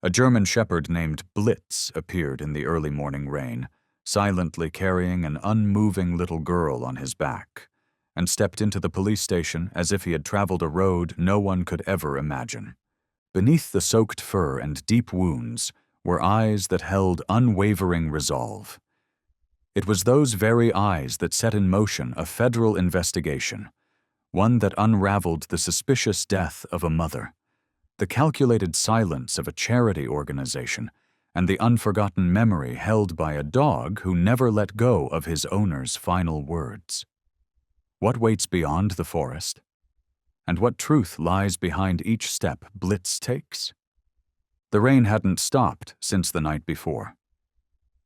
A German shepherd named Blitz appeared in the early morning rain, silently carrying an unmoving little girl on his back, and stepped into the police station as if he had traveled a road no one could ever imagine. Beneath the soaked fur and deep wounds were eyes that held unwavering resolve. It was those very eyes that set in motion a federal investigation, one that unraveled the suspicious death of a mother, the calculated silence of a charity organization, and the unforgotten memory held by a dog who never let go of his owner's final words. What waits beyond the forest? And what truth lies behind each step Blitz takes? The rain hadn't stopped since the night before.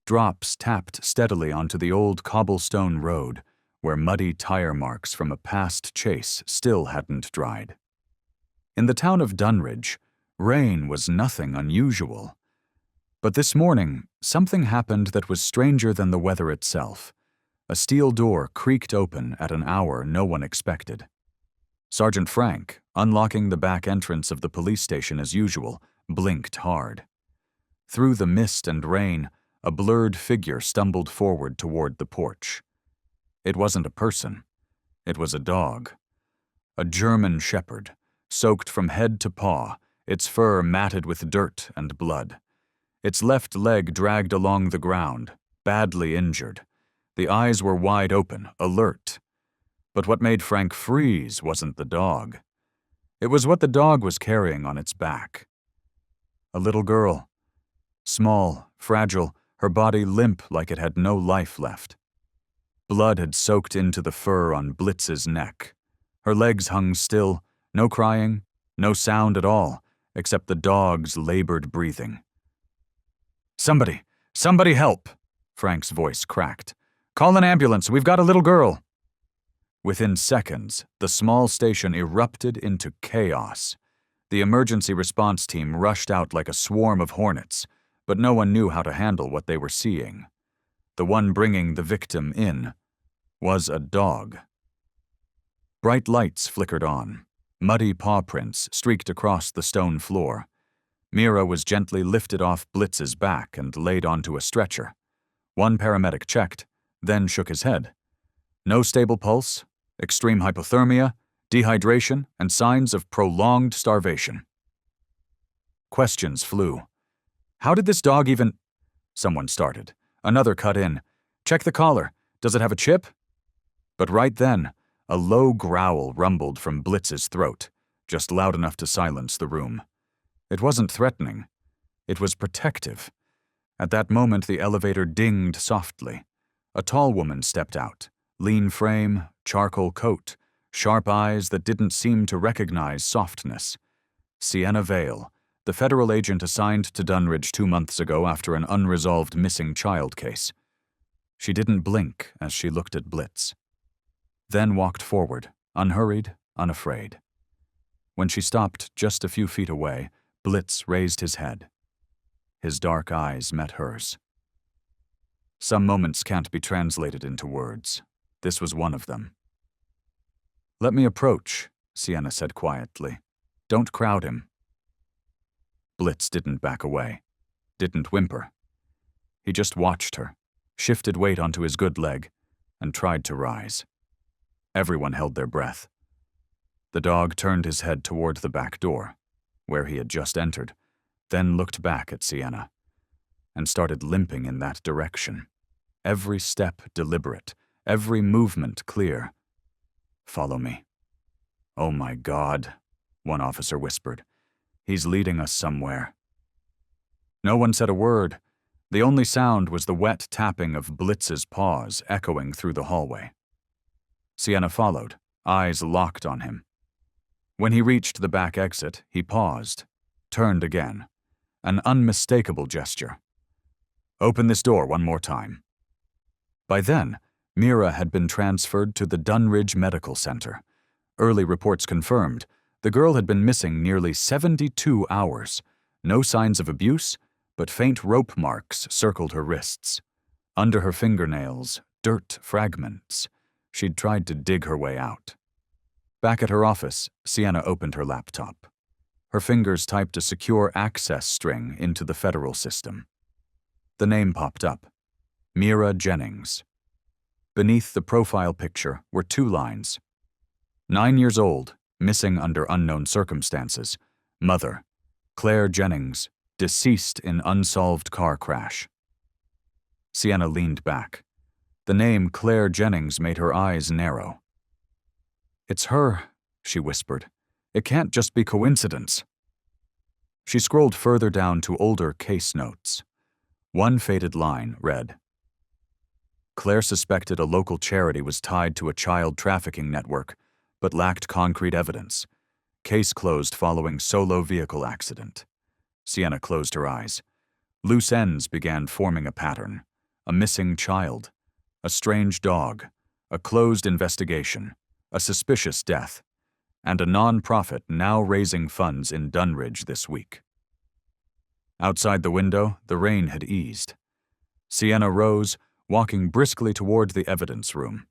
Drops tapped steadily onto the old cobblestone road, where muddy tire marks from a past chase still hadn't dried. In the town of Dunridge, rain was nothing unusual. But this morning, something happened that was stranger than the weather itself. A steel door creaked open at an hour no one expected. Sergeant Frank, unlocking the back entrance of the police station as usual, blinked hard. Through the mist and rain, a blurred figure stumbled forward toward the porch. It wasn't a person. It was a dog. A German shepherd, soaked from head to paw, its fur matted with dirt and blood. Its left leg dragged along the ground, badly injured. The eyes were wide open, alert. But what made Frank freeze wasn't the dog. It was what the dog was carrying on its back. A little girl. Small, fragile, her body limp like it had no life left. Blood had soaked into the fur on Blitz's neck. Her legs hung still, no crying, no sound at all, except the dog's labored breathing. Somebody help!" Frank's voice cracked. "Call an ambulance, we've got a little girl." Within seconds, the small station erupted into chaos. The emergency response team rushed out like a swarm of hornets, but no one knew how to handle what they were seeing. The one bringing the victim in was a dog. Bright lights flickered on. Muddy paw prints streaked across the stone floor. Mira was gently lifted off Blitz's back and laid onto a stretcher. One paramedic checked, then shook his head. No stable pulse, extreme hypothermia, dehydration, and signs of prolonged starvation. Questions flew. How did this dog even... Someone started. Another cut in. Check the collar. Does it have a chip? But right then, a low growl rumbled from Blitz's throat, just loud enough to silence the room. It wasn't threatening. It was protective. At that moment, the elevator dinged softly. A tall woman stepped out. Lean frame, charcoal coat, sharp eyes that didn't seem to recognize softness. Sienna Vale, the federal agent assigned to Dunridge 2 months ago after an unresolved missing child case. She didn't blink as she looked at Blitz. Then walked forward, unhurried, unafraid. When she stopped just a few feet away, Blitz raised his head. His dark eyes met hers. Some moments can't be translated into words. This was one of them. "Let me approach," Sienna said quietly. "Don't crowd him." Blitz didn't back away, didn't whimper. He just watched her, shifted weight onto his good leg, and tried to rise. Everyone held their breath. The dog turned his head toward the back door, where he had just entered, then looked back at Sienna, and started limping in that direction. Every step deliberate, every movement clear. "Follow me." "Oh my God," one officer whispered. "He's leading us somewhere." No one said a word. The only sound was the wet tapping of Blitz's paws echoing through the hallway. Sienna followed, eyes locked on him. When he reached the back exit, he paused, turned again. An unmistakable gesture. "Open this door one more time." By then, Mira had been transferred to the Dunridge Medical Center. Early reports confirmed the girl had been missing nearly 72 hours. No signs of abuse, but faint rope marks circled her wrists. Under her fingernails, dirt fragments. She'd tried to dig her way out. Back at her office, Sienna opened her laptop. Her fingers typed a secure access string into the federal system. The name popped up. Mira Jennings. Beneath the profile picture were 2 lines. 9 years old, missing under unknown circumstances. Mother, Claire Jennings, deceased in unsolved car crash. Sienna leaned back. The name Claire Jennings made her eyes narrow. "It's her," she whispered. "It can't just be coincidence." She scrolled further down to older case notes. One faded line read, "Claire suspected a local charity was tied to a child trafficking network, but lacked concrete evidence. Case closed following solo vehicle accident." Sienna closed her eyes. Loose ends began forming a pattern. A missing child, a strange dog, a closed investigation, a suspicious death, and a non-profit now raising funds in Dunridge this week. Outside the window, the rain had eased. Sienna rose, walking briskly toward the evidence room.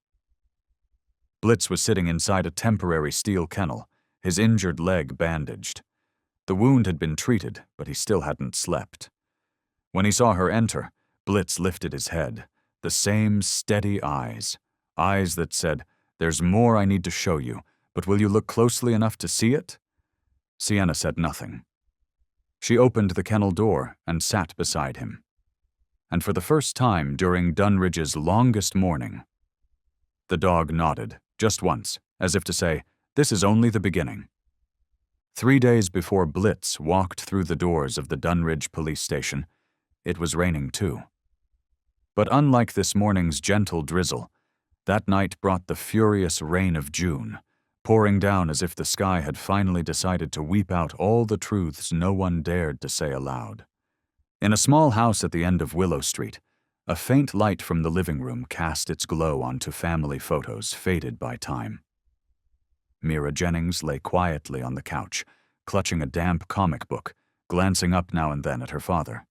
Blitz was sitting inside a temporary steel kennel, his injured leg bandaged. The wound had been treated, but he still hadn't slept. When he saw her enter, Blitz lifted his head, the same steady eyes that said, "There's more I need to show you, but will you look closely enough to see it?" Sienna said nothing. She opened the kennel door and sat beside him. And for the first time during Dunridge's longest morning, the dog nodded, just once, as if to say, "This is only the beginning." 3 days before Blitz walked through the doors of the Dunridge police station, it was raining too. But unlike this morning's gentle drizzle, that night brought the furious rain of June, pouring down as if the sky had finally decided to weep out all the truths no one dared to say aloud. In a small house at the end of Willow Street, a faint light from the living room cast its glow onto family photos faded by time. Mira Jennings lay quietly on the couch, clutching a damp comic book, glancing up now and then at her father.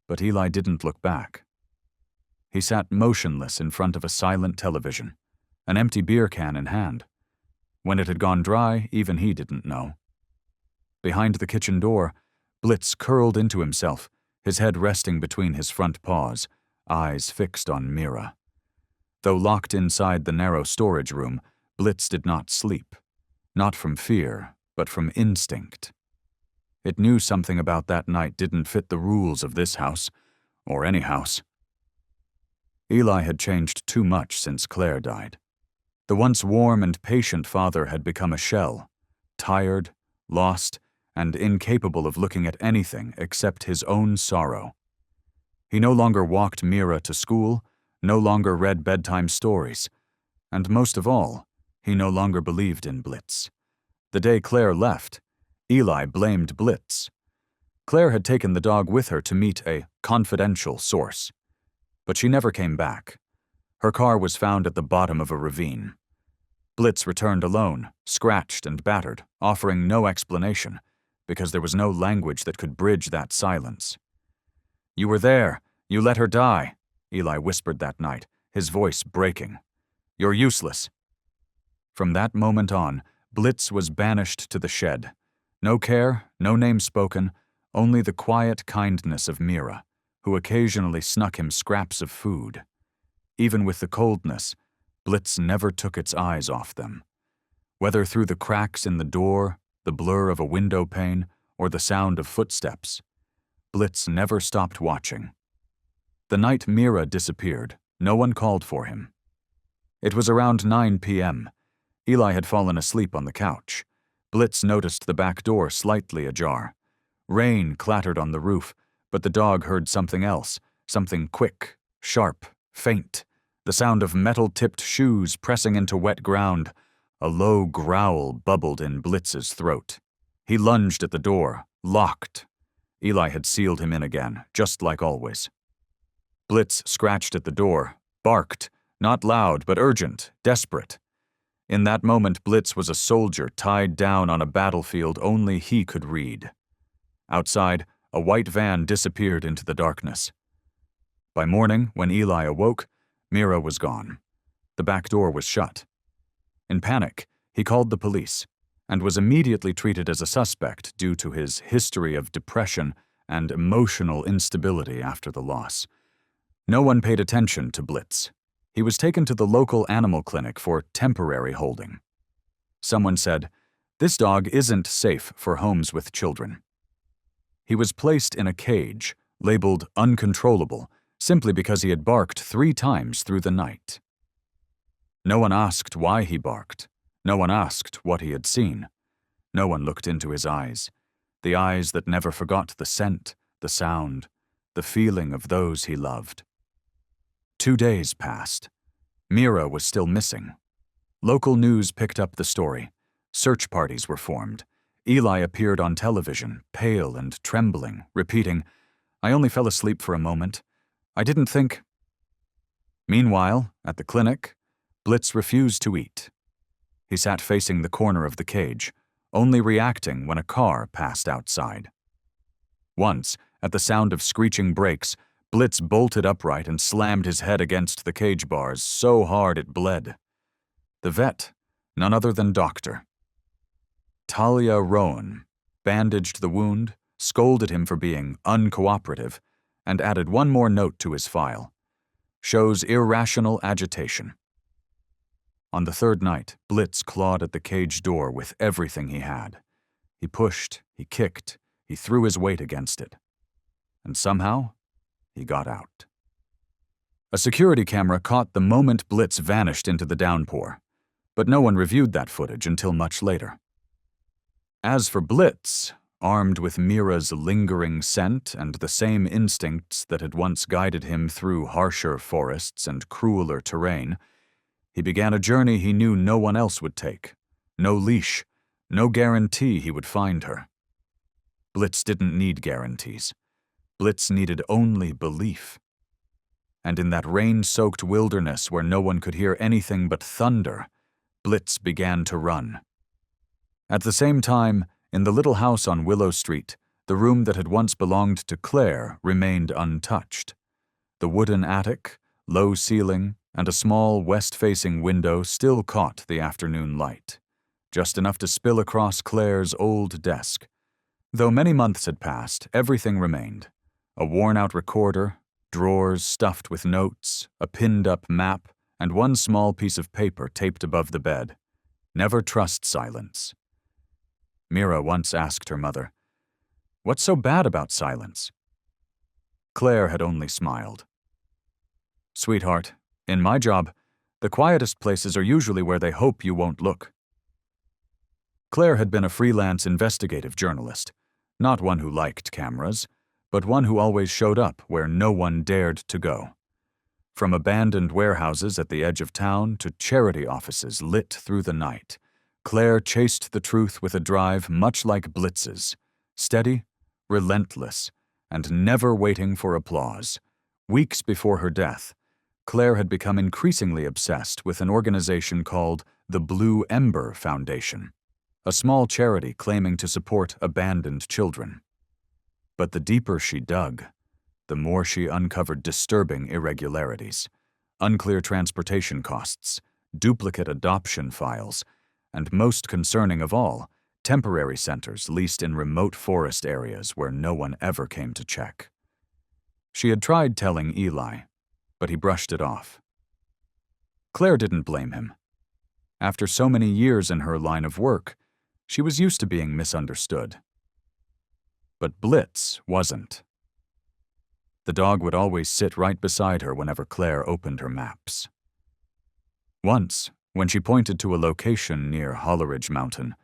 But Eli didn't look back. He sat motionless in front of a silent television, an empty beer can in hand. When it had gone dry, even he didn't know. Behind the kitchen door, Blitz curled into himself, his head resting between his front paws, eyes fixed on Mira. Though locked inside the narrow storage room, Blitz did not sleep. Not from fear, but from instinct. It knew something about that night didn't fit the rules of this house, or any house. Eli had changed too much since Claire died. The once warm and patient father had become a shell, tired, lost, and incapable of looking at anything except his own sorrow. He no longer walked Mira to school, no longer read bedtime stories, and most of all, he no longer believed in Blitz. The day Claire left, Eli blamed Blitz. Claire had taken the dog with her to meet a confidential source. But she never came back. Her car was found at the bottom of a ravine. Blitz returned alone, scratched and battered, offering no explanation, because there was no language that could bridge that silence. "You were there. You let her die," Eli whispered that night, his voice breaking. "You're useless." From that moment on, Blitz was banished to the shed. No care, no name spoken, only the quiet kindness of Mira, who occasionally snuck him scraps of food. Even with the coldness, Blitz never took its eyes off them. Whether through the cracks in the door, the blur of a window pane, or the sound of footsteps, Blitz never stopped watching. The night Mira disappeared, no one called for him. It was around 9 p.m. Eli had fallen asleep on the couch. Blitz noticed the back door slightly ajar. Rain clattered on the roof, but the dog heard something else, something quick, sharp, faint, the sound of metal-tipped shoes pressing into wet ground. A low growl bubbled in Blitz's throat. He lunged at the door, locked. Eli had sealed him in again, just like always. Blitz scratched at the door, barked, not loud but urgent, desperate. In that moment, Blitz was a soldier tied down on a battlefield only he could read. Outside, a white van disappeared into the darkness. By morning, when Eli awoke, Mira was gone. The back door was shut. In panic, he called the police, and was immediately treated as a suspect due to his history of depression and emotional instability after the loss. No one paid attention to Blitz. He was taken to the local animal clinic for temporary holding. Someone said, "This dog isn't safe for homes with children." He was placed in a cage, labeled uncontrollable, simply because he had barked 3 times through the night. No one asked why he barked. No one asked what he had seen. No one looked into his eyes, the eyes that never forgot the scent, the sound, the feeling of those he loved. 2 days passed. Mira was still missing. Local news picked up the story. Search parties were formed. Eli appeared on television, pale and trembling, repeating, "I only fell asleep for a moment. I didn't think." Meanwhile, at the clinic, Blitz refused to eat. He sat facing the corner of the cage, only reacting when a car passed outside. Once, at the sound of screeching brakes, Blitz bolted upright and slammed his head against the cage bars so hard it bled. The vet, none other than Dr. Talia Rowan, bandaged the wound, scolded him for being uncooperative, and added one more note to his file. Shows irrational agitation. On the 3rd night, Blitz clawed at the cage door with everything he had. He pushed, he kicked, he threw his weight against it. And somehow, he got out. A security camera caught the moment Blitz vanished into the downpour, but no one reviewed that footage until much later. As for Blitz, armed with Mira's lingering scent and the same instincts that had once guided him through harsher forests and crueler terrain, he began a journey he knew no one else would take. No leash, no guarantee he would find her. Blitz didn't need guarantees. Blitz needed only belief. And in that rain-soaked wilderness where no one could hear anything but thunder, Blitz began to run. At the same time, in the little house on Willow Street, the room that had once belonged to Claire remained untouched. The wooden attic, low ceiling, and a small west-facing window still caught the afternoon light, just enough to spill across Claire's old desk. Though many months had passed, everything remained. A worn-out recorder, drawers stuffed with notes, a pinned-up map, and one small piece of paper taped above the bed. Never trust silence. Mira once asked her mother, "What's so bad about silence?" Claire had only smiled. "Sweetheart, in my job, the quietest places are usually where they hope you won't look." Claire had been a freelance investigative journalist, not one who liked cameras, but one who always showed up where no one dared to go. From abandoned warehouses at the edge of town to charity offices lit through the night, Claire chased the truth with a drive much like Blitz's, steady, relentless, and never waiting for applause. Weeks before her death, Claire had become increasingly obsessed with an organization called the Blue Ember Foundation, a small charity claiming to support abandoned children. But the deeper she dug, the more she uncovered disturbing irregularities, unclear transportation costs, duplicate adoption files, and most concerning of all, temporary centers leased in remote forest areas where no one ever came to check. She had tried telling Eli, but he brushed it off. Claire didn't blame him. After so many years in her line of work, she was used to being misunderstood. But Blitz wasn't. The dog would always sit right beside her whenever Claire opened her maps. Once, when she pointed to a location near Holleridge Mountain,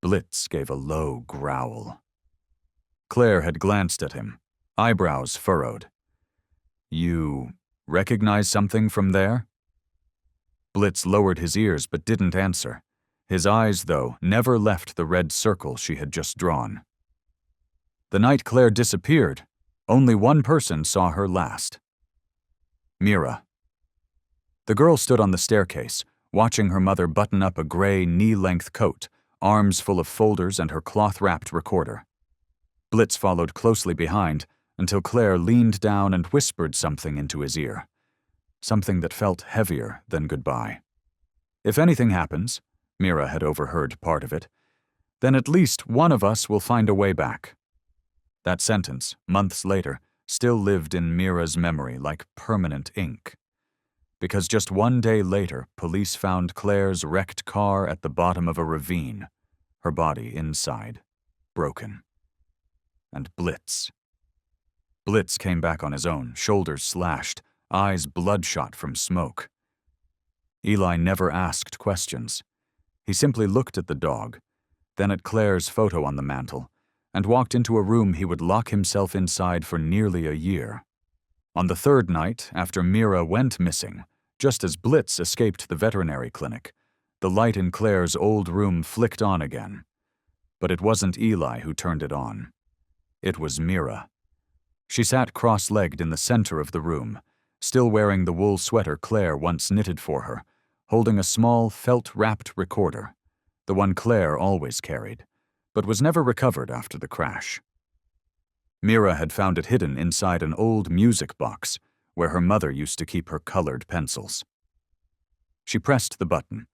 Blitz gave a low growl. Claire had glanced at him, eyebrows furrowed. "You recognize something from there?" Blitz lowered his ears but didn't answer. His eyes, though, never left the red circle she had just drawn. The night Claire disappeared, only one person saw her last. Mira. The girl stood on the staircase, watching her mother button up a gray, knee-length coat, arms full of folders and her cloth-wrapped recorder. Blitz followed closely behind until Claire leaned down and whispered something into his ear, something that felt heavier than goodbye. "If anything happens," Mira had overheard part of it, then at least one of us will find a way back. That sentence, months later, still lived in Mira's memory like permanent ink. Because just one day later, police found Claire's wrecked car at the bottom of a ravine, her body inside, broken. And Blitz. Blitz came back on his own, shoulders slashed, eyes bloodshot from smoke. Eli never asked questions. He simply looked at the dog, then at Claire's photo on the mantel, and walked into a room he would lock himself inside for nearly a year. On the third night, after Mira went missing, just as Blitz escaped the veterinary clinic, the light in Claire's old room flicked on again. But it wasn't Eli who turned it on. It was Mira. She sat cross-legged in the center of the room, still wearing the wool sweater Claire once knitted for her, holding a small, felt-wrapped recorder, the one Claire always carried, but was never recovered after the crash. Mira had found it hidden inside an old music box where her mother used to keep her colored pencils. She pressed the button,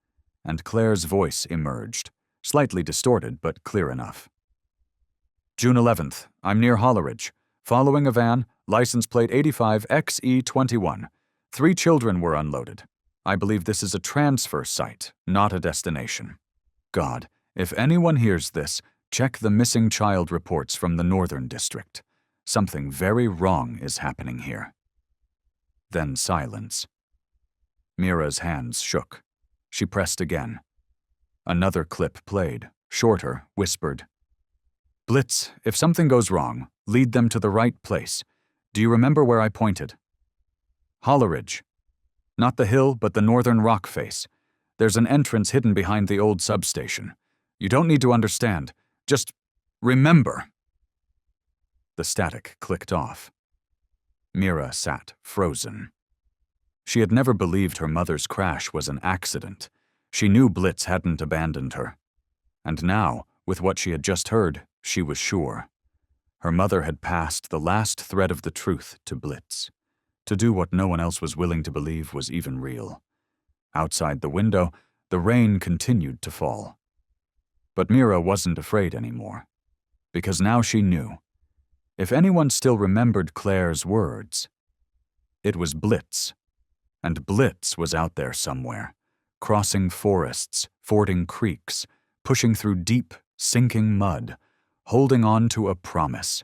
and Claire's voice emerged, slightly distorted but clear enough. June 11th, I'm near Holleridge. Following a van, license plate 85XE21. 3 children were unloaded. I believe this is a transfer site, not a destination. God, if anyone hears this, check the missing child reports from the Northern District. Something very wrong is happening here. Then silence. Mira's hands shook. She pressed again. Another clip played, shorter, whispered. Blitz, if something goes wrong, lead them to the right place. Do you remember where I pointed? Holleridge. Not the hill, but the northern rock face. There's an entrance hidden behind the old substation. You don't need to understand. Just remember. The static clicked off. Mira sat frozen. She had never believed her mother's crash was an accident. She knew Blitz hadn't abandoned her. And now, with what she had just heard, she was sure. Her mother had passed the last thread of the truth to Blitz. To do what no one else was willing to believe was even real. Outside the window, the rain continued to fall. But Mira wasn't afraid anymore, because now she knew. If anyone still remembered Claire's words, it was Blitz. And Blitz was out there somewhere, crossing forests, fording creeks, pushing through deep, sinking mud, holding on to a promise.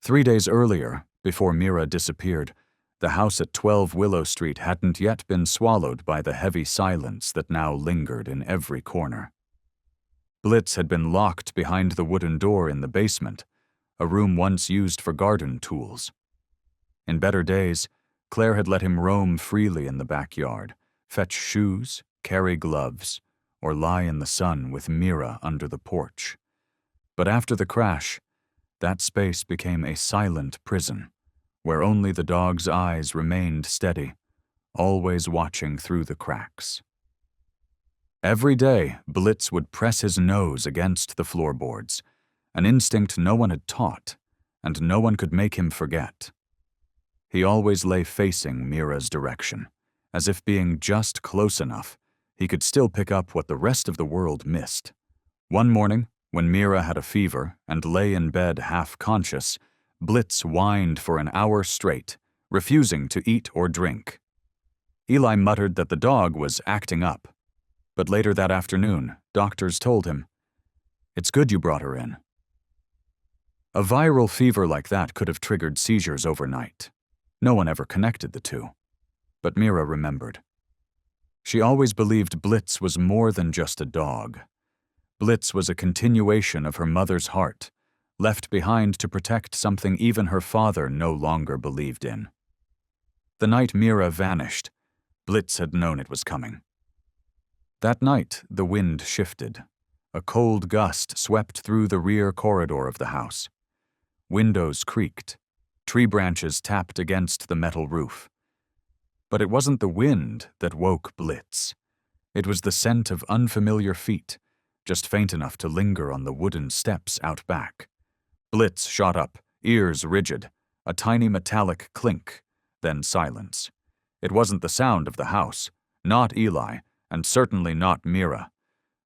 3 days earlier, before Mira disappeared, the house at 12 Willow Street hadn't yet been swallowed by the heavy silence that now lingered in every corner. Blitz had been locked behind the wooden door in the basement, a room once used for garden tools. In better days, Claire had let him roam freely in the backyard, fetch shoes, carry gloves, or lie in the sun with Mira under the porch. But after the crash, that space became a silent prison, where only the dog's eyes remained steady, always watching through the cracks. Every day, Blitz would press his nose against the floorboards, an instinct no one had taught, and no one could make him forget. He always lay facing Mira's direction, as if being just close enough, he could still pick up what the rest of the world missed. One morning, when Mira had a fever and lay in bed half-conscious, Blitz whined for an hour straight, refusing to eat or drink. Eli muttered that the dog was acting up, but later that afternoon, doctors told him, "It's good you brought her in." A viral fever like that could have triggered seizures overnight. No one ever connected the two. But Mira remembered. She always believed Blitz was more than just a dog. Blitz was a continuation of her mother's heart, left behind to protect something even her father no longer believed in. The night Mira vanished, Blitz had known it was coming. That night, the wind shifted. A cold gust swept through the rear corridor of the house. Windows creaked. Tree branches tapped against the metal roof. But it wasn't the wind that woke Blitz. It was the scent of unfamiliar feet, just faint enough to linger on the wooden steps out back. Blitz shot up, ears rigid, a tiny metallic clink, then silence. It wasn't the sound of the house, not Eli, and certainly not Mira.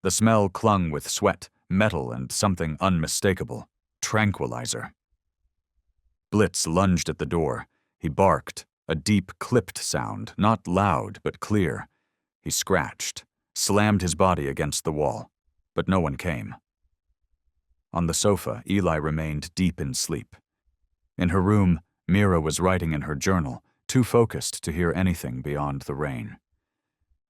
The smell clung with sweat, metal and something unmistakable. Tranquilizer. Blitz lunged at the door. He barked, a deep, clipped sound, not loud but clear. He scratched, slammed his body against the wall, but no one came. On the sofa, Eli remained deep in sleep. In her room, Mira was writing in her journal, too focused to hear anything beyond the rain.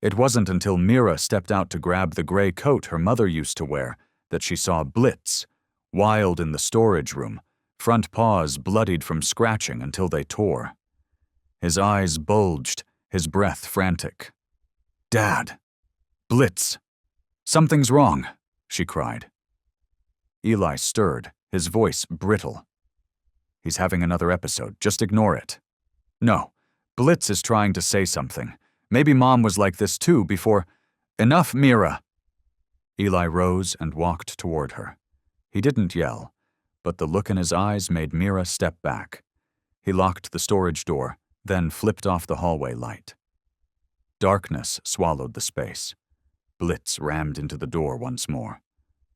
It wasn't until Mira stepped out to grab the gray coat her mother used to wear that she saw Blitz, wild in the storage room, front paws bloodied from scratching until they tore. His eyes bulged, his breath frantic. "Dad! Blitz! Something's wrong!" she cried. Eli stirred, his voice brittle. "He's having another episode. Just ignore it." "No. Blitz is trying to say something. Maybe Mom was like this too before—" "Enough, Mira!" Eli rose and walked toward her. He didn't yell, but the look in his eyes made Mira step back. He locked the storage door, then flipped off the hallway light. Darkness swallowed the space. Blitz rammed into the door once more,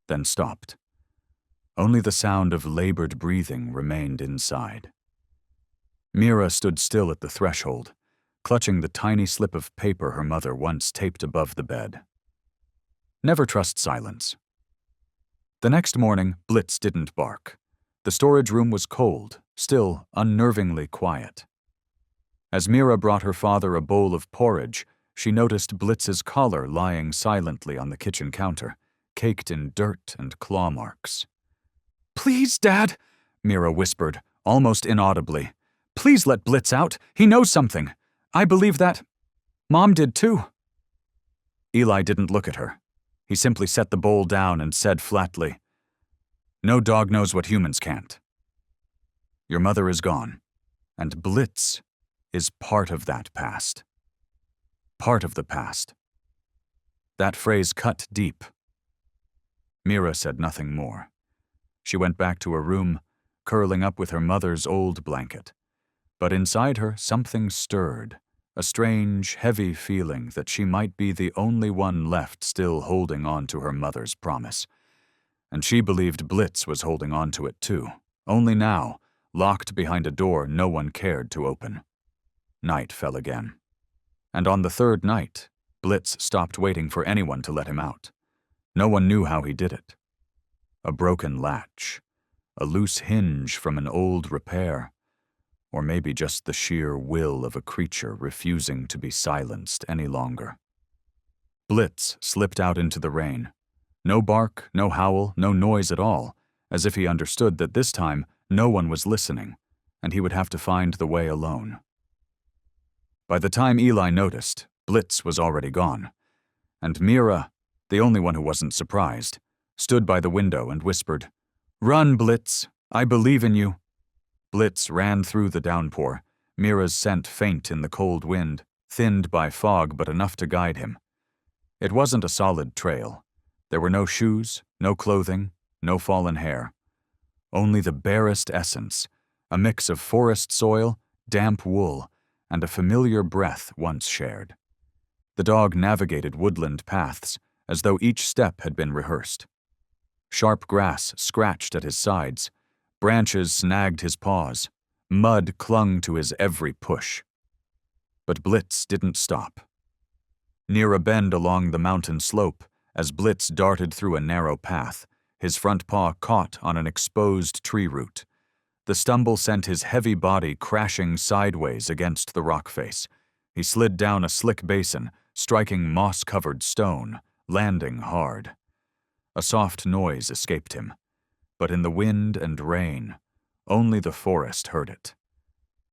then stopped. Only the sound of labored breathing remained inside. Mira stood still at the threshold, clutching the tiny slip of paper her mother once taped above the bed. Never trust silence. The next morning, Blitz didn't bark. The storage room was cold, still unnervingly quiet. As Mira brought her father a bowl of porridge, she noticed Blitz's collar lying silently on the kitchen counter, caked in dirt and claw marks. "Please, Dad," Mira whispered, almost inaudibly. "Please let Blitz out. He knows something. I believe that. Mom did too." Eli didn't look at her. He simply set the bowl down and said flatly, "No dog knows what humans can't. Your mother is gone, and Blitz is part of that past. Part of the past." That phrase cut deep. Mira said nothing more. She went back to her room, curling up with her mother's old blanket. But inside her, something stirred, a strange, heavy feeling that she might be the only one left still holding on to her mother's promise. And she believed Blitz was holding on to it too, only now, locked behind a door no one cared to open. Night fell again. And on the third night, Blitz stopped waiting for anyone to let him out. No one knew how he did it. A broken latch, a loose hinge from an old repair, or maybe just the sheer will of a creature refusing to be silenced any longer. Blitz slipped out into the rain. No bark, no howl, no noise at all, as if he understood that this time no one was listening, and he would have to find the way alone. By the time Eli noticed, Blitz was already gone, and Mira, the only one who wasn't surprised, stood by the window and whispered, "Run, Blitz, I believe in you." Blitz ran through the downpour, Mira's scent faint in the cold wind, thinned by fog but enough to guide him. It wasn't a solid trail. There were no shoes, no clothing, no fallen hair. Only the barest essence, a mix of forest soil, damp wool, and a familiar breath once shared. The dog navigated woodland paths as though each step had been rehearsed. Sharp grass scratched at his sides, branches snagged his paws, mud clung to his every push. But Blitz didn't stop. Near a bend along the mountain slope, as Blitz darted through a narrow path, his front paw caught on an exposed tree root. The stumble sent his heavy body crashing sideways against the rock face. He slid down a slick basin, striking moss-covered stone, landing hard. A soft noise escaped him, but in the wind and rain, only the forest heard it.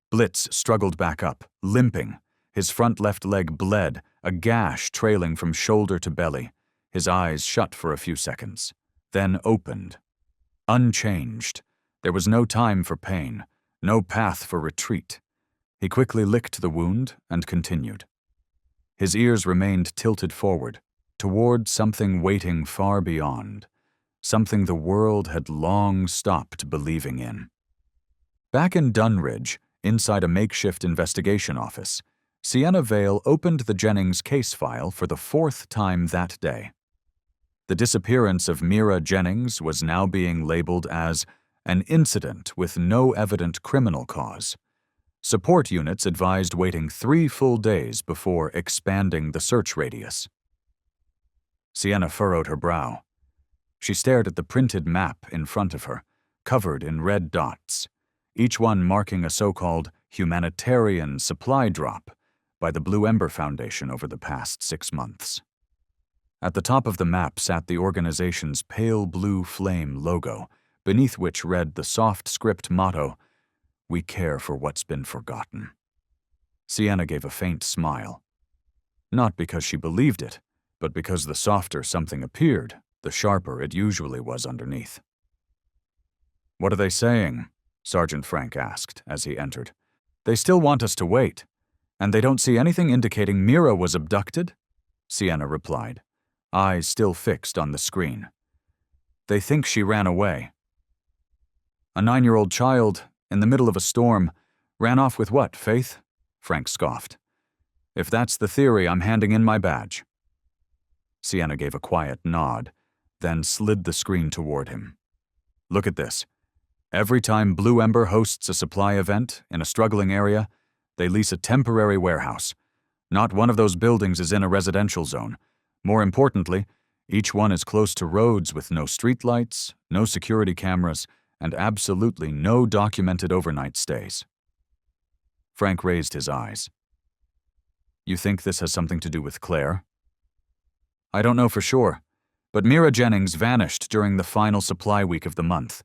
Blitz struggled back up, limping. His front left leg bled, a gash trailing from shoulder to belly. His eyes shut for a few seconds, then opened. Unchanged, there was no time for pain, no path for retreat. He quickly licked the wound and continued. His ears remained tilted forward, toward something waiting far beyond, something the world had long stopped believing in. Back in Dunridge, inside a makeshift investigation office, Sienna Vale opened the Jennings case file for the fourth time that day. The disappearance of Mira Jennings was now being labeled as an incident with no evident criminal cause. Support units advised waiting 3 full days before expanding the search radius. Sienna furrowed her brow. She stared at the printed map in front of her, covered in red dots, each one marking a so-called humanitarian supply drop by the Blue Ember Foundation over the past 6 months. At the top of the map sat the organization's pale blue flame logo, beneath which read the soft script motto, "We care for what's been forgotten." Sienna gave a faint smile. Not because she believed it, but because the softer something appeared, the sharper it usually was underneath. "What are they saying?" Sergeant Frank asked as he entered. "They still want us to wait. And they don't see anything indicating Mira was abducted?" Sienna replied, eyes still fixed on the screen. "They think she ran away." "A 9-year-old child, in the middle of a storm, ran off with what, Faith?" Frank scoffed. "If that's the theory, I'm handing in my badge." Sienna gave a quiet nod, then slid the screen toward him. "Look at this. Every time Blue Ember hosts a supply event in a struggling area, they lease a temporary warehouse. Not one of those buildings is in a residential zone. More importantly, each one is close to roads with no streetlights, no security cameras, and absolutely no documented overnight stays." Frank raised his eyes. "You think this has something to do with Claire?" "I don't know for sure, but Mira Jennings vanished during the final supply week of the month,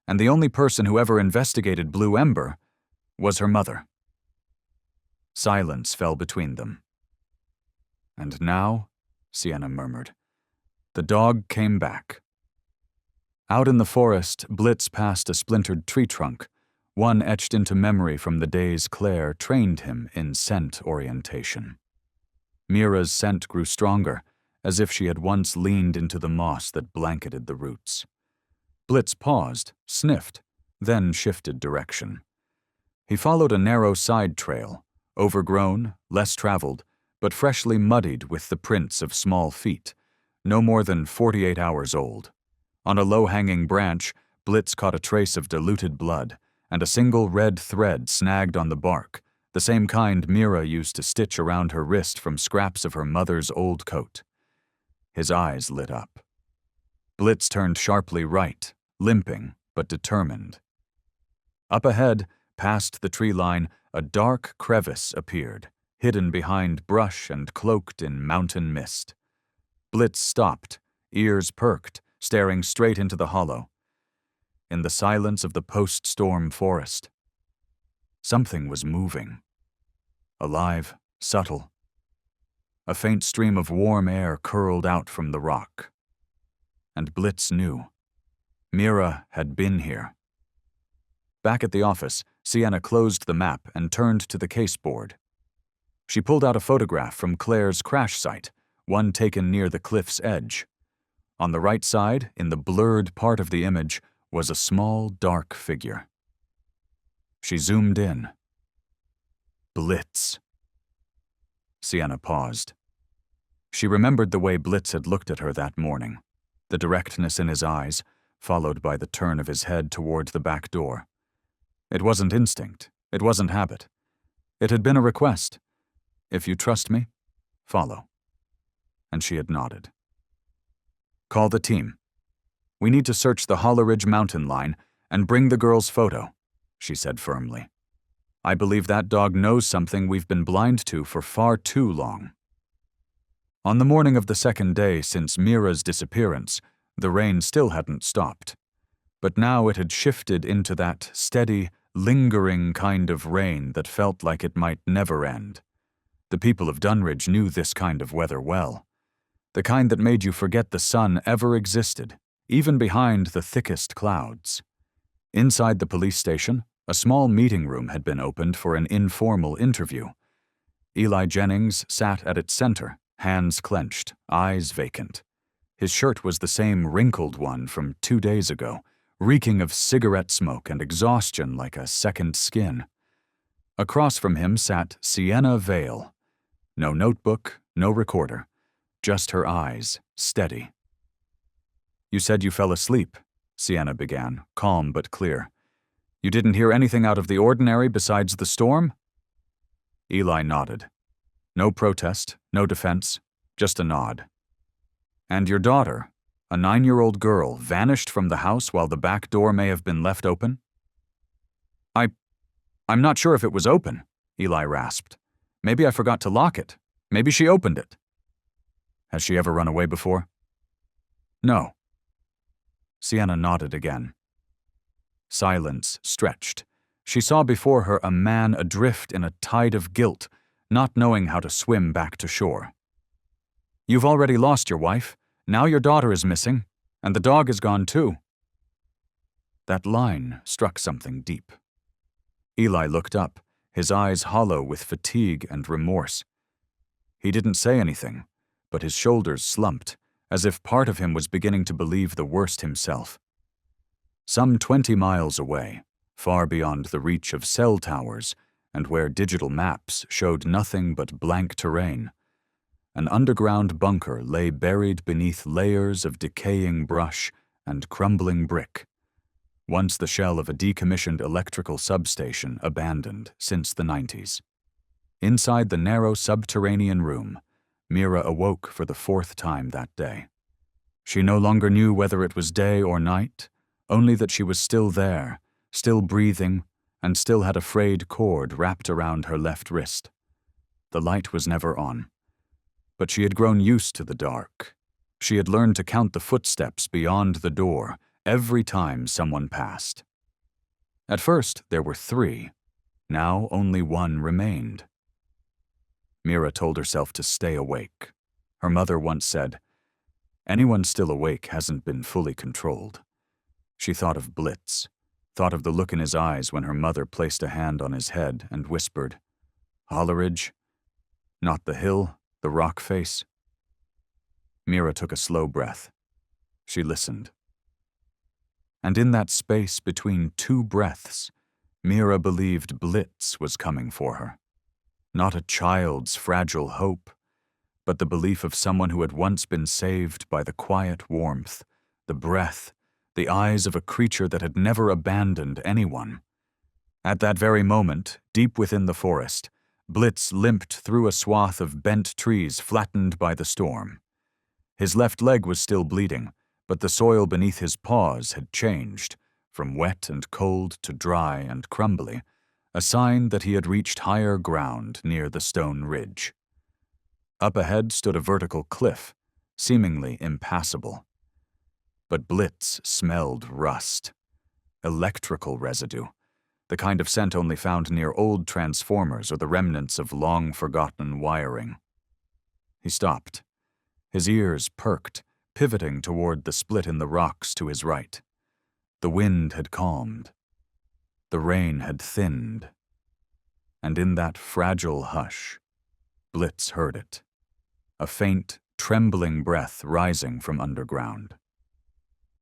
and the only person who ever investigated Blue Ember was her mother." Silence fell between them. "And now," Sienna murmured, "the dog came back." Out in the forest, Blitz passed a splintered tree trunk, one etched into memory from the days Claire trained him in scent orientation. Mira's scent grew stronger, as if she had once leaned into the moss that blanketed the roots. Blitz paused, sniffed, then shifted direction. He followed a narrow side trail, overgrown, less traveled, but freshly muddied with the prints of small feet, no more than 48 hours old. On a low-hanging branch, Blitz caught a trace of diluted blood, and a single red thread snagged on the bark, the same kind Mira used to stitch around her wrist from scraps of her mother's old coat. His eyes lit up. Blitz turned sharply right, limping but determined. Up ahead, past the tree line, a dark crevice appeared, hidden behind brush and cloaked in mountain mist. Blitz stopped, ears perked, staring straight into the hollow. In the silence of the post-storm forest, something was moving. Alive, subtle. A faint stream of warm air curled out from the rock. And Blitz knew. Mira had been here. Back at the office, Sienna closed the map and turned to the caseboard. She pulled out a photograph from Claire's crash site, one taken near the cliff's edge. On the right side, in the blurred part of the image, was a small, dark figure. She zoomed in. Blitz. Sienna paused. She remembered the way Blitz had looked at her that morning, the directness in his eyes, followed by the turn of his head toward the back door. It wasn't instinct. It wasn't habit. It had been a request. "If you trust me, follow." And she had nodded. "Call the team. We need to search the Hollow Ridge mountain line and bring the girl's photo," she said firmly. "I believe that dog knows something we've been blind to for far too long." On the morning of the second day since Mira's disappearance, the rain still hadn't stopped. But now it had shifted into that steady, lingering kind of rain that felt like it might never end. The people of Dunridge knew this kind of weather well. The kind that made you forget the sun ever existed, even behind the thickest clouds. Inside the police station, a small meeting room had been opened for an informal interview. Eli Jennings sat at its center, hands clenched, eyes vacant. His shirt was the same wrinkled one from 2 days ago, reeking of cigarette smoke and exhaustion like a second skin. Across from him sat Sienna Vale. No notebook, no recorder, just her eyes, steady. You said you fell asleep, Sienna began, calm but clear. You didn't hear anything out of the ordinary besides the storm? Eli nodded. No protest, no defense, just a nod. And your daughter, a 9-year-old girl, vanished from the house while the back door may have been left open? I'm not sure if it was open, Eli rasped. Maybe I forgot to lock it. Maybe she opened it. Has she ever run away before? No. Sienna nodded again. Silence stretched. She saw before her a man adrift in a tide of guilt, not knowing how to swim back to shore. You've already lost your wife. Now your daughter is missing, and the dog is gone too. That line struck something deep. Eli looked up, his eyes hollow with fatigue and remorse. He didn't say anything, but his shoulders slumped, as if part of him was beginning to believe the worst himself. Some 20 miles away, far beyond the reach of cell towers and where digital maps showed nothing but blank terrain, an underground bunker lay buried beneath layers of decaying brush and crumbling brick, once the shell of a decommissioned electrical substation abandoned since the 90s. Inside the narrow subterranean room, Mira awoke for the 4th time that day. She no longer knew whether it was day or night, only that she was still there, still breathing, and still had a frayed cord wrapped around her left wrist. The light was never on. But she had grown used to the dark. She had learned to count the footsteps beyond the door every time someone passed. At first, there were 3. Now only 1 remained. Mira told herself to stay awake. Her mother once said, "Anyone still awake hasn't been fully controlled." She thought of Blitz, thought of the look in his eyes when her mother placed a hand on his head and whispered, "Holleridge? Not the hill, the rock face?" Mira took a slow breath. She listened. And in that space between 2 breaths, Mira believed Blitz was coming for her. Not a child's fragile hope, but the belief of someone who had once been saved by the quiet warmth, the breath, the eyes of a creature that had never abandoned anyone. At that very moment, deep within the forest, Blitz limped through a swath of bent trees flattened by the storm. His left leg was still bleeding, but the soil beneath his paws had changed, from wet and cold to dry and crumbly, a sign that he had reached higher ground near the stone ridge. Up ahead stood a vertical cliff, seemingly impassable. But Blitz smelled rust, electrical residue, the kind of scent only found near old transformers or the remnants of long-forgotten wiring. He stopped. His ears perked, pivoting toward the split in the rocks to his right. The wind had calmed. The rain had thinned. And in that fragile hush, Blitz heard it, a faint, trembling breath rising from underground.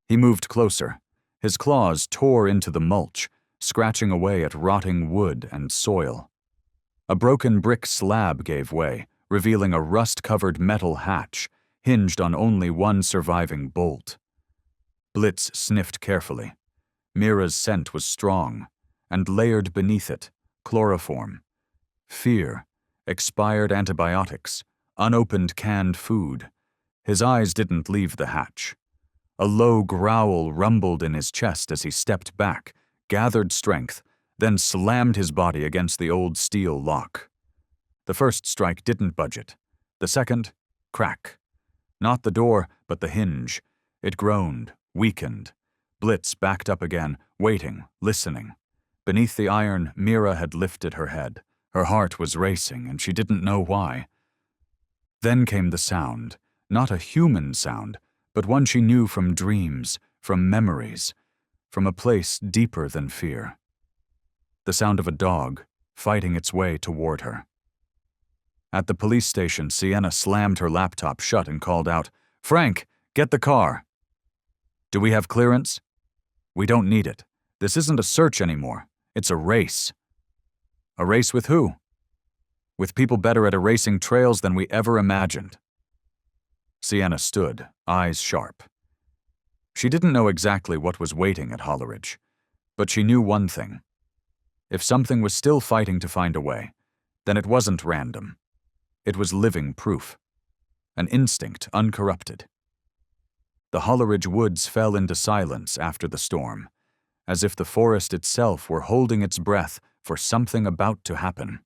He moved closer. His claws tore into the mulch, scratching away at rotting wood and soil. A broken brick slab gave way, revealing a rust-covered metal hatch, hinged on only one surviving bolt. Blitz sniffed carefully. Mira's scent was strong, and layered beneath it, chloroform, fear, expired antibiotics, unopened canned food. His eyes didn't leave the hatch. A low growl rumbled in his chest as he stepped back, gathered strength, then slammed his body against the old steel lock. The first strike didn't budge it. The second, crack. Not the door, but the hinge. It groaned, weakened. Blitz backed up again, waiting, listening. Beneath the iron, Mira had lifted her head. Her heart was racing, and she didn't know why. Then came the sound, not a human sound, but one she knew from dreams, from memories, from a place deeper than fear. The sound of a dog, fighting its way toward her. At the police station, Sienna slammed her laptop shut and called out, "Frank, get the car." "Do we have clearance?" "We don't need it. This isn't a search anymore. It's a race." "A race with who?" "With people better at erasing trails than we ever imagined." Sienna stood, eyes sharp. She didn't know exactly what was waiting at Holleridge, but she knew one thing. If something was still fighting to find a way, then it wasn't random. It was living proof. An instinct uncorrupted. The Holleridge woods fell into silence after the storm, as if the forest itself were holding its breath for something about to happen.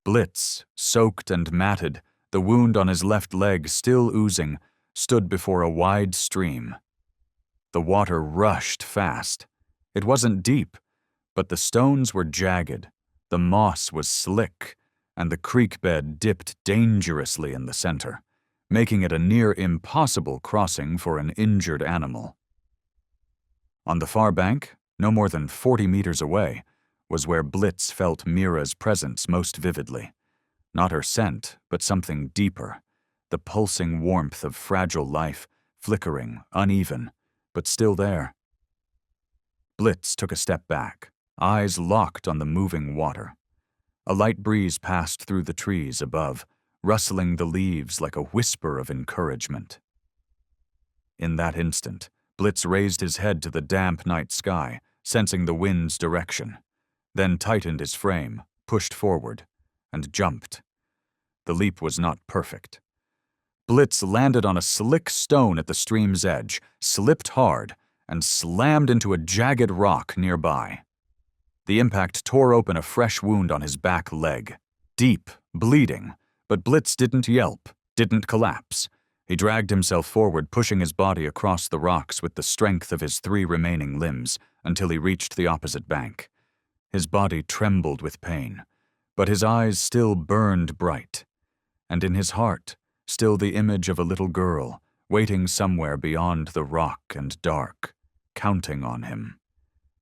Blitz, soaked and matted, the wound on his left leg still oozing, stood before a wide stream. The water rushed fast. It wasn't deep, but the stones were jagged, the moss was slick, and the creek bed dipped dangerously in the center, making it a near impossible crossing for an injured animal. On the far bank, no more than 40 meters away, was where Blitz felt Mira's presence most vividly. Not her scent, but something deeper, the pulsing warmth of fragile life, flickering, uneven, but still there. Blitz took a step back, eyes locked on the moving water. A light breeze passed through the trees above, rustling the leaves like a whisper of encouragement. In that instant, Blitz raised his head to the damp night sky, sensing the wind's direction, then tightened his frame, pushed forward, and jumped. The leap was not perfect. Blitz landed on a slick stone at the stream's edge, slipped hard, and slammed into a jagged rock nearby. The impact tore open a fresh wound on his back leg. Deep, bleeding, but Blitz didn't yelp, didn't collapse. He dragged himself forward, pushing his body across the rocks with the strength of his 3 remaining limbs until he reached the opposite bank. His body trembled with pain, but his eyes still burned bright, and in his heart, still the image of a little girl, waiting somewhere beyond the rock and dark, counting on him.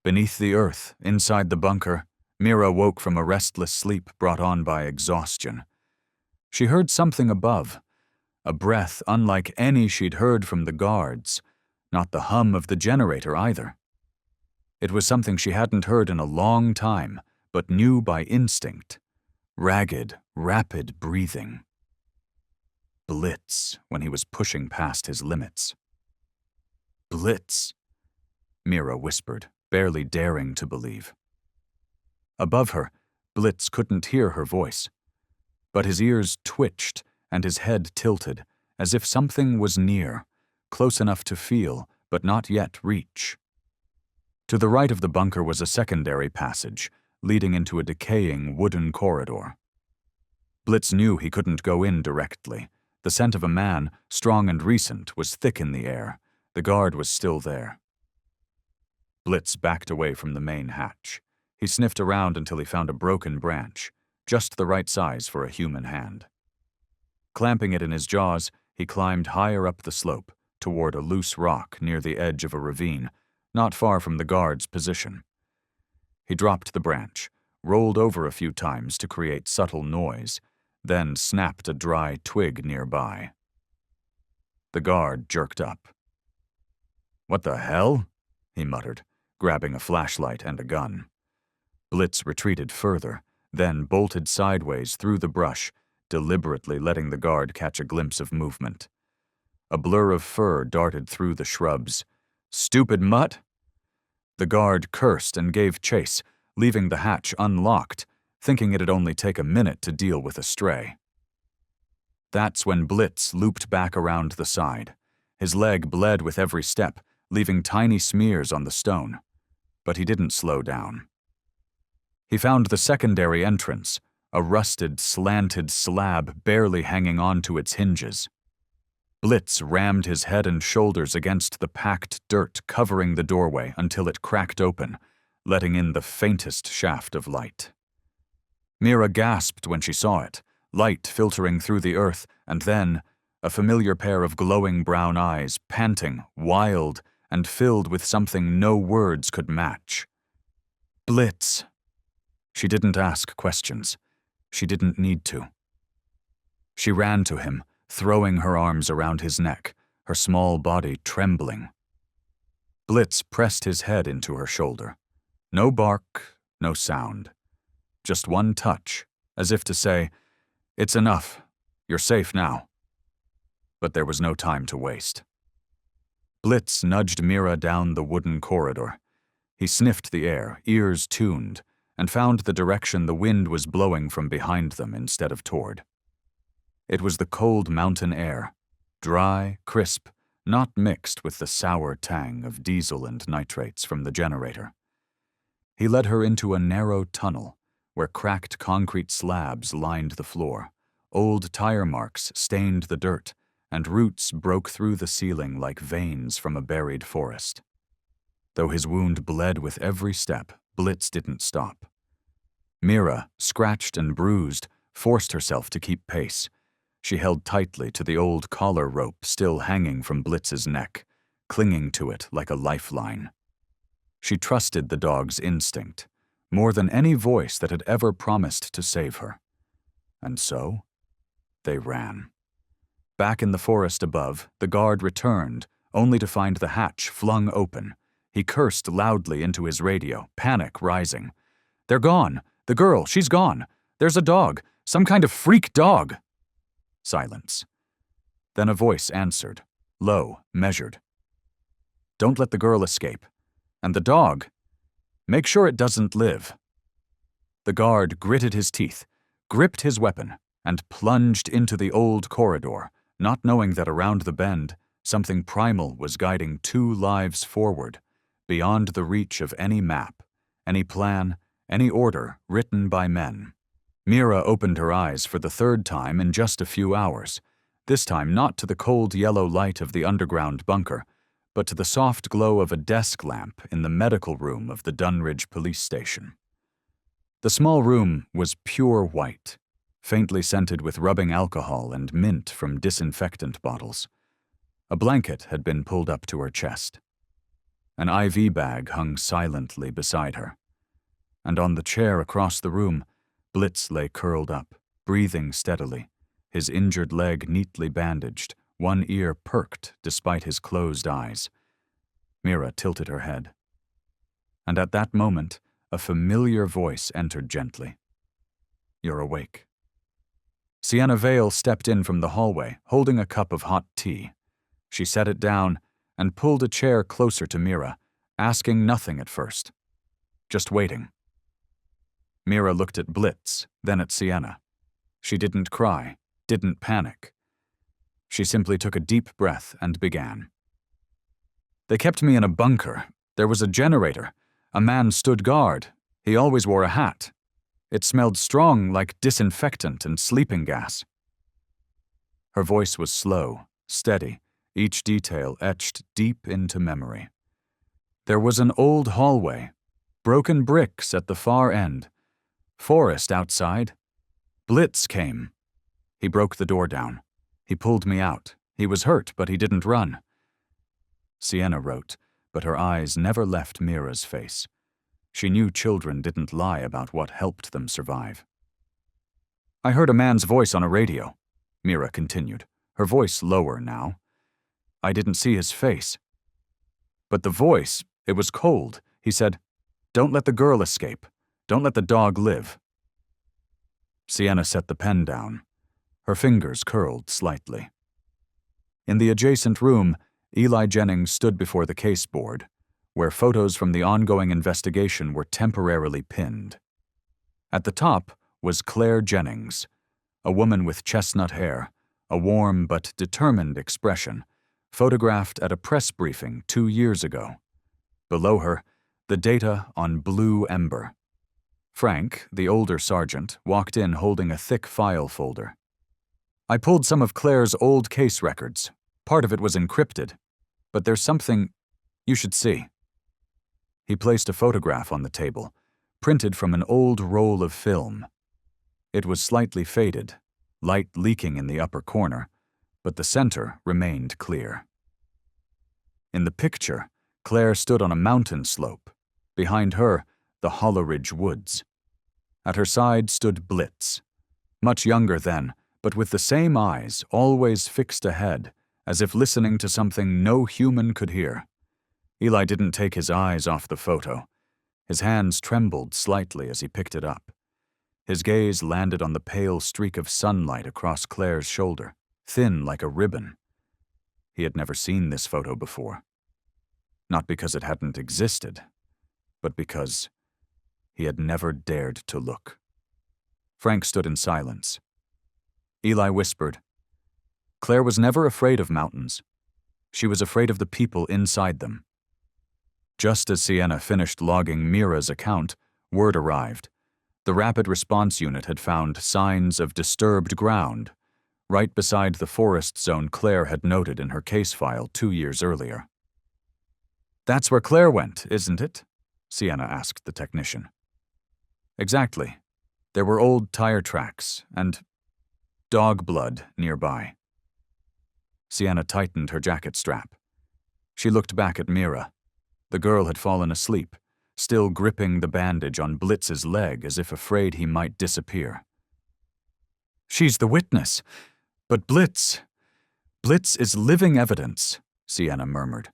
Beneath the earth, inside the bunker, Mira woke from a restless sleep brought on by exhaustion. She heard something above, a breath unlike any she'd heard from the guards, not the hum of the generator either. It was something she hadn't heard in a long time, but knew by instinct. Ragged, rapid breathing. Blitz, when he was pushing past his limits. Blitz, Mira whispered, barely daring to believe. Above her, Blitz couldn't hear her voice, but his ears twitched and his head tilted, as if something was near, close enough to feel, but not yet reach. To the right of the bunker was a secondary passage, leading into a decaying wooden corridor. Blitz knew he couldn't go in directly. The scent of a man, strong and recent, was thick in the air. The guard was still there. Blitz backed away from the main hatch. He sniffed around until he found a broken branch, just the right size for a human hand. Clamping it in his jaws, he climbed higher up the slope, toward a loose rock near the edge of a ravine, not far from the guard's position. He dropped the branch, rolled over a few times to create subtle noise, then snapped a dry twig nearby. The guard jerked up. "What the hell?" he muttered, grabbing a flashlight and a gun. Blitz retreated further, then bolted sideways through the brush, deliberately letting the guard catch a glimpse of movement. A blur of fur darted through the shrubs. "Stupid mutt!" The guard cursed and gave chase, leaving the hatch unlocked, thinking it'd only take a minute to deal with a stray. That's when Blitz looped back around the side. His leg bled with every step, leaving tiny smears on the stone. But he didn't slow down. He found the secondary entrance, a rusted, slanted slab barely hanging on to its hinges. Blitz rammed his head and shoulders against the packed dirt covering the doorway until it cracked open, letting in the faintest shaft of light. Mira gasped when she saw it, light filtering through the earth, and then a familiar pair of glowing brown eyes, panting, wild, and filled with something no words could match. Blitz. She didn't ask questions. She didn't need to. She ran to him, throwing her arms around his neck, her small body trembling. Blitz pressed his head into her shoulder. No bark, no sound. Just one touch, as if to say, "It's enough. You're safe now." But there was no time to waste. Blitz nudged Mira down the wooden corridor. He sniffed the air, ears tuned, and found the direction the wind was blowing from behind them instead of toward. It was the cold mountain air, dry, crisp, not mixed with the sour tang of diesel and nitrates from the generator. He led her into a narrow tunnel where cracked concrete slabs lined the floor, old tire marks stained the dirt, and roots broke through the ceiling like veins from a buried forest. Though his wound bled with every step, Blitz didn't stop. Mira, scratched and bruised, forced herself to keep pace. She held tightly to the old collar rope still hanging from Blitz's neck, clinging to it like a lifeline. She trusted the dog's instinct, more than any voice that had ever promised to save her. And so, they ran. Back in the forest above, the guard returned, only to find the hatch flung open. He cursed loudly into his radio, panic rising. "They're gone! The girl, she's gone! There's a dog! Some kind of freak dog!" Silence. Then a voice answered, low, measured. "Don't let the girl escape. And the dog, make sure it doesn't live." The guard gritted his teeth, gripped his weapon, and plunged into the old corridor, not knowing that around the bend, something primal was guiding 2 lives forward, beyond the reach of any map, any plan, any order written by men. Mira opened her eyes for the 3rd time in just a few hours, this time not to the cold yellow light of the underground bunker, but to the soft glow of a desk lamp in the medical room of the Dunridge police station. The small room was pure white, faintly scented with rubbing alcohol and mint from disinfectant bottles. A blanket had been pulled up to her chest. An IV bag hung silently beside her. And on the chair across the room, Blitz lay curled up, breathing steadily, his injured leg neatly bandaged, one ear perked despite his closed eyes. Mira tilted her head. And at that moment, a familiar voice entered gently. "You're awake." Sienna Vale stepped in from the hallway, holding a cup of hot tea. She set it down and pulled a chair closer to Mira, asking nothing at first. Just waiting. Mira looked at Blitz, then at Sienna. She didn't cry, didn't panic. She simply took a deep breath and began. "They kept me in a bunker. There was a generator. A man stood guard. He always wore a hat. It smelled strong like disinfectant and sleeping gas." Her voice was slow, steady, each detail etched deep into memory. There was an old hallway, broken bricks at the far end, forest outside. Blitz came. He broke the door down. He pulled me out. He was hurt, but he didn't run. Sienna wrote, but her eyes never left Mira's face. She knew children didn't lie about what helped them survive. "I heard a man's voice on a radio," Mira continued, her voice lower now. "I didn't see his face. But the voice, it was cold. He said, 'Don't let the girl escape. Don't let the dog live.'" Sienna set the pen down. Her fingers curled slightly. In the adjacent room, Eli Jennings stood before the case board, where photos from the ongoing investigation were temporarily pinned. At the top was Claire Jennings, a woman with chestnut hair, a warm but determined expression, photographed at a press briefing 2 years ago. Below her, the data on blue ember. Frank, the older sergeant, walked in holding a thick file folder. "I pulled some of Claire's old case records. Part of it was encrypted. But there's something you should see." He placed a photograph on the table, printed from an old roll of film. It was slightly faded, light leaking in the upper corner, but the center remained clear. In the picture, Claire stood on a mountain slope. Behind her, the Holleridge Woods. At her side stood Blitz, much younger then, but with the same eyes, always fixed ahead, as if listening to something no human could hear. Eli didn't take his eyes off the photo. His hands trembled slightly as he picked it up. His gaze landed on the pale streak of sunlight across Claire's shoulder, thin like a ribbon. He had never seen this photo before, not because it hadn't existed, but because he had never dared to look. Frank stood in silence. Eli whispered, "Claire was never afraid of mountains. She was afraid of the people inside them." Just as Sienna finished logging Mira's account, word arrived. The Rapid Response Unit had found signs of disturbed ground, right beside the forest zone Claire had noted in her case file 2 years earlier. "That's where Claire went, isn't it?" Sienna asked the technician. "Exactly. There were old tire tracks and dog blood nearby." Sienna tightened her jacket strap. She looked back at Mira. The girl had fallen asleep, still gripping the bandage on Blitz's leg as if afraid he might disappear. "She's the witness. But Blitz is living evidence," Sienna murmured.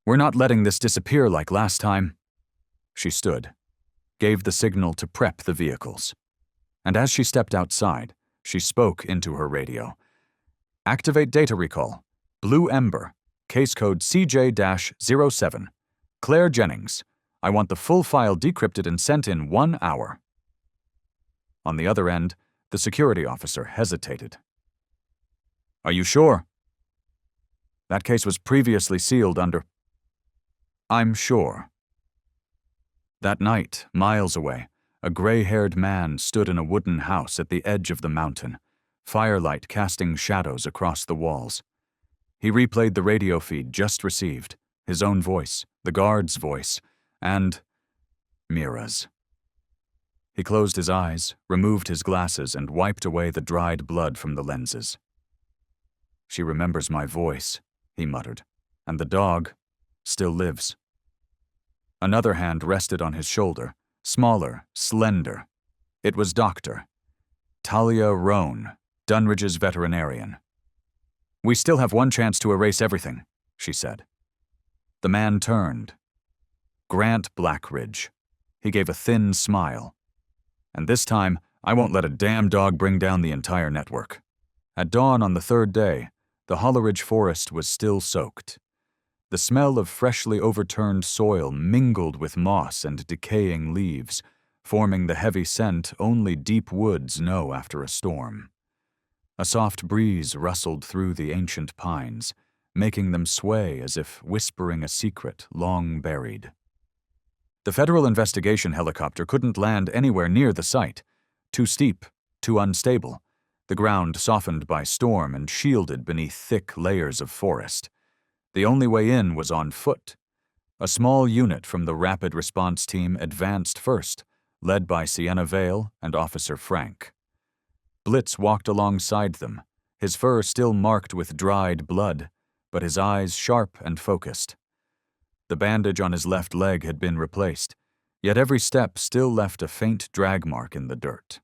"We're not letting this disappear like last time." She stood, gave the signal to prep the vehicles. And as she stepped outside, she spoke into her radio. "Activate data recall. Blue Ember. Case code CJ-07. Claire Jennings. I want the full file decrypted and sent in 1 hour." On the other end, the security officer hesitated. "Are you sure?" "That case was previously sealed under—" "I'm sure." That night, miles away, a gray-haired man stood in a wooden house at the edge of the mountain, firelight casting shadows across the walls. He replayed the radio feed just received, his own voice, the guard's voice, and Mira's. He closed his eyes, removed his glasses, and wiped away the dried blood from the lenses. "She remembers my voice," he muttered, "and the dog still lives." Another hand rested on his shoulder, smaller, slender. It was Dr. Talia Roan, Dunridge's veterinarian. "We still have one chance to erase everything," she said. The man turned. Grant Blackridge. He gave a thin smile. "And this time, I won't let a damn dog bring down the entire network." At dawn on the 3rd day, the Holleridge forest was still soaked. The smell of freshly overturned soil mingled with moss and decaying leaves, forming the heavy scent only deep woods know after a storm. A soft breeze rustled through the ancient pines, making them sway as if whispering a secret long buried. The federal investigation helicopter couldn't land anywhere near the site. Too steep, too unstable, the ground softened by storm and shielded beneath thick layers of forest. The only way in was on foot. A small unit from the Rapid Response Team advanced first, led by Sienna Vale and Officer Frank. Blitz walked alongside them, his fur still marked with dried blood, but his eyes sharp and focused. The bandage on his left leg had been replaced, yet every step still left a faint drag mark in the dirt.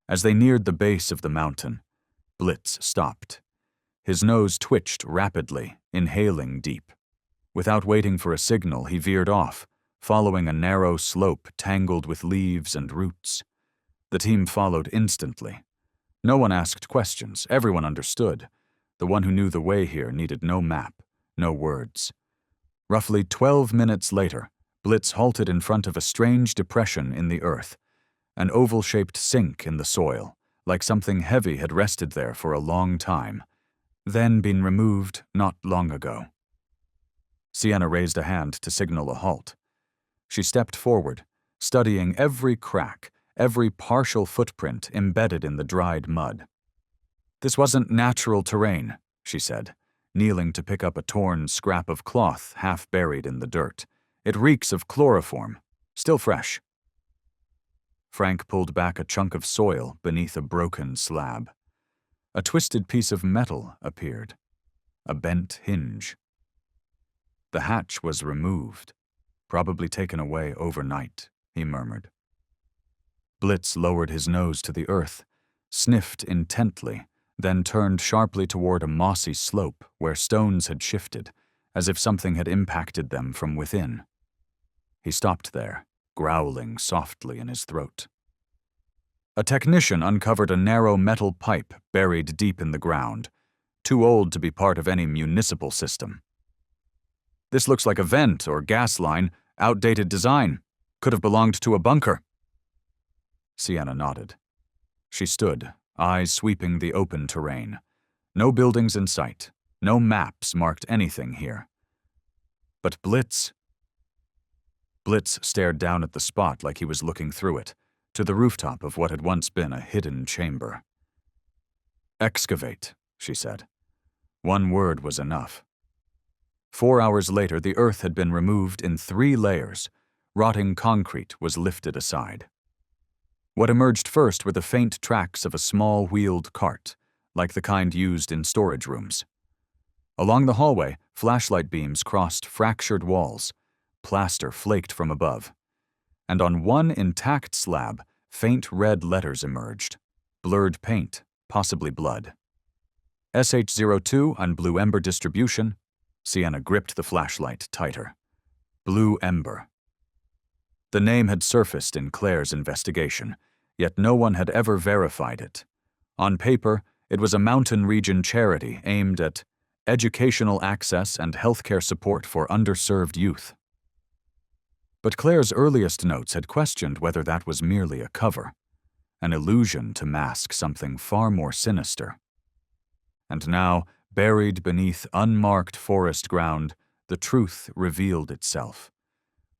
As they neared the base of the mountain, Blitz stopped. His nose twitched rapidly, inhaling deep. Without waiting for a signal, he veered off, following a narrow slope tangled with leaves and roots. The team followed instantly. No one asked questions, everyone understood. The one who knew the way here needed no map, no words. Roughly 12 minutes later, Blitz halted in front of a strange depression in the earth, an oval-shaped sink in the soil, like something heavy had rested there for a long time, then been removed not long ago. Sienna raised a hand to signal a halt. She stepped forward, studying every crack, every partial footprint embedded in the dried mud. "This wasn't natural terrain," she said, kneeling to pick up a torn scrap of cloth half buried in the dirt. "It reeks of chloroform, still fresh." Frank pulled back a chunk of soil beneath a broken slab. A twisted piece of metal appeared, a bent hinge. "The hatch was removed, probably taken away overnight," he murmured. Blitz lowered his nose to the earth, sniffed intently, then turned sharply toward a mossy slope where stones had shifted, as if something had impacted them from within. He stopped there, growling softly in his throat. A technician uncovered a narrow metal pipe buried deep in the ground, too old to be part of any municipal system. This looks like a vent or gas line, outdated design. Could have belonged to a bunker. Sienna nodded. She stood, eyes sweeping the open terrain. No buildings in sight. No maps marked anything here. But Blitz stared down at the spot like he was looking through it, to the rooftop of what had once been a hidden chamber. "Excavate," she said. One word was enough. 4 hours later, the earth had been removed in 3 layers. Rotting concrete was lifted aside. What emerged first were the faint tracks of a small wheeled cart, like the kind used in storage rooms. Along the hallway, flashlight beams crossed fractured walls. Plaster flaked from above. And on one intact slab, faint red letters emerged. Blurred paint, possibly blood. SH02 on Blue Ember distribution. Sienna gripped the flashlight tighter. Blue Ember. The name had surfaced in Claire's investigation, yet no one had ever verified it. On paper, it was a mountain region charity aimed at educational access and healthcare support for underserved youth. But Claire's earliest notes had questioned whether that was merely a cover, an illusion to mask something far more sinister. And now, buried beneath unmarked forest ground, the truth revealed itself.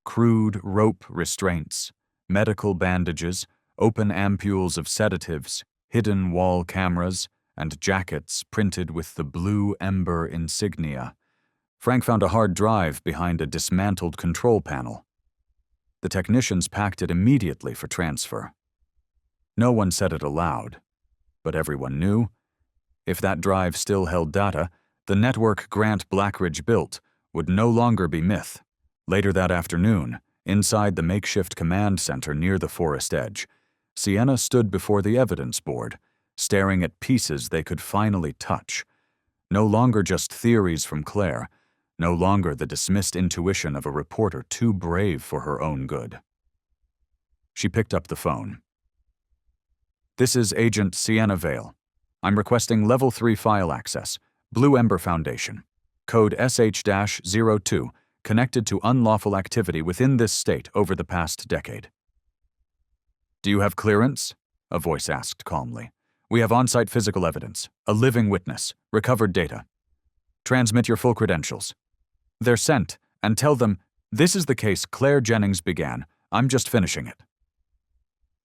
Crude rope restraints, medical bandages, open ampules of sedatives, hidden wall cameras, and jackets printed with the Blue Ember insignia. Frank found a hard drive behind a dismantled control panel. The technicians packed it immediately for transfer. No one said it aloud, but everyone knew. If that drive still held data, the network Grant Blackridge built would no longer be myth. Later that afternoon, inside the makeshift command center near the forest edge, Sienna stood before the evidence board, staring at pieces they could finally touch. No longer just theories from Claire, no longer the dismissed intuition of a reporter too brave for her own good. She picked up the phone. "This is Agent Sienna Vale. I'm requesting Level 3 file access, Blue Ember Foundation. Code SH-02, connected to unlawful activity within this state over the past decade." "Do you have clearance?" a voice asked calmly. "We have on-site physical evidence, a living witness, recovered data. Transmit your full credentials." "They're sent, and tell them, this is the case Claire Jennings began. I'm just finishing it."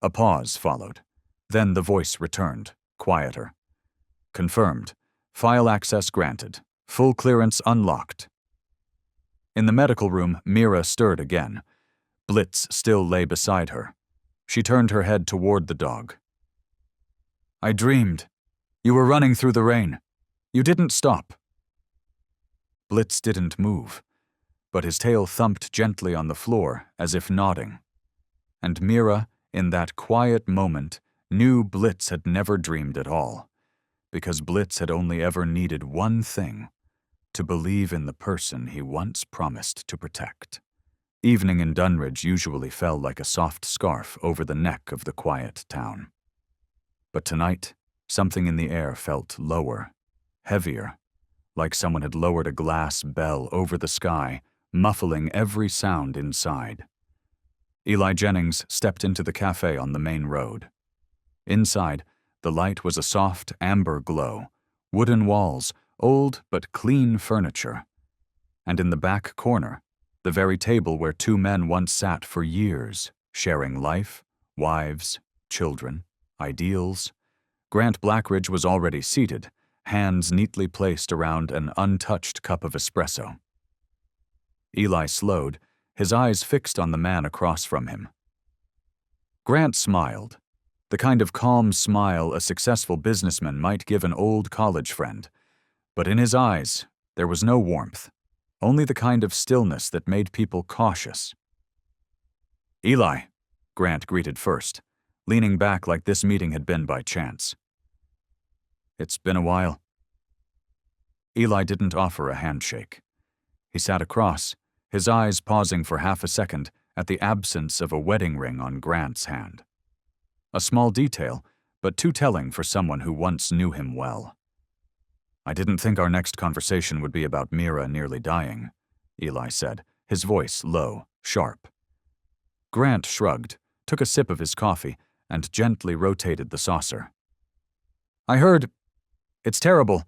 A pause followed. Then the voice returned, quieter. "Confirmed. File access granted. Full clearance unlocked." In the medical room, Mira stirred again. Blitz still lay beside her. She turned her head toward the dog. "I dreamed. You were running through the rain. You didn't stop." Blitz didn't move, but his tail thumped gently on the floor as if nodding. And Mira, in that quiet moment, knew Blitz had never dreamed at all, because Blitz had only ever needed one thing: to believe in the person he once promised to protect. Evening in Dunridge usually fell like a soft scarf over the neck of the quiet town. But tonight, something in the air felt lower, heavier, like someone had lowered a glass bell over the sky, muffling every sound inside. Eli Jennings stepped into the cafe on the main road. Inside, the light was a soft amber glow, wooden walls, old but clean furniture. And in the back corner, the very table where 2 men once sat for years, sharing life, wives, children, ideals. Grant Blackridge was already seated, hands neatly placed around an untouched cup of espresso. Eli slowed, his eyes fixed on the man across from him. Grant smiled, the kind of calm smile a successful businessman might give an old college friend. But in his eyes, there was no warmth, only the kind of stillness that made people cautious. "Eli," Grant greeted first, leaning back like this meeting had been by chance. "It's been a while." Eli didn't offer a handshake. He sat across, his eyes pausing for half a second at the absence of a wedding ring on Grant's hand. A small detail, but too telling for someone who once knew him well. "I didn't think our next conversation would be about Mira nearly dying," Eli said, his voice low, sharp. Grant shrugged, took a sip of his coffee, and gently rotated the saucer. I heard. It's terrible.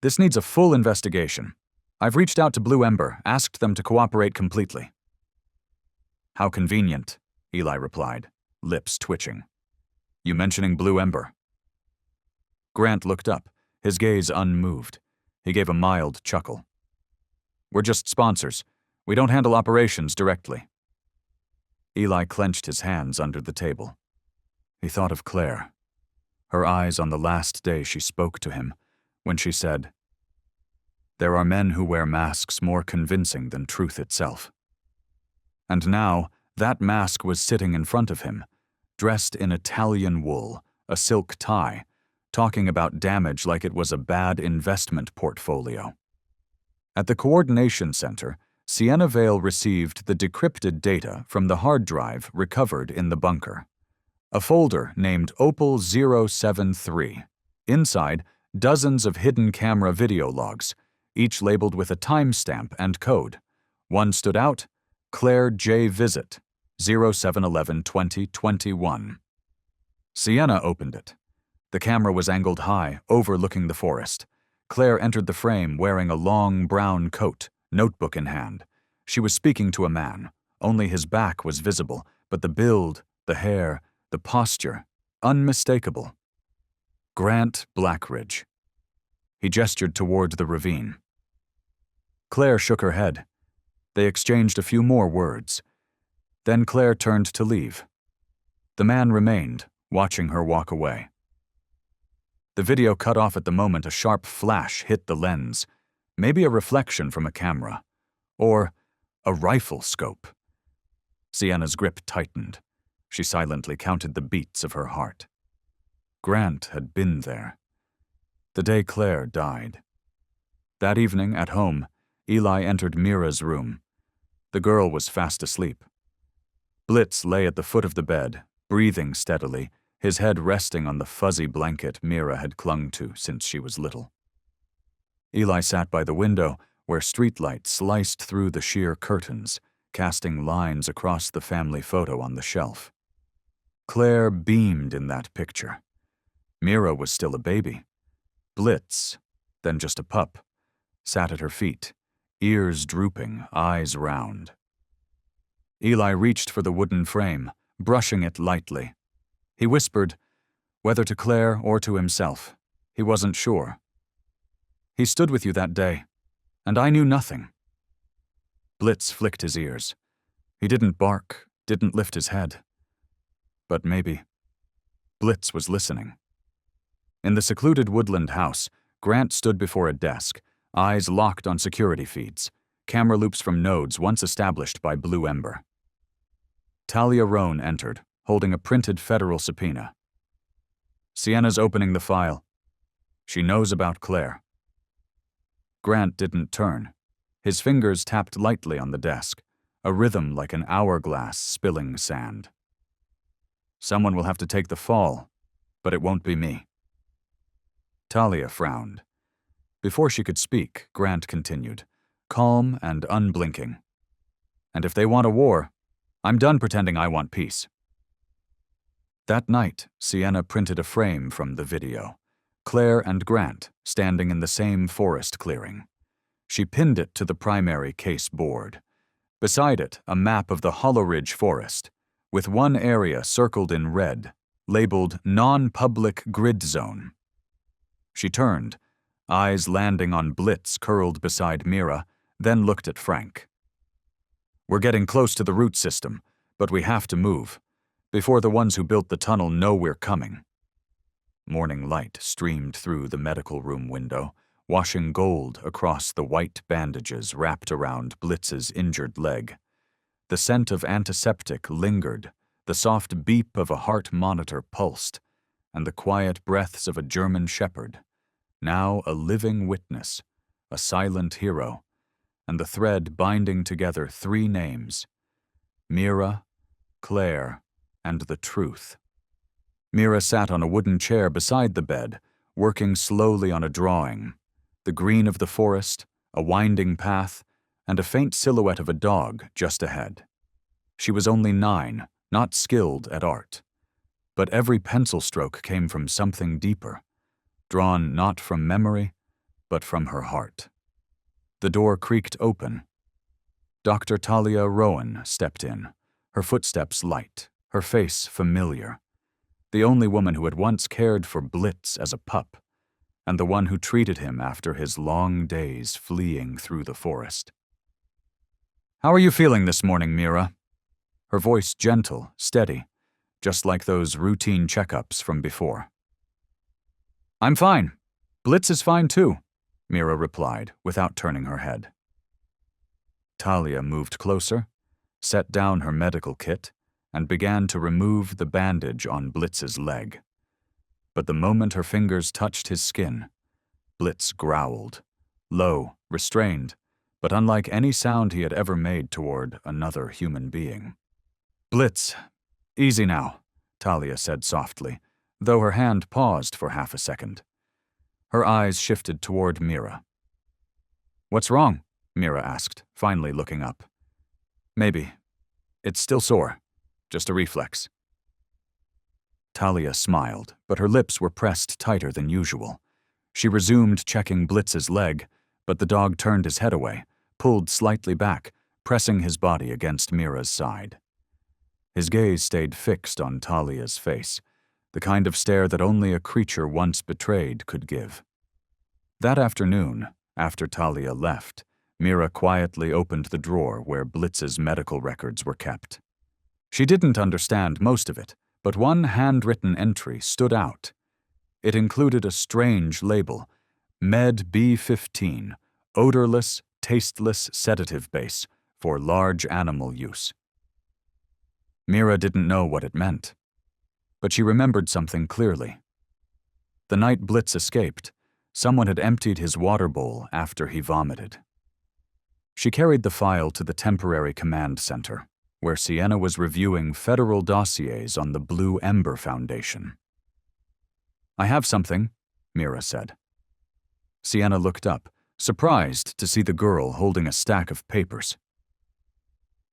This needs a full investigation. I've reached out to Blue Ember, asked them to cooperate completely. How convenient, Eli replied, lips twitching. You mentioning Blue Ember? Grant looked up, his gaze unmoved. He gave a mild chuckle. We're just sponsors. We don't handle operations directly. Eli clenched his hands under the table. He thought of Claire, her eyes on the last day she spoke to him, when she said, "There are men who wear masks more convincing than truth itself." And now, that mask was sitting in front of him, dressed in Italian wool, a silk tie, talking about damage like it was a bad investment portfolio. At the Coordination Center, Sienna Vale received the decrypted data from the hard drive recovered in the bunker. A folder named Opal 073. Inside, dozens of hidden camera video logs, each labeled with a timestamp and code. One stood out, Claire J. Visit, 07/11/2021. Sienna opened it. The camera was angled high, overlooking the forest. Claire entered the frame wearing a long brown coat, notebook in hand. She was speaking to a man. Only his back was visible, but the build, the hair, the posture, unmistakable. Grant Blackridge. He gestured toward the ravine. Claire shook her head. They exchanged a few more words. Then Claire turned to leave. The man remained, watching her walk away. The video cut off at the moment a sharp flash hit the lens, maybe a reflection from a camera, or a rifle scope. Sienna's grip tightened. She silently counted the beats of her heart. Grant had been there. The day Claire died. That evening, at home, Eli entered Mira's room. The girl was fast asleep. Blitz lay at the foot of the bed, breathing steadily, his head resting on the fuzzy blanket Mira had clung to since she was little. Eli sat by the window, where streetlight sliced through the sheer curtains, casting lines across the family photo on the shelf. Claire beamed in that picture. Mira was still a baby. Blitz, then just a pup, sat at her feet, ears drooping, eyes round. Eli reached for the wooden frame, brushing it lightly. He whispered, whether to Claire or to himself, he wasn't sure. He stood with you that day, and I knew nothing. Blitz flicked his ears. He didn't bark, didn't lift his head. But maybe Blitz was listening. In the secluded woodland house, Grant stood before a desk, eyes locked on security feeds, camera loops from nodes once established by Blue Ember. Talia Roan entered, holding a printed federal subpoena. Sienna's opening the file. She knows about Claire. Grant didn't turn. His fingers tapped lightly on the desk, a rhythm like an hourglass spilling sand. Someone will have to take the fall, but it won't be me. Talia frowned. Before she could speak, Grant continued, calm and unblinking. And if they want a war, I'm done pretending I want peace. That night, Sienna printed a frame from the video. Claire and Grant standing in the same forest clearing. She pinned it to the primary case board. Beside it, a map of the Hollow Ridge Forest, with one area circled in red, labeled Non-Public Grid Zone. She turned, eyes landing on Blitz curled beside Mira, then looked at Frank. We're getting close to the root system, but we have to move, before the ones who built the tunnel know we're coming. Morning light streamed through the medical room window, washing gold across the white bandages wrapped around Blitz's injured leg. The scent of antiseptic lingered, the soft beep of a heart monitor pulsed, and the quiet breaths of a German shepherd, now a living witness, a silent hero, and the thread binding together three names: Mira, Claire, and the truth. Mira sat on a wooden chair beside the bed, working slowly on a drawing. The green of the forest, a winding path, and a faint silhouette of a dog just ahead. She was only 9, not skilled at art. But every pencil stroke came from something deeper, drawn not from memory, but from her heart. The door creaked open. Dr. Talia Rowan stepped in, her footsteps light, her face familiar. The only woman who had once cared for Blitz as a pup, and the one who treated him after his long days fleeing through the forest. "How are you feeling this morning, Mira?" Her voice gentle, steady, just like those routine checkups from before. "I'm fine. Blitz is fine too," Mira replied without turning her head. Talia moved closer, set down her medical kit, and began to remove the bandage on Blitz's leg. But the moment her fingers touched his skin, Blitz growled, low, restrained, but unlike any sound he had ever made toward another human being. "Blitz, easy now," Talia said softly, though her hand paused for half a second. Her eyes shifted toward Mira. "What's wrong?" Mira asked, finally looking up. "Maybe. It's still sore. Just a reflex." Talia smiled, but her lips were pressed tighter than usual. She resumed checking Blitz's leg, but the dog turned his head away, pulled slightly back, pressing his body against Mira's side. His gaze stayed fixed on Talia's face, the kind of stare that only a creature once betrayed could give. That afternoon, after Talia left, Mira quietly opened the drawer where Blitz's medical records were kept. She didn't understand most of it, but one handwritten entry stood out. It included a strange label, Med B15, odorless, tasteless sedative base for large animal use. Mira didn't know what it meant, but she remembered something clearly. The night Blitz escaped, someone had emptied his water bowl after he vomited. She carried the file to the temporary command center, where Sienna was reviewing federal dossiers on the Blue Ember Foundation. "I have something," Mira said. Sienna looked up, surprised to see the girl holding a stack of papers.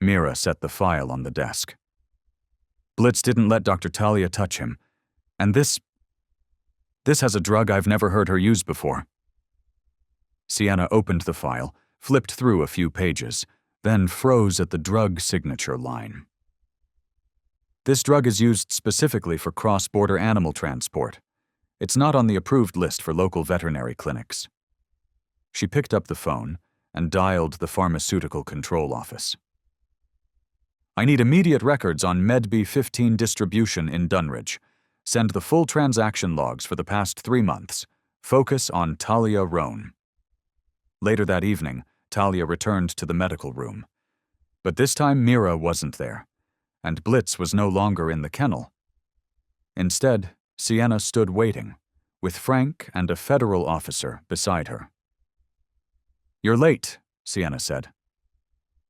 Mira set the file on the desk. "Blitz didn't let Dr. Talia touch him, and this has a drug I've never heard her use before." Sienna opened the file, flipped through a few pages, then froze at the drug signature line. "This drug is used specifically for cross-border animal transport. It's not on the approved list for local veterinary clinics." She picked up the phone and dialed the pharmaceutical control office. "I need immediate records on Med B15 distribution in Dunridge. Send the full transaction logs for the past 3 months. Focus on Talia Rowan." Later that evening, Talia returned to the medical room. But this time Mira wasn't there, and Blitz was no longer in the kennel. Instead, Sienna stood waiting, with Frank and a federal officer beside her. "You're late," Sienna said.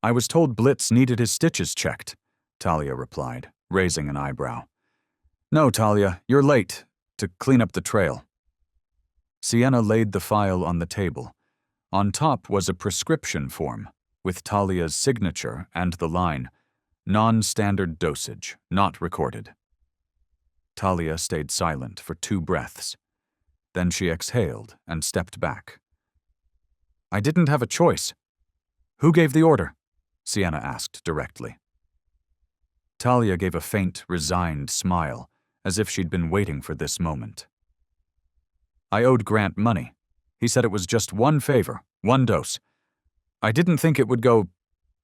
"I was told Blitz needed his stitches checked," Talia replied, raising an eyebrow. "No, Talia, you're late, to clean up the trail." Sienna laid the file on the table. On top was a prescription form, with Talia's signature and the line, "Non-standard dosage, not recorded." Talia stayed silent for 2 breaths. Then she exhaled and stepped back. "I didn't have a choice." "Who gave the order?" Sienna asked directly. Talia gave a faint, resigned smile, as if she'd been waiting for this moment. "I owed Grant money. He said it was just 1 favor, 1 dose. I didn't think it would go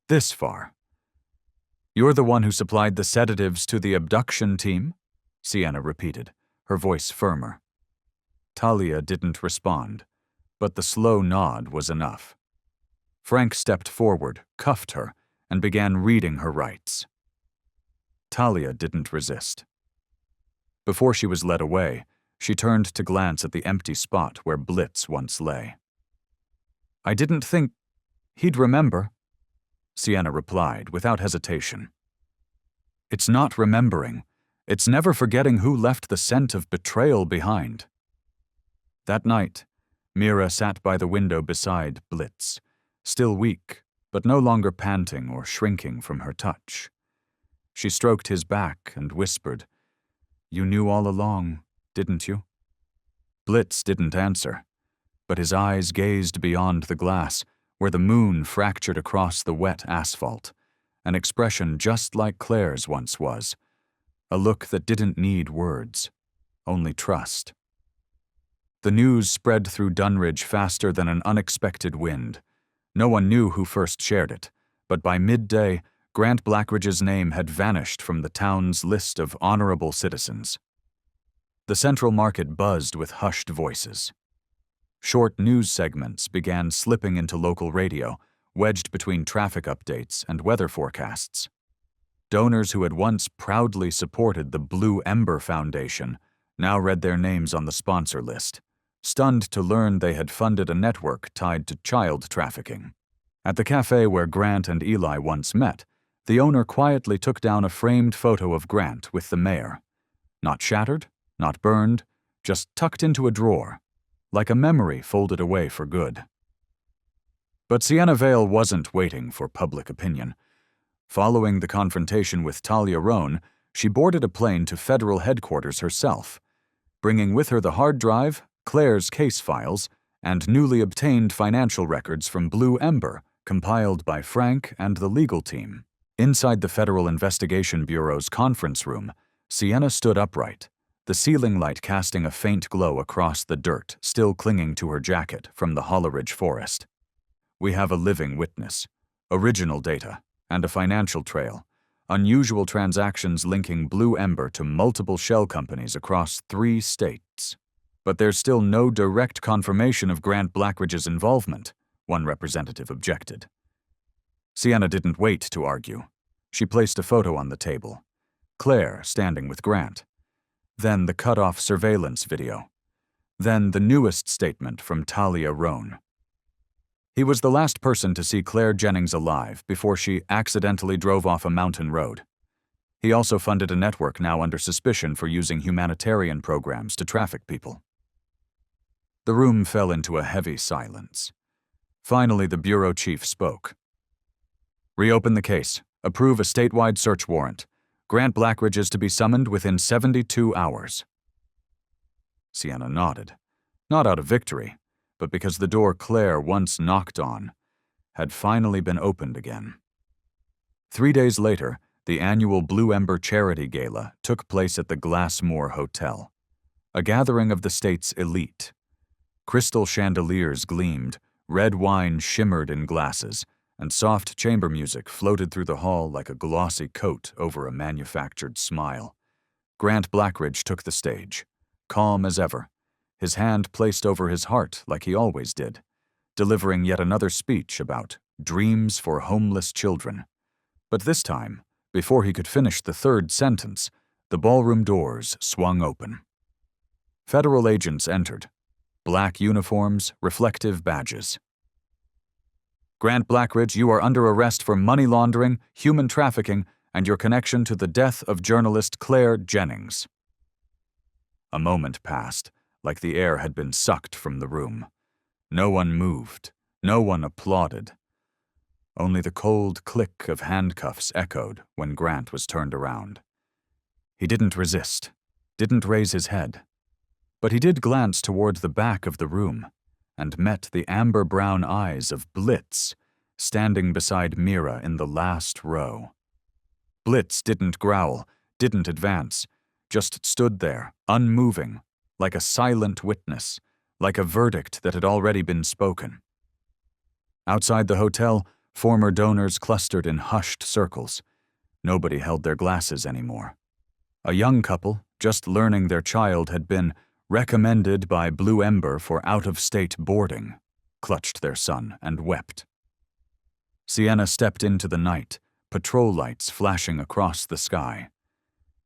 this far." "You're the one who supplied the sedatives to the abduction team?" Sienna repeated, her voice firmer. Talia didn't respond, but the slow nod was enough. Frank stepped forward, cuffed her, and began reading her rights. Talia didn't resist. Before she was led away, she turned to glance at the empty spot where Blitz once lay. "I didn't think he'd remember," Sienna replied without hesitation. "It's not remembering. It's never forgetting who left the scent of betrayal behind." That night, Mira sat by the window beside Blitz, still weak, but no longer panting or shrinking from her touch. She stroked his back and whispered, "You knew all along, didn't you?" Blitz didn't answer, but his eyes gazed beyond the glass, where the moon fractured across the wet asphalt, an expression just like Claire's once was, a look that didn't need words, only trust. The news spread through Dunridge faster than an unexpected wind. No one knew who first shared it, but by midday, Grant Blackridge's name had vanished from the town's list of honorable citizens. The Central Market buzzed with hushed voices. Short news segments began slipping into local radio, wedged between traffic updates and weather forecasts. Donors who had once proudly supported the Blue Ember Foundation now read their names on the sponsor list, stunned to learn they had funded a network tied to child trafficking. At the cafe where Grant and Eli once met, the owner quietly took down a framed photo of Grant with the mayor. Not shattered, not burned, just tucked into a drawer, like a memory folded away for good. But Sienna Vale wasn't waiting for public opinion. Following the confrontation with Talia Roan, she boarded a plane to federal headquarters herself, bringing with her the hard drive, Claire's case files, and newly obtained financial records from Blue Ember, compiled by Frank and the legal team. Inside the Federal Investigation Bureau's conference room, Sienna stood upright, the ceiling light casting a faint glow across the dirt still clinging to her jacket from the Holleridge forest. We have a living witness, original data, and a financial trail, unusual transactions linking Blue Ember to multiple shell companies across 3 states. But there's still no direct confirmation of Grant Blackridge's involvement, one representative objected. Sienna didn't wait to argue. She placed a photo on the table, Claire standing with Grant. Then the cut-off surveillance video. Then the newest statement from Talia Roan. He was the last person to see Claire Jennings alive before she accidentally drove off a mountain road. He also funded a network now under suspicion for using humanitarian programs to traffic people. The room fell into a heavy silence. Finally, the bureau chief spoke. "Reopen the case. Approve a statewide search warrant. Grant Blackridge is to be summoned within 72 hours. Sienna nodded, not out of victory, but because the door Claire once knocked on had finally been opened again. 3 days later, the annual Blue Ember Charity Gala took place at the Glassmore Hotel, a gathering of the state's elite. Crystal chandeliers gleamed, red wine shimmered in glasses, and soft chamber music floated through the hall like a glossy coat over a manufactured smile. Grant Blackridge took the stage, calm as ever, his hand placed over his heart like he always did, delivering yet another speech about dreams for homeless children. But this time, before he could finish the 3rd sentence, the ballroom doors swung open. Federal agents entered, black uniforms, reflective badges. "Grant Blackridge, you are under arrest for money laundering, human trafficking, and your connection to the death of journalist Claire Jennings." A moment passed, like the air had been sucked from the room. No one moved, no one applauded. Only the cold click of handcuffs echoed when Grant was turned around. He didn't resist, didn't raise his head, but he did glance toward the back of the room and met the amber-brown eyes of Blitz, standing beside Mira in the last row. Blitz didn't growl, didn't advance, just stood there, unmoving, like a silent witness, like a verdict that had already been spoken. Outside the hotel, former donors clustered in hushed circles. Nobody held their glasses anymore. A young couple, just learning their child had been recommended by Blue Ember for out-of-state boarding, clutched their son and wept. Sienna stepped into the night, patrol lights flashing across the sky.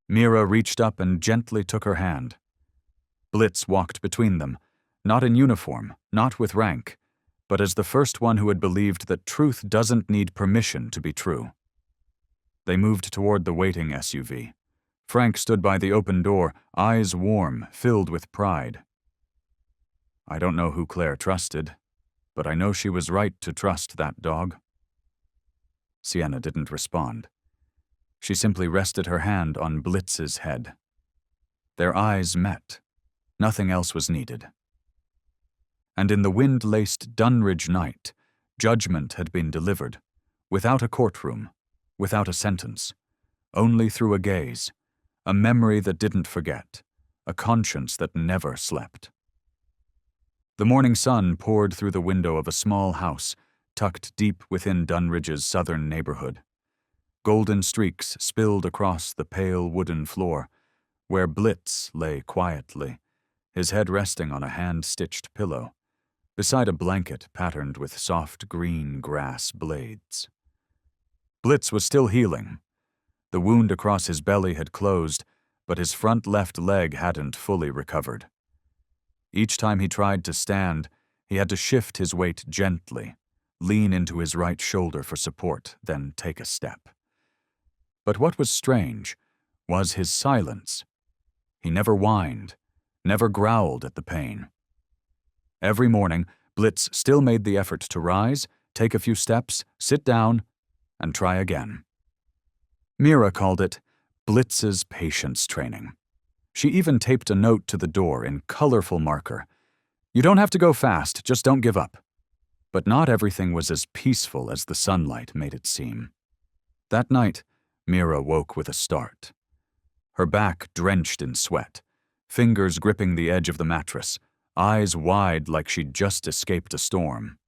Mira reached up and gently took her hand. Blitz walked between them, not in uniform, not with rank, but as the first one who had believed that truth doesn't need permission to be true. They moved toward the waiting SUV. Frank stood by the open door, eyes warm, filled with pride. "I don't know who Claire trusted, but I know she was right to trust that dog." Sienna didn't respond. She simply rested her hand on Blitz's head. Their eyes met. Nothing else was needed. And in the wind-laced Dunridge night, judgment had been delivered, without a courtroom, without a sentence, only through a gaze, a memory that didn't forget, a conscience that never slept. The morning sun poured through the window of a small house tucked deep within Dunridge's southern neighborhood. Golden streaks spilled across the pale wooden floor, where Blitz lay quietly, his head resting on a hand-stitched pillow, beside a blanket patterned with soft green grass blades. Blitz was still healing. The wound across his belly had closed, but his front left leg hadn't fully recovered. Each time he tried to stand, he had to shift his weight gently, lean into his right shoulder for support, then take a step. But what was strange was his silence. He never whined, never growled at the pain. Every morning, Blitz still made the effort to rise, take a few steps, sit down, and try again. Mira called it Blitz's patience training. She even taped a note to the door in colorful marker. "You don't have to go fast, just don't give up." But not everything was as peaceful as the sunlight made it seem. That night, Mira woke with a start. Her back drenched in sweat, fingers gripping the edge of the mattress, eyes wide like she'd just escaped a storm.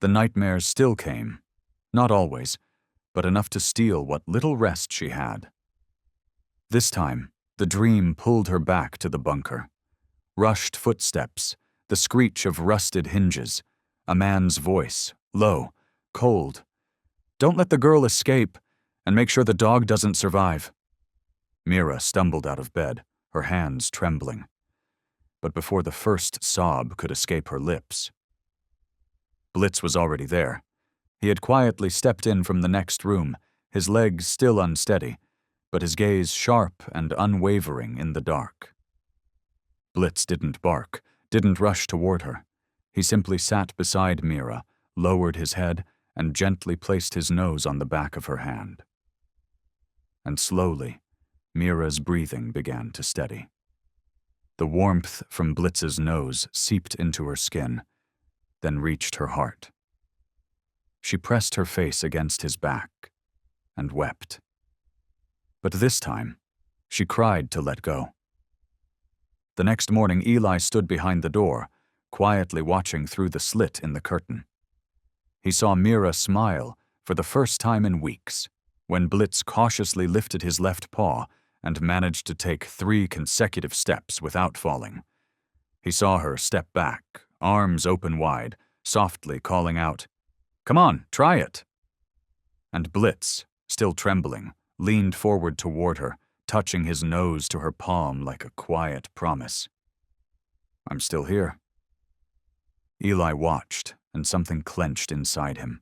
The nightmares still came, not always, but enough to steal what little rest she had. This time, the dream pulled her back to the bunker. Rushed footsteps, the screech of rusted hinges, a man's voice, low, cold. "Don't let the girl escape, and make sure the dog doesn't survive." Mira stumbled out of bed, her hands trembling. But before the first sob could escape her lips, Blitz was already there. He had quietly stepped in from the next room, his legs still unsteady, but his gaze sharp and unwavering in the dark. Blitz didn't bark, didn't rush toward her. He simply sat beside Mira, lowered his head, and gently placed his nose on the back of her hand. And slowly, Mira's breathing began to steady. The warmth from Blitz's nose seeped into her skin, then reached her heart. She pressed her face against his back and wept. But this time, she cried to let go. The next morning, Eli stood behind the door, quietly watching through the slit in the curtain. He saw Mira smile for the first time in weeks, when Blitz cautiously lifted his left paw and managed to take 3 consecutive steps without falling. He saw her step back, arms open wide, softly calling out, "Come on, try it." And Blitz, still trembling, leaned forward toward her, touching his nose to her palm like a quiet promise. "I'm still here." Eli watched, and something clenched inside him.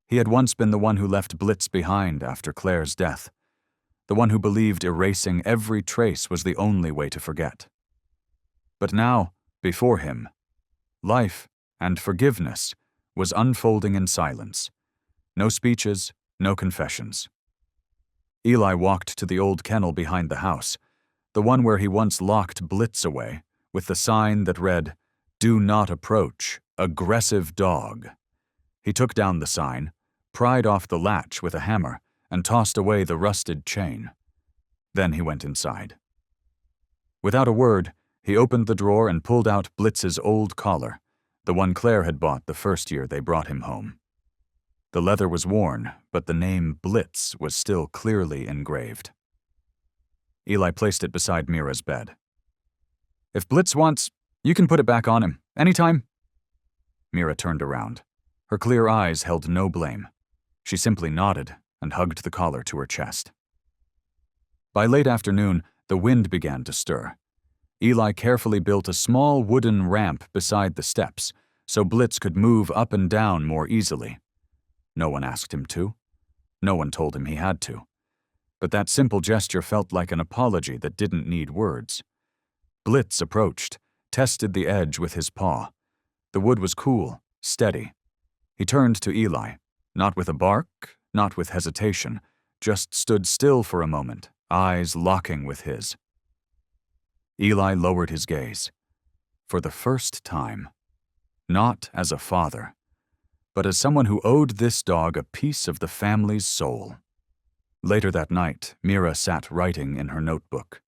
He had once been the one who left Blitz behind after Claire's death, the one who believed erasing every trace was the only way to forget. But now, before him, life and forgiveness was unfolding in silence. No speeches, no confessions. Eli walked to the old kennel behind the house, the one where he once locked Blitz away, with the sign that read, "Do not approach, aggressive dog." He took down the sign, pried off the latch with a hammer, and tossed away the rusted chain. Then he went inside. Without a word, he opened the drawer and pulled out Blitz's old collar, the one Claire had bought the first year they brought him home. The leather was worn, but the name Blitz was still clearly engraved. Eli placed it beside Mira's bed. "If Blitz wants, you can put it back on him, anytime." Mira turned around. Her clear eyes held no blame. She simply nodded and hugged the collar to her chest. By late afternoon, the wind began to stir. Eli carefully built a small wooden ramp beside the steps, so Blitz could move up and down more easily. No one asked him to. No one told him he had to. But that simple gesture felt like an apology that didn't need words. Blitz approached, tested the edge with his paw. The wood was cool, steady. He turned to Eli. Not with a bark, not with hesitation, just stood still for a moment, eyes locking with his. Eli lowered his gaze. For the first time, not as a father, but as someone who owed this dog a piece of the family's soul. Later that night, Mira sat writing in her notebook.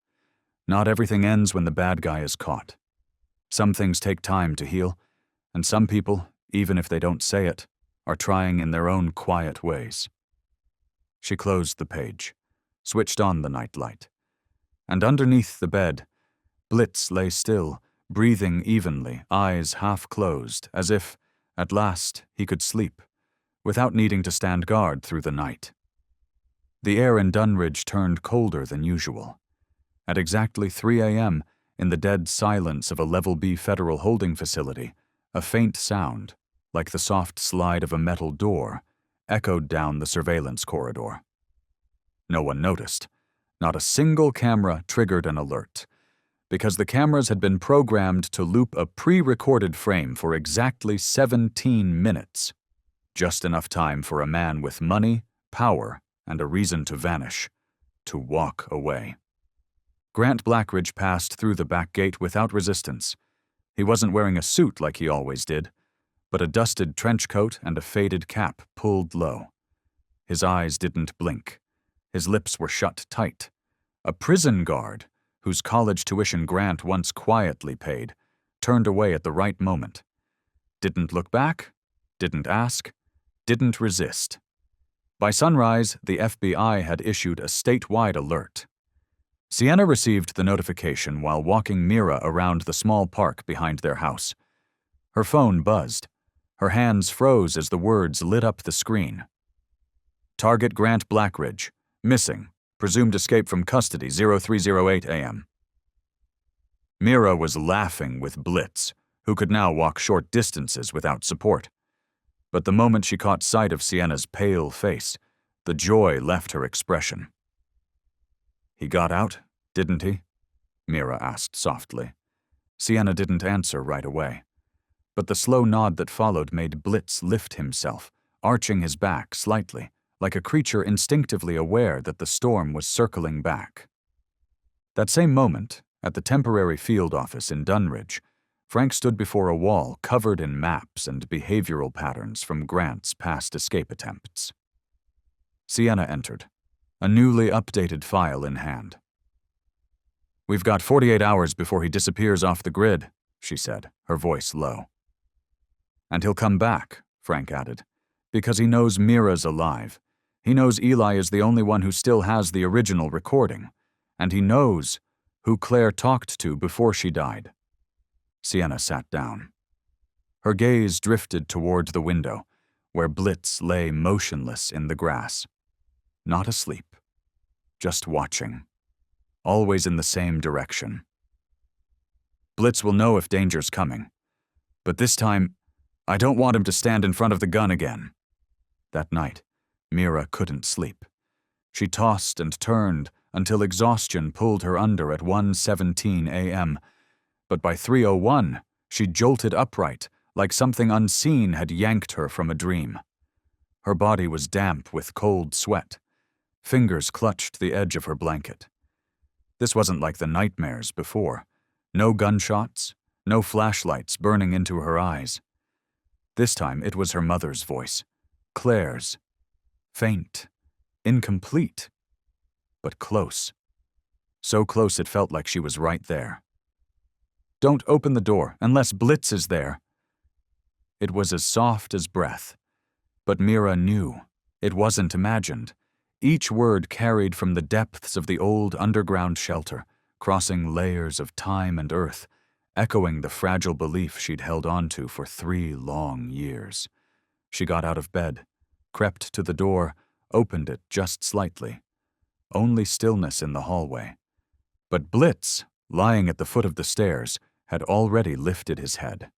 Not everything ends when the bad guy is caught. Some things take time to heal, and some people, even if they don't say it, are trying in their own quiet ways. She closed the page, switched on the nightlight, and underneath the bed, Blitz lay still, breathing evenly, eyes half closed, as if, at last, he could sleep, without needing to stand guard through the night. The air in Dunridge turned colder than usual. At exactly 3 a.m., in the dead silence of a Level B federal holding facility, a faint sound, like the soft slide of a metal door, echoed down the surveillance corridor. No one noticed. Not a single camera triggered an alert, because the cameras had been programmed to loop a pre-recorded frame for exactly 17 minutes, just enough time for a man with money, power, and a reason to vanish, to walk away. Grant Blackridge passed through the back gate without resistance. He wasn't wearing a suit like he always did, but a dusted trench coat and a faded cap pulled low. His eyes didn't blink. His lips were shut tight. A prison guard, whose college tuition Grant once quietly paid, turned away at the right moment. Didn't look back, didn't ask, didn't resist. By sunrise, the FBI had issued a statewide alert. Sienna received the notification while walking Mira around the small park behind their house. Her phone buzzed. Her hands froze as the words lit up the screen. Target Grant Blackridge. Missing. Presumed escape from custody 0308 a.m. Mira was laughing with Blitz, who could now walk short distances without support. But the moment she caught sight of Sienna's pale face, the joy left her expression. "He got out, didn't he?" Mira asked softly. Sienna didn't answer right away, but the slow nod that followed made Blitz lift himself, arching his back slightly, like a creature instinctively aware that the storm was circling back. That same moment, at the temporary field office in Dunridge, Frank stood before a wall covered in maps and behavioral patterns from Grant's past escape attempts. Sienna entered, a newly updated file in hand. "We've got 48 hours before he disappears off the grid," she said, her voice low. "And he'll come back," Frank added, "because he knows Mira's alive. He knows Eli is the only one who still has the original recording, and he knows who Claire talked to before she died." Sienna sat down. Her gaze drifted toward the window, where Blitz lay motionless in the grass. Not asleep, just watching, always in the same direction. "Blitz will know if danger's coming, but this time, I don't want him to stand in front of the gun again." That night, Mira couldn't sleep. She tossed and turned until exhaustion pulled her under at 1:17 a.m., but by 3:01, she jolted upright like something unseen had yanked her from a dream. Her body was damp with cold sweat. Fingers clutched the edge of her blanket. This wasn't like the nightmares before. No gunshots, no flashlights burning into her eyes. This time it was her mother's voice, Claire's. Faint, incomplete, but close. So close it felt like she was right there. "Don't open the door unless Blitz is there." It was as soft as breath, but Mira knew. It wasn't imagined. Each word carried from the depths of the old underground shelter, crossing layers of time and earth, echoing the fragile belief she'd held onto for 3 long years. She got out of bed, crept to the door, opened it just slightly. Only stillness in the hallway. But Blitz, lying at the foot of the stairs, had already lifted his head.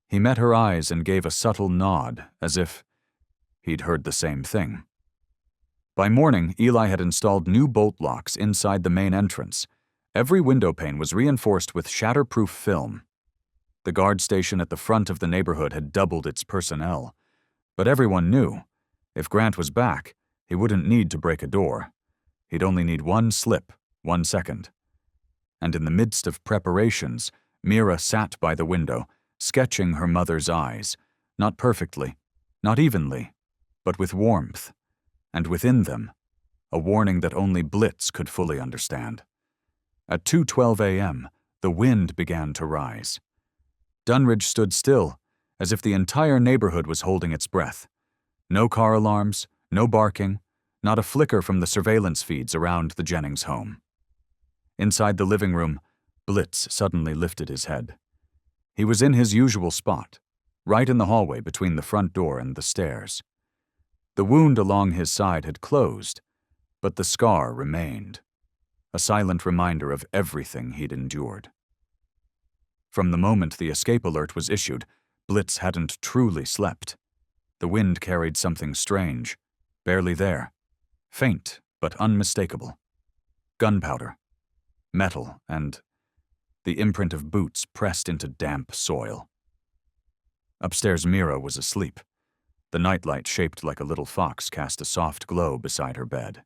He met her eyes and gave a subtle nod, as if he'd heard the same thing. By morning, Eli had installed new bolt locks inside the main entrance. Every window pane was reinforced with shatterproof film. The guard station at the front of the neighborhood had doubled its personnel. But everyone knew If Grant was back, he wouldn't need to break a door. He'd only need one slip, 1 second. And in the midst of preparations, Mira sat by the window, sketching her mother's eyes, not perfectly, not evenly, but with warmth, and within them, a warning that only Blitz could fully understand. At 2:12 a.m., the wind began to rise. Dunridge stood still, as if the entire neighborhood was holding its breath. No car alarms, no barking, not a flicker from the surveillance feeds around the Jennings home. Inside the living room, Blitz suddenly lifted his head. He was in his usual spot, right in the hallway between the front door and the stairs. The wound along his side had closed, but the scar remained, a silent reminder of everything he'd endured. From the moment the escape alert was issued, Blitz hadn't truly slept. The wind carried something strange, barely there, faint but unmistakable. Gunpowder, metal, and the imprint of boots pressed into damp soil. Upstairs, Mira was asleep. The nightlight, shaped like a little fox, cast a soft glow beside her bed.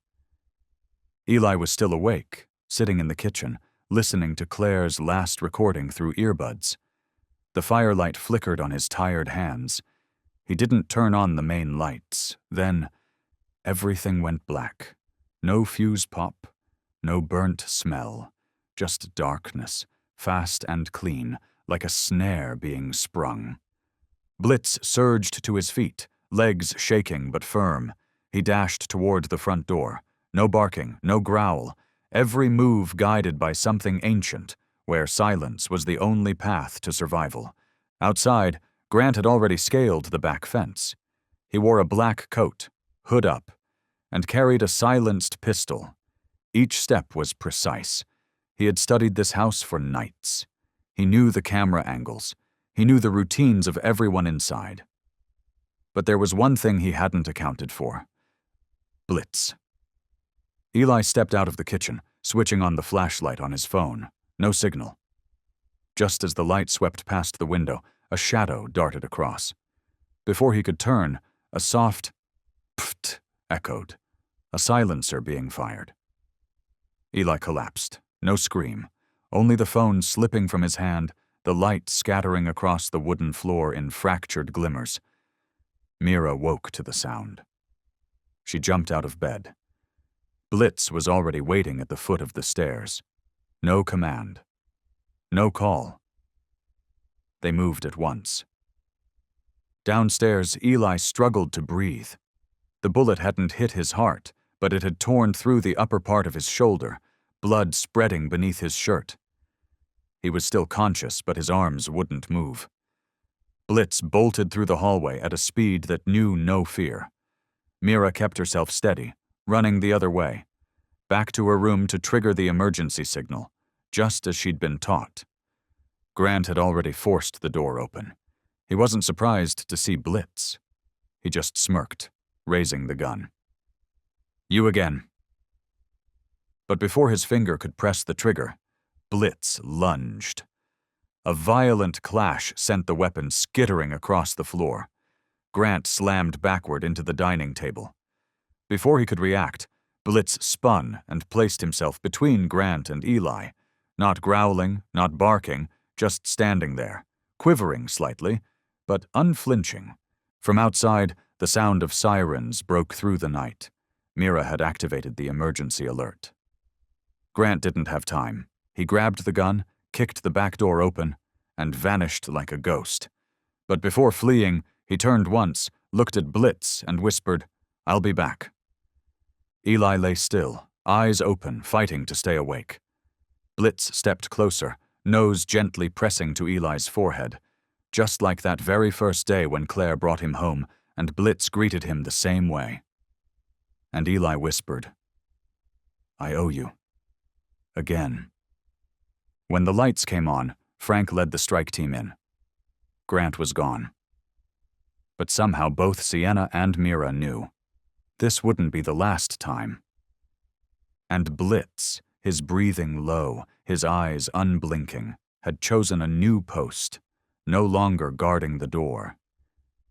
Eli was still awake, sitting in the kitchen, listening to Claire's last recording through earbuds. The firelight flickered on his tired hands. He didn't turn on the main lights. Then, everything went black. No fuse pop, no burnt smell, just darkness, fast and clean, like a snare being sprung. Blitz surged to his feet, legs shaking but firm. He dashed toward the front door. No barking, no growl, every move guided by something ancient, where silence was the only path to survival. Outside, Grant had already scaled the back fence. He wore a black coat, hood up, and carried a silenced pistol. Each step was precise. He had studied this house for nights. He knew the camera angles. He knew the routines of everyone inside. But there was one thing he hadn't accounted for: Blitz. Eli stepped out of the kitchen, switching on the flashlight on his phone. No signal. Just as the light swept past the window, a shadow darted across. Before he could turn, a soft pft echoed, a silencer being fired. Eli collapsed. No scream, only the phone slipping from his hand, the light scattering across the wooden floor in fractured glimmers. Mira woke to the sound. She jumped out of bed. Blitz was already waiting at the foot of the stairs. No command. No call. They moved at once. Downstairs, Eli struggled to breathe. The bullet hadn't hit his heart, but it had torn through the upper part of his shoulder, blood spreading beneath his shirt. He was still conscious, but his arms wouldn't move. Blitz bolted through the hallway at a speed that knew no fear. Mira kept herself steady, running the other way, back to her room to trigger the emergency signal, just as she'd been taught. Grant had already forced the door open. He wasn't surprised to see Blitz. He just smirked, raising the gun. "You again." But before his finger could press the trigger, Blitz lunged. A violent clash sent the weapon skittering across the floor. Grant slammed backward into the dining table. Before he could react, Blitz spun and placed himself between Grant and Eli, not growling, not barking, just standing there, quivering slightly, but unflinching. From outside, the sound of sirens broke through the night. Mira had activated the emergency alert. Grant didn't have time. He grabbed the gun, kicked the back door open, and vanished like a ghost. But before fleeing, he turned once, looked at Blitz, and whispered, "I'll be back." Eli lay still, eyes open, fighting to stay awake. Blitz stepped closer, nose gently pressing to Eli's forehead, just like that very first day when Claire brought him home, and Blitz greeted him the same way. And Eli whispered, "I owe you." Again. When the lights came on, Frank led the strike team in. Grant was gone. But somehow both Sienna and Mira knew. This wouldn't be the last time. And Blitz, his breathing low, his eyes unblinking, had chosen a new post, no longer guarding the door.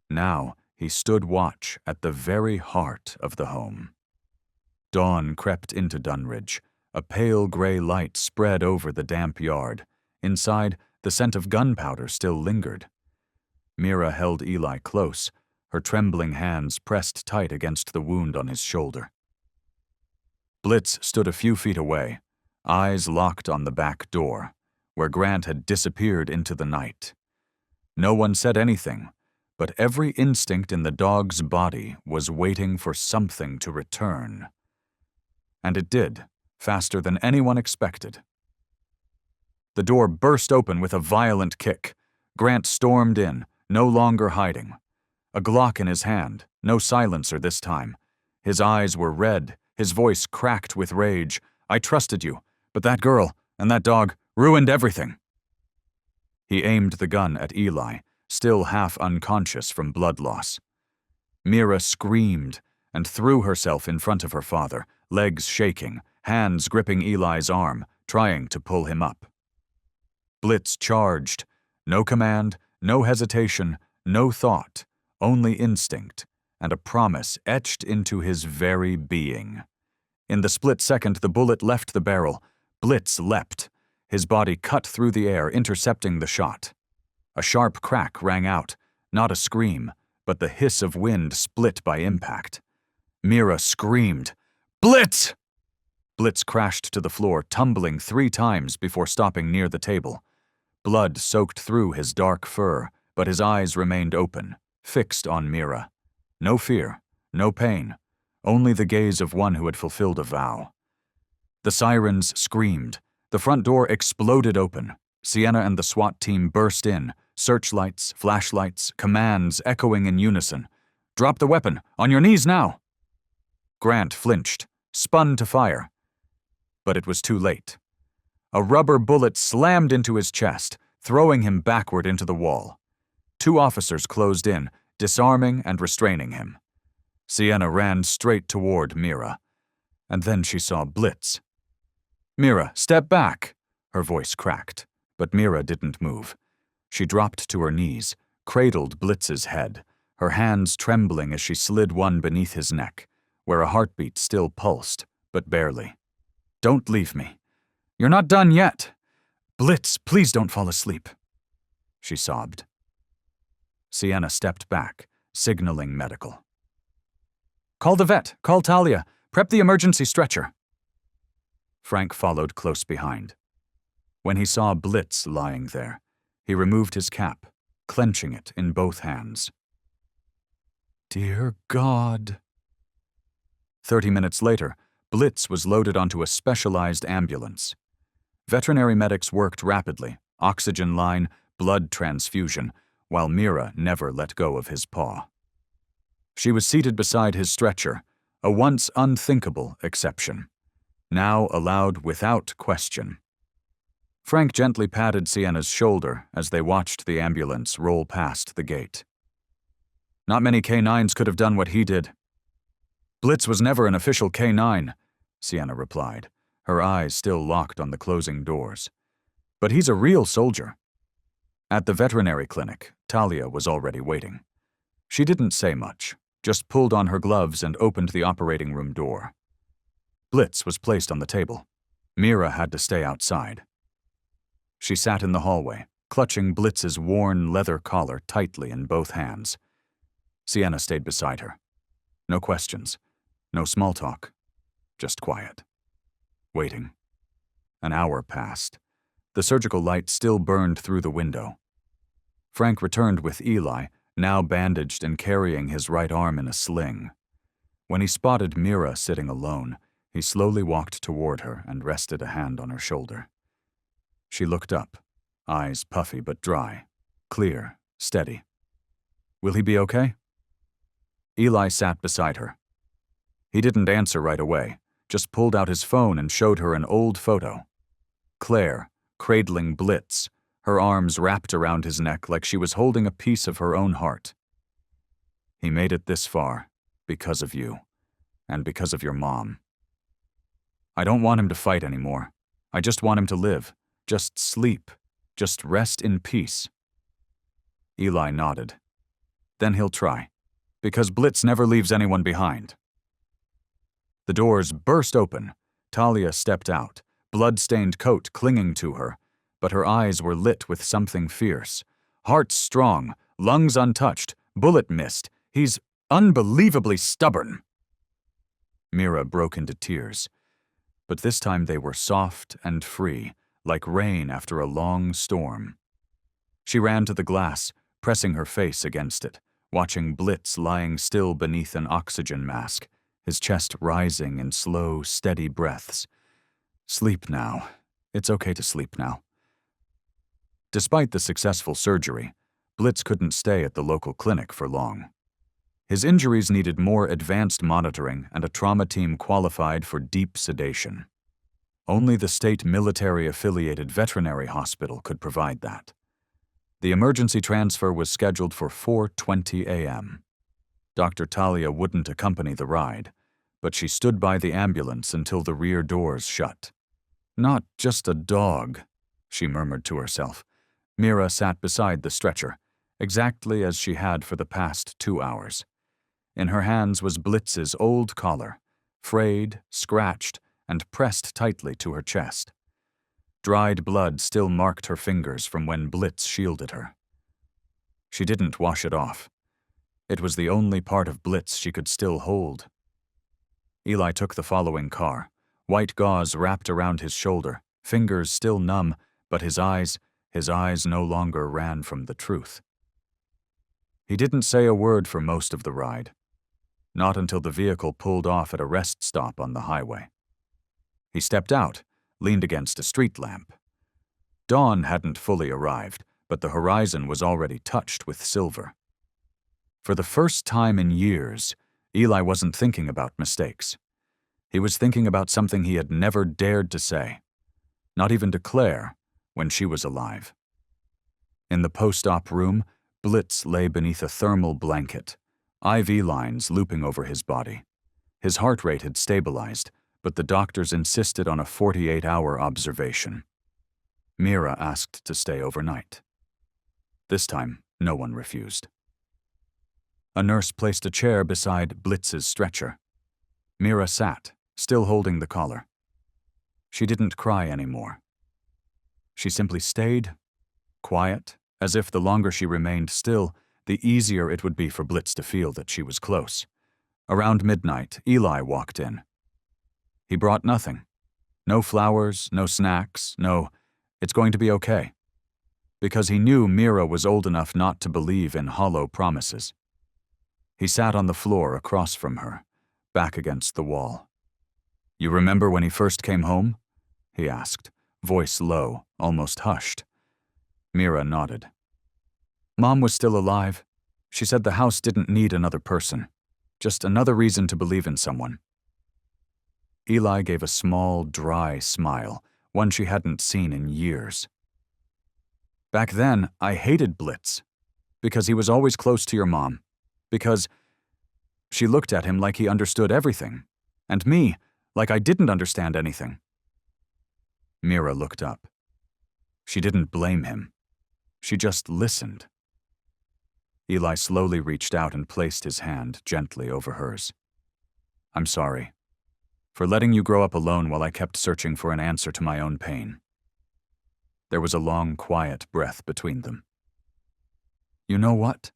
Now he stood watch at the very heart of the home. Dawn crept into Dunridge. A pale gray light spread over the damp yard. Inside, the scent of gunpowder still lingered. Mira held Eli close, her trembling hands pressed tight against the wound on his shoulder. Blitz stood a few feet away, eyes locked on the back door, where Grant had disappeared into the night. No one said anything, but every instinct in the dog's body was waiting for something to return. And it did, faster than anyone expected. The door burst open with a violent kick. Grant stormed in, no longer hiding. A Glock in his hand, no silencer this time. His eyes were red, his voice cracked with rage. "I trusted you, but that girl and that dog ruined everything." He aimed the gun at Eli, still half unconscious from blood loss. Mira screamed and threw herself in front of her father, legs shaking, hands gripping Eli's arm, trying to pull him up. Blitz charged. No command, no hesitation, no thought, only instinct, and a promise etched into his very being. In the split second the bullet left the barrel, Blitz leapt. His body cut through the air, intercepting the shot. A sharp crack rang out, not a scream, but the hiss of wind split by impact. Mira screamed, "Blitz!" Blitz crashed to the floor, tumbling 3 times before stopping near the table. Blood soaked through his dark fur, but his eyes remained open, fixed on Mira. No fear, no pain, only the gaze of one who had fulfilled a vow. The sirens screamed. The front door exploded open. Sienna and the SWAT team burst in, searchlights, flashlights, commands echoing in unison. "Drop the weapon! On your knees now!" Grant flinched, spun to fire. But it was too late. A rubber bullet slammed into his chest, throwing him backward into the wall. 2 officers closed in, disarming and restraining him. Sienna ran straight toward Mira, and then she saw Blitz. "Mira, step back!" Her voice cracked, but Mira didn't move. She dropped to her knees, cradled Blitz's head, her hands trembling as she slid one beneath his neck, where a heartbeat still pulsed, but barely. "Don't leave me. You're not done yet. Blitz, please don't fall asleep," she sobbed. Sienna stepped back, signaling medical. "Call the vet, call Talia, prep the emergency stretcher." Frank followed close behind. When he saw Blitz lying there, he removed his cap, clenching it in both hands. "Dear God." 30 minutes later, Blitz was loaded onto a specialized ambulance. Veterinary medics worked rapidly, oxygen line, blood transfusion, while Mira never let go of his paw. She was seated beside his stretcher, a once unthinkable exception, now allowed without question. Frank gently patted Sienna's shoulder as they watched the ambulance roll past the gate. "Not many K9s could have done what he did." "Blitz was never an official K9, Sienna replied, her eyes still locked on the closing doors. "But he's a real soldier." At the veterinary clinic, Talia was already waiting. She didn't say much, just pulled on her gloves and opened the operating room door. Blitz was placed on the table. Mira had to stay outside. She sat in the hallway, clutching Blitz's worn leather collar tightly in both hands. Sienna stayed beside her. No questions, no small talk, just quiet. Waiting. An hour passed. The surgical light still burned through the window. Frank returned with Eli, now bandaged and carrying his right arm in a sling. When he spotted Mira sitting alone, he slowly walked toward her and rested a hand on her shoulder. She looked up, eyes puffy but dry, clear, steady. "Will he be okay?" Eli sat beside her. He didn't answer right away, just pulled out his phone and showed her an old photo. Claire, cradling Blitz, her arms wrapped around his neck like she was holding a piece of her own heart. "He made it this far, because of you, and because of your mom. I don't want him to fight anymore. I just want him to live, just sleep, just rest in peace." Eli nodded. "Then he'll try. Because Blitz never leaves anyone behind. The doors burst open. Talia stepped out, blood-stained coat clinging to her, but her eyes were lit with something fierce. Heart strong, lungs untouched, bullet missed. He's unbelievably stubborn. Mira broke into tears, but this time they were soft and free, like rain after a long storm. She ran to the glass, pressing her face against it, watching Blitz lying still beneath an oxygen mask, his chest rising in slow, steady breaths. Sleep now. It's okay to sleep now. Despite the successful surgery, Blitz couldn't stay at the local clinic for long. His injuries needed more advanced monitoring and a trauma team qualified for deep sedation. Only the state military-affiliated veterinary hospital could provide that. The emergency transfer was scheduled for 4:20 a.m. Dr. Talia wouldn't accompany the ride, but she stood by the ambulance until the rear doors shut. Not just a dog, she murmured to herself. Mira sat beside the stretcher, exactly as she had for the past 2 hours. In her hands was Blitz's old collar, frayed, scratched, and pressed tightly to her chest. Dried blood still marked her fingers from when Blitz shielded her. She didn't wash it off. It was the only part of Blitz she could still hold. Eli took the following car, white gauze wrapped around his shoulder, fingers still numb, but his eyes no longer ran from the truth. He didn't say a word for most of the ride, not until the vehicle pulled off at a rest stop on the highway. He stepped out, leaned against a street lamp. Dawn hadn't fully arrived, but the horizon was already touched with silver. For the first time in years, Eli wasn't thinking about mistakes. He was thinking about something he had never dared to say, not even to Claire, when she was alive. In the post-op room, Blitz lay beneath a thermal blanket, IV lines looping over his body. His heart rate had stabilized, but the doctors insisted on a 48-hour observation. Mira asked to stay overnight. This time, no one refused. A nurse placed a chair beside Blitz's stretcher. Mira sat, still holding the collar. She didn't cry anymore. She simply stayed, quiet, as if the longer she remained still, the easier it would be for Blitz to feel that she was close. Around midnight, Eli walked in. He brought nothing. No flowers, no snacks, no, "It's going to be okay." Because he knew Mira was old enough not to believe in hollow promises. He sat on the floor across from her, back against the wall. "You remember when he first came home?" he asked, voice low, almost hushed. Mira nodded. "Mom was still alive. She said the house didn't need another person, just another reason to believe in someone." Eli gave a small, dry smile, one she hadn't seen in years. "Back then, I hated Blitz, because he was always close to your mom, because..." She looked at him like he understood everything, and me, like I didn't understand anything. Mira looked up. She didn't blame him. She just listened. Eli slowly reached out and placed his hand gently over hers. "I'm sorry. For letting you grow up alone while I kept searching for an answer to my own pain." There was a long, quiet breath between them. "You know what?"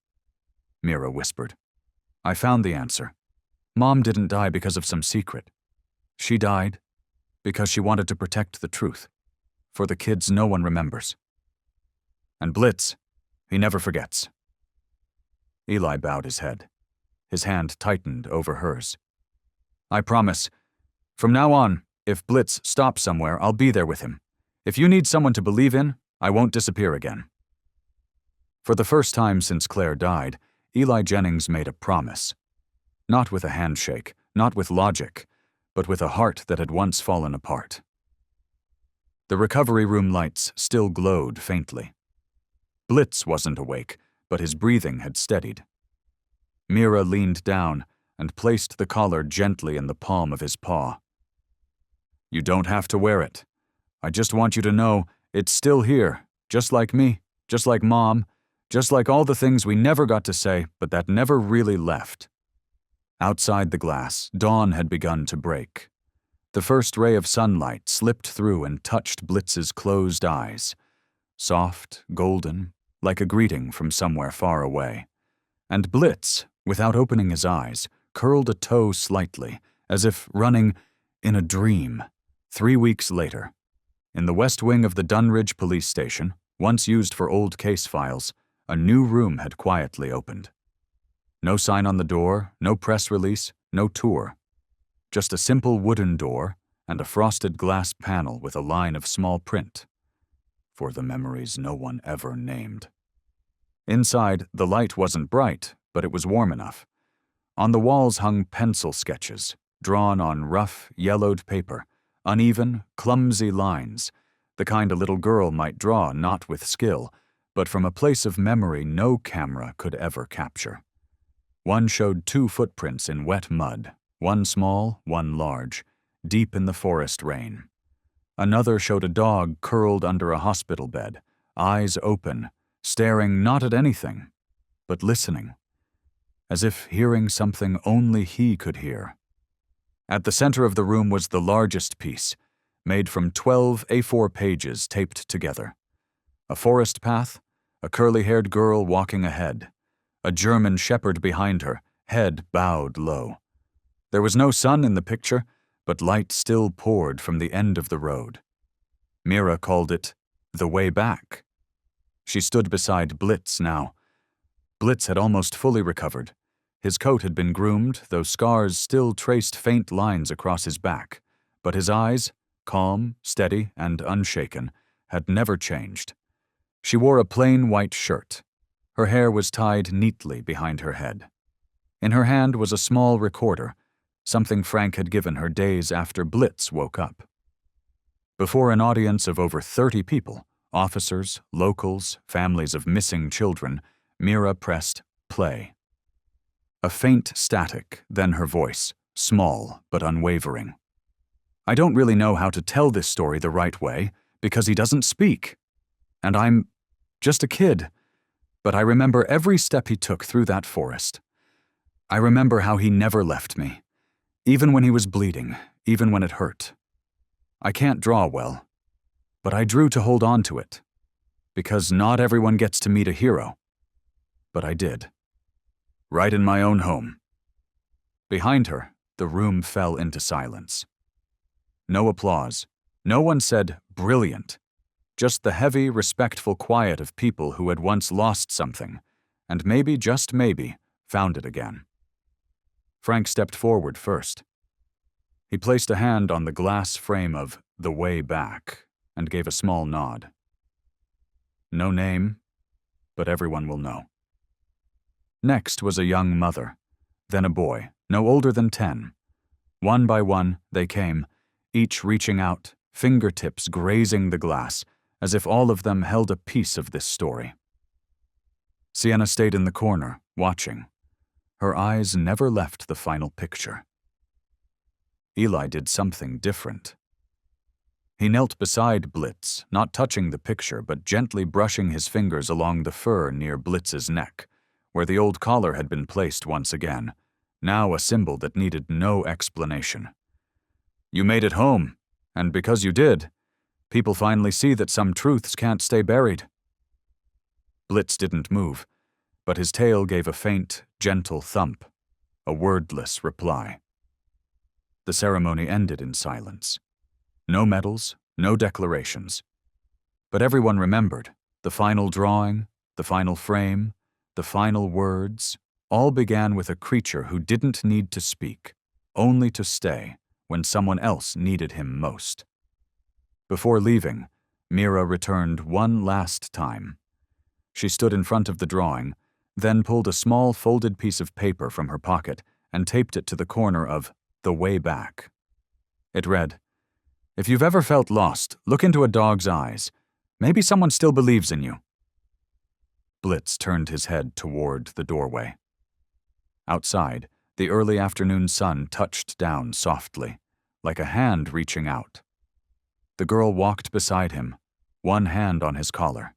Mira whispered. "I found the answer. Mom didn't die because of some secret. She died because she wanted to protect the truth, for the kids no one remembers. And Blitz, he never forgets." Eli bowed his head. His hand tightened over hers. "I promise. From now on, if Blitz stops somewhere, I'll be there with him. If you need someone to believe in, I won't disappear again." For the first time since Claire died, Eli Jennings made a promise. Not with a handshake, not with logic, but with a heart that had once fallen apart. The recovery room lights still glowed faintly. Blitz wasn't awake, but his breathing had steadied. Mira leaned down and placed the collar gently in the palm of his paw. "You don't have to wear it. I just want you to know it's still here, just like me, just like Mom, Just like all the things we never got to say, but that never really left. Outside the glass, dawn had begun to break. The first ray of sunlight slipped through and touched Blitz's closed eyes. Soft, golden, like a greeting from somewhere far away. And Blitz, without opening his eyes, curled a toe slightly, as if running in a dream. 3 weeks later, in the west wing of the Dunridge police station, once used for old case files, a new room had quietly opened. No sign on the door, no press release, no tour. Just a simple wooden door and a frosted glass panel with a line of small print. For the memories no one ever named. Inside, the light wasn't bright, but it was warm enough. On the walls hung pencil sketches, drawn on rough, yellowed paper, uneven, clumsy lines, the kind a little girl might draw not with skill, but from a place of memory no camera could ever capture. One showed 2 footprints in wet mud, one small, one large, deep in the forest rain. Another showed a dog curled under a hospital bed, eyes open, staring not at anything, but listening, as if hearing something only he could hear. At the center of the room was the largest piece, made from 12 A4 pages taped together. A forest path, a curly-haired girl walking ahead, a German shepherd behind her, head bowed low. There was no sun in the picture, but light still poured from the end of the road. Mira called it the way back. She stood beside Blitz now. Blitz had almost fully recovered. His coat had been groomed, though scars still traced faint lines across his back, but his eyes, calm, steady, and unshaken, had never changed. She wore a plain white shirt. Her hair was tied neatly behind her head. In her hand was a small recorder, something Frank had given her days after Blitz woke up. Before an audience of over 30 people, officers, locals, families of missing children, Mira pressed play. A faint static, then her voice, small but unwavering. I don't really know how to tell this story the right way, because he doesn't speak. And I'm just a kid, but I remember every step he took through that forest. I remember how he never left me, even when he was bleeding, even when it hurt. I can't draw well, but I drew to hold on to it, because not everyone gets to meet a hero. But I did. Right in my own home. Behind her, the room fell into silence. No applause. No one said, "Brilliant." Just the heavy, respectful quiet of people who had once lost something, and maybe, just maybe, found it again. Frank stepped forward first. He placed a hand on the glass frame of The Way Back and gave a small nod. No name, but everyone will know. Next was a young mother, then a boy, no older than 10. One by one, they came, each reaching out, fingertips grazing the glass, as if all of them held a piece of this story. Sienna stayed in the corner, watching. Her eyes never left the final picture. Eli did something different. He knelt beside Blitz, not touching the picture, but gently brushing his fingers along the fur near Blitz's neck, where the old collar had been placed once again, now a symbol that needed no explanation. You made it home, and because you did, people finally see that some truths can't stay buried. Blitz didn't move, but his tail gave a faint, gentle thump, a wordless reply. The ceremony ended in silence. No medals, no declarations. But everyone remembered the final drawing, the final frame, the final words, all began with a creature who didn't need to speak, only to stay when someone else needed him most. Before leaving, Mira returned one last time. She stood in front of the drawing, then pulled a small folded piece of paper from her pocket and taped it to the corner of The Way Back. It read, "If you've ever felt lost, look into a dog's eyes. Maybe someone still believes in you." Blitz turned his head toward the doorway. Outside, the early afternoon sun touched down softly, like a hand reaching out. The girl walked beside him, one hand on his collar.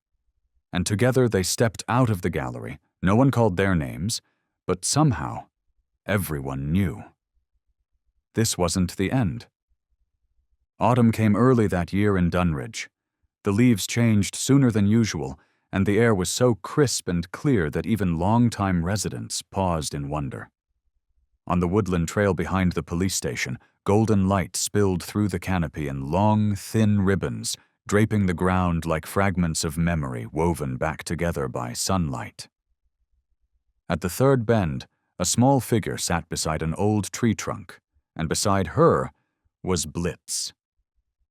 and together they stepped out of the gallery. No one called their names, but somehow everyone knew. This wasn't the end. Autumn came early that year in Dunridge. The leaves changed sooner than usual, and the air was so crisp and clear that even long-time residents paused in wonder. On the woodland trail behind the police station, golden light spilled through the canopy in long, thin ribbons, draping the ground like fragments of memory woven back together by sunlight. At the third bend, a small figure sat beside an old tree trunk, and beside her was Blitz.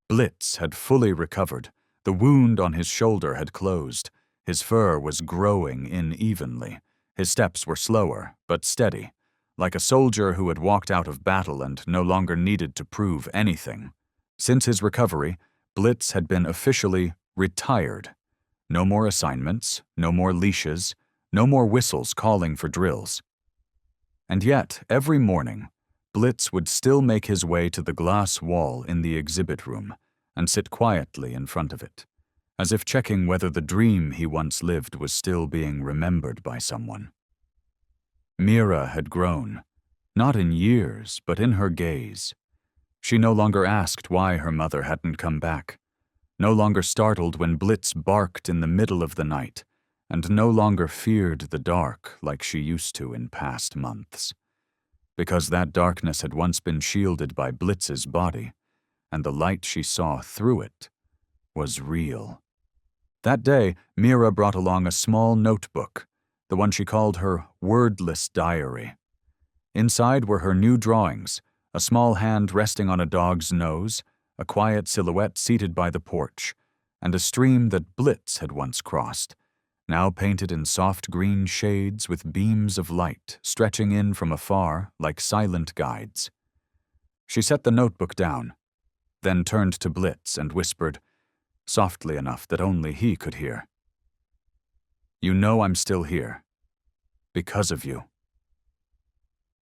Blitz had fully recovered. The wound on his shoulder had closed. His fur was growing in evenly. His steps were slower, but steady, like a soldier who had walked out of battle and no longer needed to prove anything. Since his recovery, Blitz had been officially retired. No more assignments, no more leashes, no more whistles calling for drills. And yet, every morning, Blitz would still make his way to the glass wall in the exhibit room and sit quietly in front of it, as if checking whether the dream he once lived was still being remembered by someone. Mira had grown, not in years, but in her gaze. She no longer asked why her mother hadn't come back, no longer startled when Blitz barked in the middle of the night, and no longer feared the dark like she used to in past months. Because that darkness had once been shielded by Blitz's body, and the light she saw through it was real. That day, Mira brought along a small notebook, the one she called her wordless diary. Inside were her new drawings, a small hand resting on a dog's nose, a quiet silhouette seated by the porch, and a stream that Blitz had once crossed, now painted in soft green shades with beams of light stretching in from afar like silent guides. She set the notebook down, then turned to Blitz and whispered, softly enough that only he could hear, "You know I'm still here. Because of you."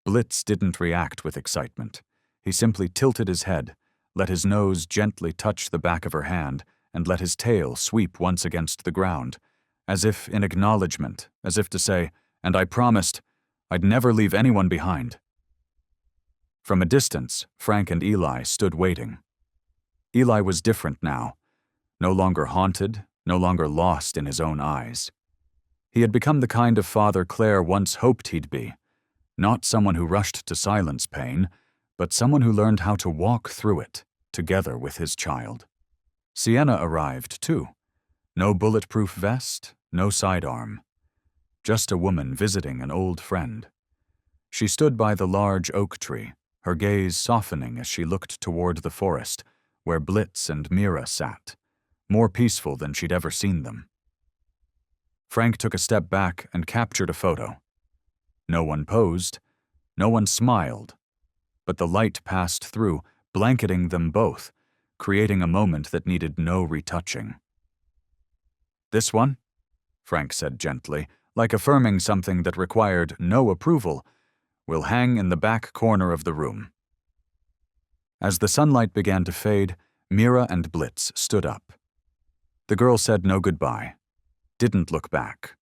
Blitz didn't react with excitement. He simply tilted his head, let his nose gently touch the back of her hand, and let his tail sweep once against the ground, as if in acknowledgement, as if to say, "And I promised I'd never leave anyone behind." From a distance, Frank and Eli stood waiting. Eli was different now, no longer haunted, no longer lost in his own eyes. He had become the kind of father Claire once hoped he'd be, not someone who rushed to silence pain, but someone who learned how to walk through it, together with his child. Sienna arrived, too. No bulletproof vest, no sidearm. Just a woman visiting an old friend. She stood by the large oak tree, her gaze softening as she looked toward the forest, where Blitz and Mira sat, more peaceful than she'd ever seen them. Frank took a step back and captured a photo. No one posed, no one smiled, but the light passed through, blanketing them both, creating a moment that needed no retouching. "This one?" Frank said gently, like affirming something that required no approval, "will hang in the back corner of the room." As the sunlight began to fade, Mira and Blitz stood up. The girl said no goodbye, didn't look back.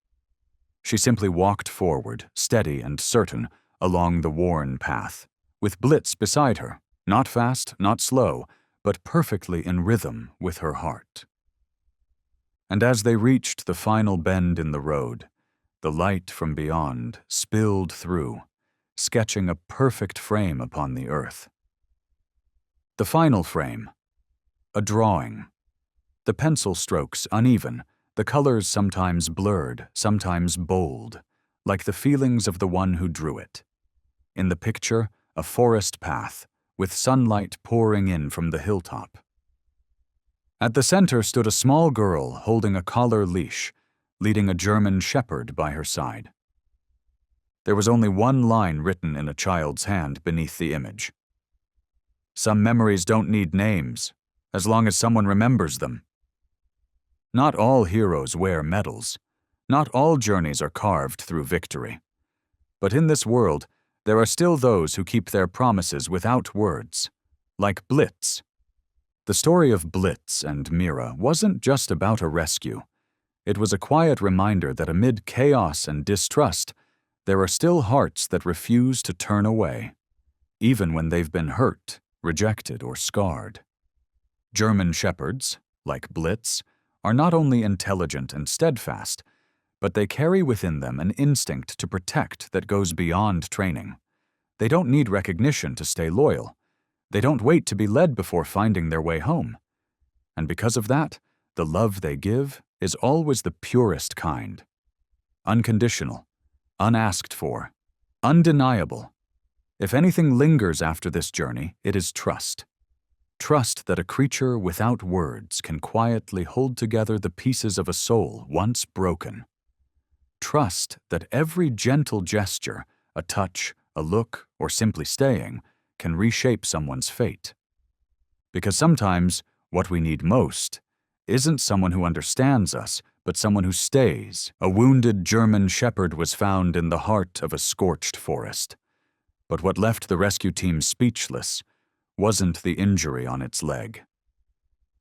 She simply walked forward, steady and certain, along the worn path, with Blitz beside her, not fast, not slow, but perfectly in rhythm with her heart. And as they reached the final bend in the road, the light from beyond spilled through, sketching a perfect frame upon the earth. The final frame, a drawing. The pencil strokes uneven, the colors sometimes blurred, sometimes bold, like the feelings of the one who drew it. In the picture, a forest path, with sunlight pouring in from the hilltop. At the center stood a small girl holding a collar leash, leading a German shepherd by her side. There was only one line written in a child's hand beneath the image. "Some memories don't need names, as long as someone remembers them." Not all heroes wear medals. Not all journeys are carved through victory. But in this world, there are still those who keep their promises without words, like Blitz. The story of Blitz and Mira wasn't just about a rescue. It was a quiet reminder that amid chaos and distrust, there are still hearts that refuse to turn away, even when they've been hurt, rejected, or scarred. German shepherds, like Blitz, are not only intelligent and steadfast, but they carry within them an instinct to protect that goes beyond training. They don't need recognition to stay loyal. They don't wait to be led before finding their way home. And because of that, the love they give is always the purest kind. Unconditional, unasked for, undeniable. If anything lingers after this journey, it is trust. Trust that a creature without words can quietly hold together the pieces of a soul once broken. Trust that every gentle gesture, a touch, a look, or simply staying, can reshape someone's fate. Because sometimes, what we need most isn't someone who understands us, but someone who stays. A wounded German shepherd was found in the heart of a scorched forest. But what left the rescue team speechless wasn't the injury on its leg.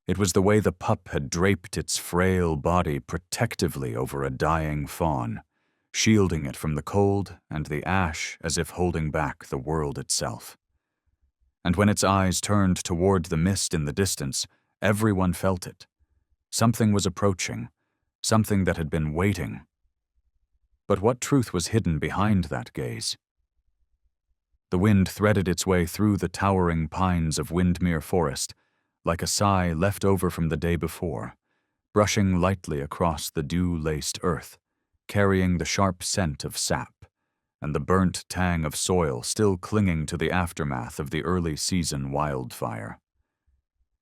It was the way the pup had draped its frail body protectively over a dying fawn, shielding it from the cold and the ash as if holding back the world itself. And when its eyes turned toward the mist in the distance, everyone felt it. Something was approaching, something that had been waiting. But what truth was hidden behind that gaze? The wind threaded its way through the towering pines of Windmere Forest, like a sigh left over from the day before, brushing lightly across the dew-laced earth, carrying the sharp scent of sap and the burnt tang of soil still clinging to the aftermath of the early season wildfire.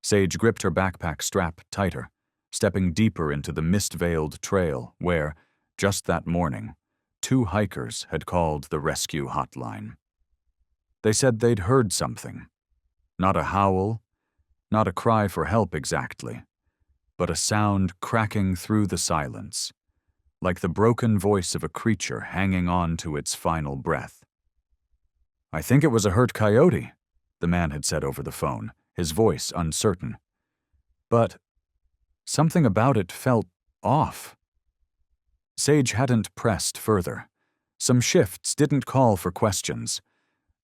Sage gripped her backpack strap tighter, stepping deeper into the mist-veiled trail where, just that morning, 2 hikers had called the rescue hotline. They said they'd heard something. Not a howl, not a cry for help exactly, but a sound cracking through the silence, like the broken voice of a creature hanging on to its final breath. "I think it was a hurt coyote," the man had said over the phone, his voice uncertain. But something about it felt off. Sage hadn't pressed further. Some shifts didn't call for questions,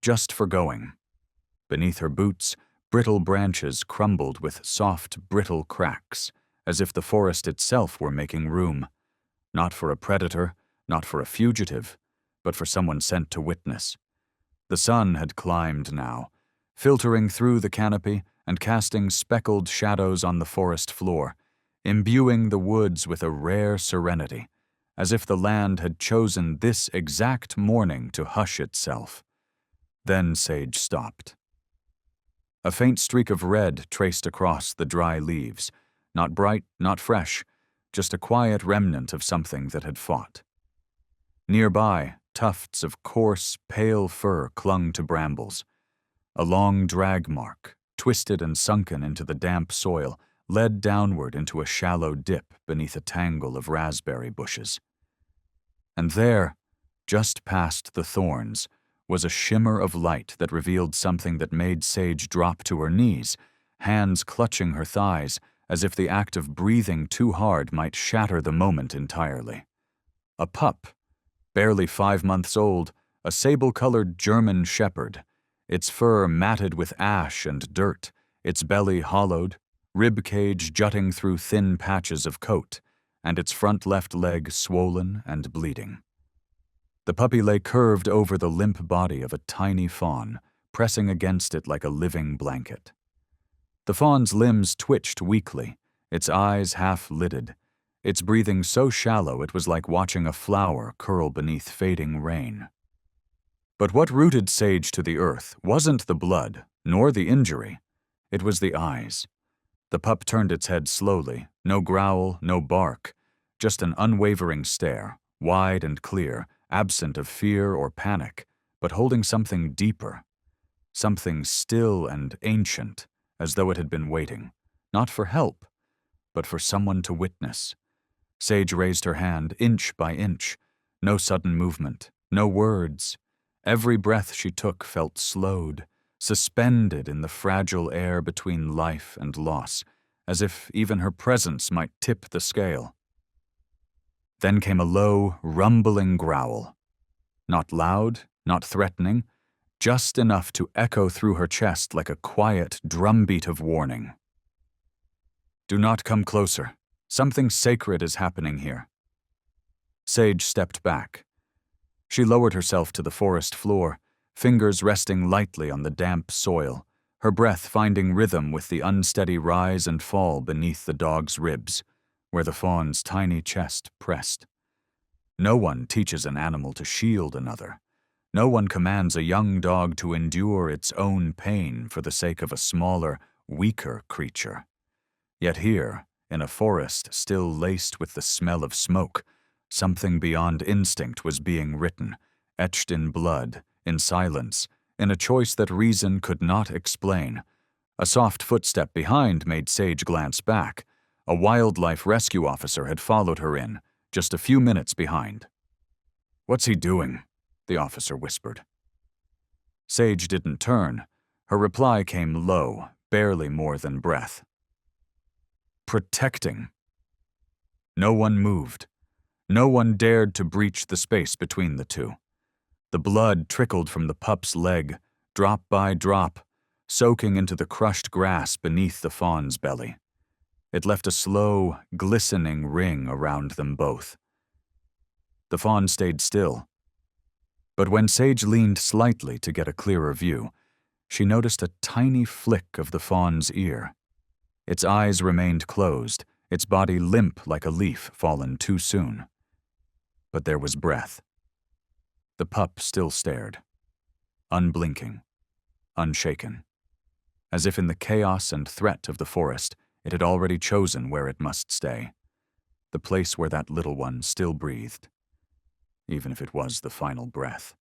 just for going. Beneath her boots, brittle branches crumbled with soft, brittle cracks, as if the forest itself were making room. Not for a predator, not for a fugitive, but for someone sent to witness. The sun had climbed now, filtering through the canopy and casting speckled shadows on the forest floor, imbuing the woods with a rare serenity, as if the land had chosen this exact morning to hush itself. Then Sage stopped. A faint streak of red traced across the dry leaves, not bright, not fresh, just a quiet remnant of something that had fought. Nearby, tufts of coarse, pale fur clung to brambles. A long drag mark, twisted and sunken into the damp soil, led downward into a shallow dip beneath a tangle of raspberry bushes. And there, just past the thorns, was a shimmer of light that revealed something that made Sage drop to her knees, hands clutching her thighs, as if the act of breathing too hard might shatter the moment entirely. A pup, barely 5 months old, a sable-colored German shepherd, its fur matted with ash and dirt, its belly hollowed, rib cage jutting through thin patches of coat, and its front left leg swollen and bleeding. The puppy lay curved over the limp body of a tiny fawn, pressing against it like a living blanket. The fawn's limbs twitched weakly, its eyes half-lidded, its breathing so shallow it was like watching a flower curl beneath fading rain. But what rooted Sage to the earth wasn't the blood, nor the injury. It was the eyes. The pup turned its head slowly, no growl, no bark, just an unwavering stare, wide and clear, absent of fear or panic, but holding something deeper, something still and ancient, as though it had been waiting, not for help, but for someone to witness. Sage raised her hand inch by inch, no sudden movement, no words. Every breath she took felt slowed, suspended in the fragile air between life and loss, as if even her presence might tip the scale. Then came a low, rumbling growl. Not loud, not threatening, just enough to echo through her chest like a quiet drumbeat of warning. "Do not come closer. Something sacred is happening here." Sage stepped back. She lowered herself to the forest floor, fingers resting lightly on the damp soil, her breath finding rhythm with the unsteady rise and fall beneath the dog's ribs, where the fawn's tiny chest pressed. No one teaches an animal to shield another. No one commands a young dog to endure its own pain for the sake of a smaller, weaker creature. Yet here, in a forest still laced with the smell of smoke, something beyond instinct was being written, etched in blood, in silence, in a choice that reason could not explain. A soft footstep behind made Sage glance back. A wildlife rescue officer had followed her in, just a few minutes behind. "What's he doing?" the officer whispered. Sage didn't turn. Her reply came low, barely more than breath. "Protecting." No one moved. No one dared to breach the space between the two. The blood trickled from the pup's leg, drop by drop, soaking into the crushed grass beneath the fawn's belly. It left a slow, glistening ring around them both. The fawn stayed still. But when Sage leaned slightly to get a clearer view, she noticed a tiny flick of the fawn's ear. Its eyes remained closed, its body limp like a leaf fallen too soon. But there was breath. The pup still stared, unblinking, unshaken, as if in the chaos and threat of the forest, it had already chosen where it must stay, the place where that little one still breathed, even if it was the final breath.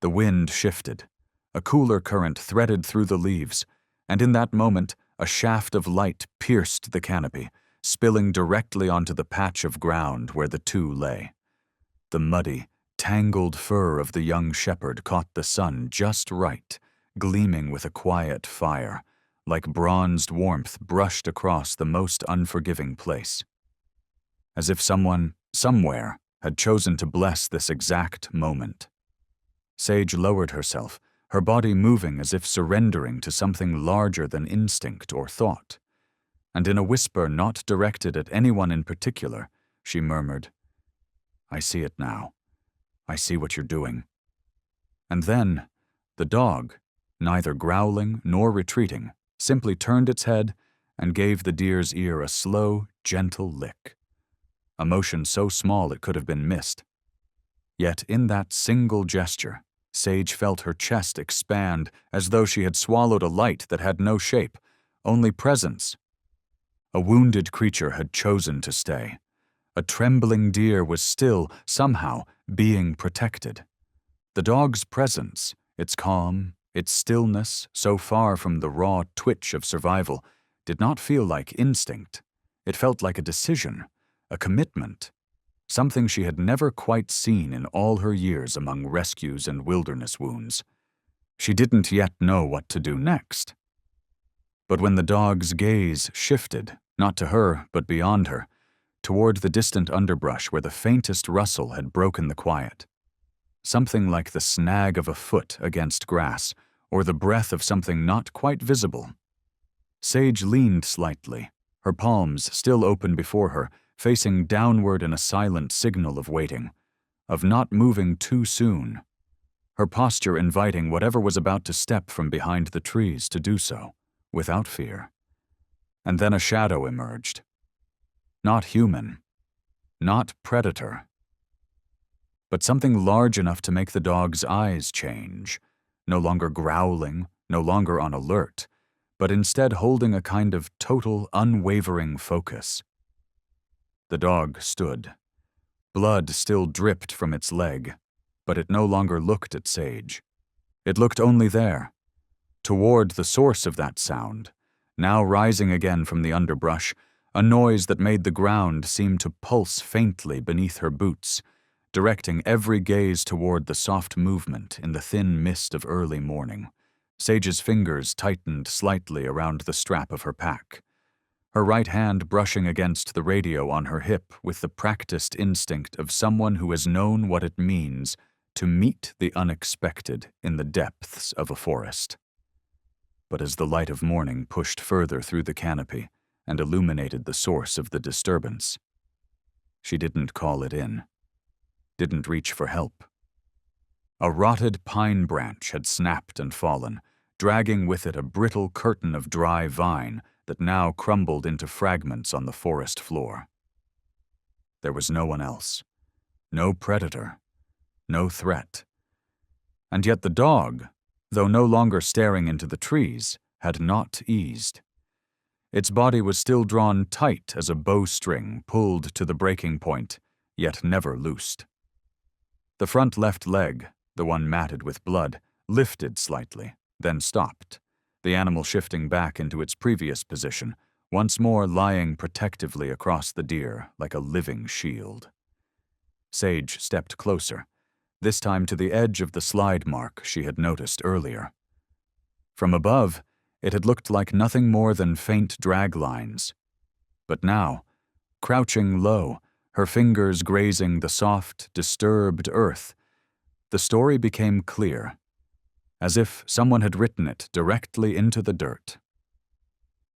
The wind shifted, a cooler current threaded through the leaves, and in that moment, a shaft of light pierced the canopy, spilling directly onto the patch of ground where the two lay. The muddy, tangled fur of the young shepherd caught the sun just right, gleaming with a quiet fire, like bronzed warmth brushed across the most unforgiving place. As if someone, somewhere, had chosen to bless this exact moment. Sage lowered herself, her body moving as if surrendering to something larger than instinct or thought. And in a whisper not directed at anyone in particular, she murmured, "I see it now. I see what you're doing." And then, the dog, neither growling nor retreating, simply turned its head and gave the deer's ear a slow, gentle lick. A motion so small it could have been missed. Yet in that single gesture, Sage felt her chest expand as though she had swallowed a light that had no shape, only presence. A wounded creature had chosen to stay. A trembling deer was still, somehow, being protected. The dog's presence, its calm, its stillness, so far from the raw twitch of survival, did not feel like instinct. It felt like a decision, a commitment, something she had never quite seen in all her years among rescues and wilderness wounds. She didn't yet know what to do next. But when the dog's gaze shifted, not to her, but beyond her, toward the distant underbrush where the faintest rustle had broken the quiet, something like the snag of a foot against grass, or the breath of something not quite visible, Sage leaned slightly, her palms still open before her, facing downward in a silent signal of waiting, of not moving too soon, her posture inviting whatever was about to step from behind the trees to do so, without fear. And then a shadow emerged. Not human, not predator, but something large enough to make the dog's eyes change, no longer growling, no longer on alert, but instead holding a kind of total, unwavering focus. The dog stood. Blood still dripped from its leg, but it no longer looked at Sage. It looked only there, toward the source of that sound, now rising again from the underbrush, a noise that made the ground seem to pulse faintly beneath her boots, directing every gaze toward the soft movement in the thin mist of early morning. Sage's fingers tightened slightly around the strap of her pack. her right hand brushing against the radio on her hip with the practiced instinct of someone who has known what it means to meet the unexpected in the depths of a forest. But as the light of morning pushed further through the canopy and illuminated the source of the disturbance, she didn't call it in, didn't reach for help. A rotted pine branch had snapped and fallen, dragging with it a brittle curtain of dry vine that now crumbled into fragments on the forest floor. There was no one else, no predator, no threat. And yet the dog, though no longer staring into the trees, had not eased. Its body was still drawn tight as a bowstring pulled to the breaking point, yet never loosed. The front left leg, the one matted with blood, lifted slightly, then stopped, the animal shifting back into its previous position, once more lying protectively across the deer like a living shield. Sage stepped closer, this time to the edge of the slide mark she had noticed earlier. From above, it had looked like nothing more than faint drag lines. But now, crouching low, her fingers grazing the soft, disturbed earth, the story became clear, as if someone had written it directly into the dirt.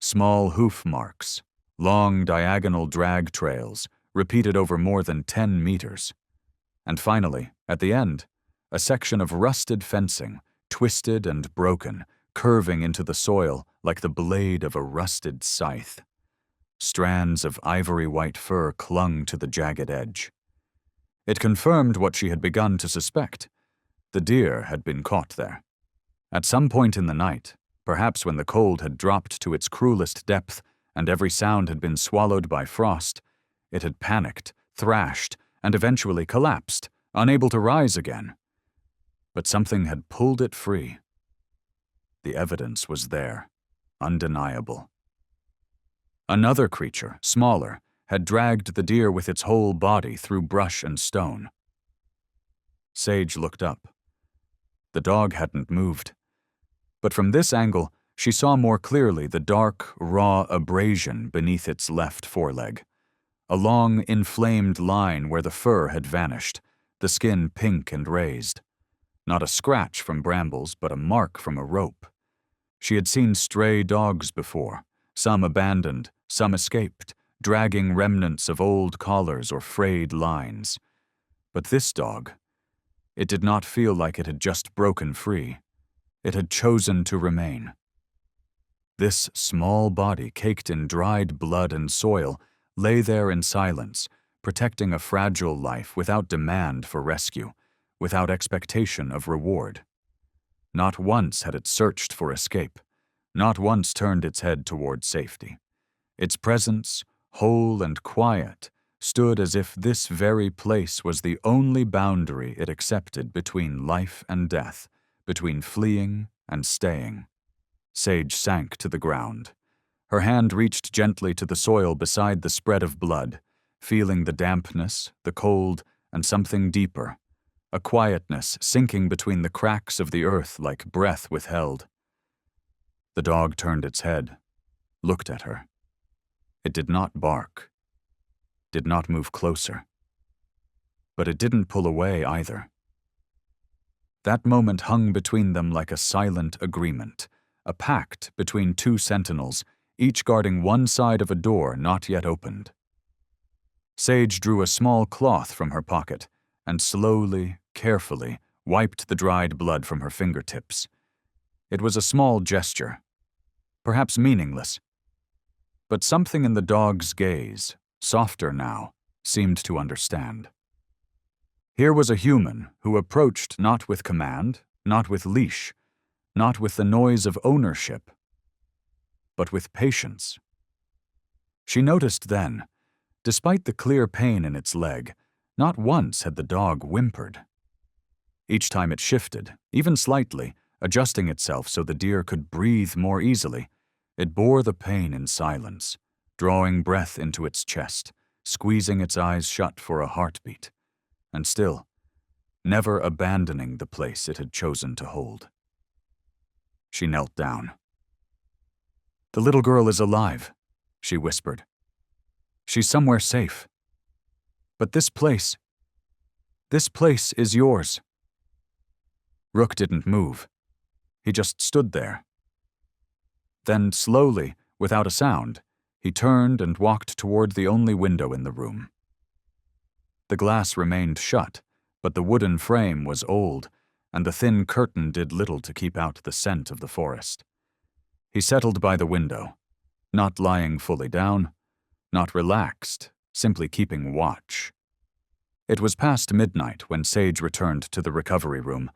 Small hoof marks, long diagonal drag trails, repeated over more than 10 meters. And finally, at the end, a section of rusted fencing, twisted and broken, curving into the soil like the blade of a rusted scythe. Strands of ivory-white fur clung to the jagged edge. It confirmed what she had begun to suspect. The deer had been caught there. At some point in the night, perhaps when the cold had dropped to its cruelest depth and every sound had been swallowed by frost, it had panicked, thrashed, and eventually collapsed, unable to rise again. But something had pulled it free. The evidence was there, undeniable. Another creature, smaller, had dragged the deer with its whole body through brush and stone. Sage looked up. The dog hadn't moved. But from this angle, she saw more clearly the dark, raw abrasion beneath its left foreleg. A long, inflamed line where the fur had vanished, the skin pink and raised. Not a scratch from brambles, but a mark from a rope. She had seen stray dogs before, some abandoned, some escaped, dragging remnants of old collars or frayed lines. But this dog, it did not feel like it had just broken free. It had chosen to remain. This small body, caked in dried blood and soil, lay there in silence, protecting a fragile life without demand for rescue, without expectation of reward. Not once had it searched for escape, not once turned its head toward safety. Its presence, whole and quiet, stood as if this very place was the only boundary it accepted between life and death, between fleeing and staying. Sage sank to the ground. Her hand reached gently to the soil beside the spread of blood, feeling the dampness, the cold, and something deeper, a quietness sinking between the cracks of the earth like breath withheld. The dog turned its head, looked at her. It did not bark, did not move closer. But it didn't pull away either. That moment hung between them like a silent agreement, a pact between two sentinels, each guarding one side of a door not yet opened. Sage drew a small cloth from her pocket and slowly, carefully, wiped the dried blood from her fingertips. It was a small gesture, perhaps meaningless. But something in the dog's gaze, softer now, seemed to understand. Here was a human who approached not with command, not with leash, not with the noise of ownership, but with patience. She noticed then, despite the clear pain in its leg, not once had the dog whimpered. Each time it shifted, even slightly, adjusting itself so the deer could breathe more easily, it bore the pain in silence, drawing breath into its chest, squeezing its eyes shut for a heartbeat, and still, never abandoning the place it had chosen to hold. She knelt down. "The little girl is alive," she whispered. "She's somewhere safe. But this place is yours." Rook didn't move. He just stood there. Then, slowly, without a sound, he turned and walked toward the only window in the room. The glass remained shut, but the wooden frame was old, and the thin curtain did little to keep out the scent of the forest. He settled by the window, not lying fully down, not relaxed, simply keeping watch. It was past midnight when Sage returned to the recovery room,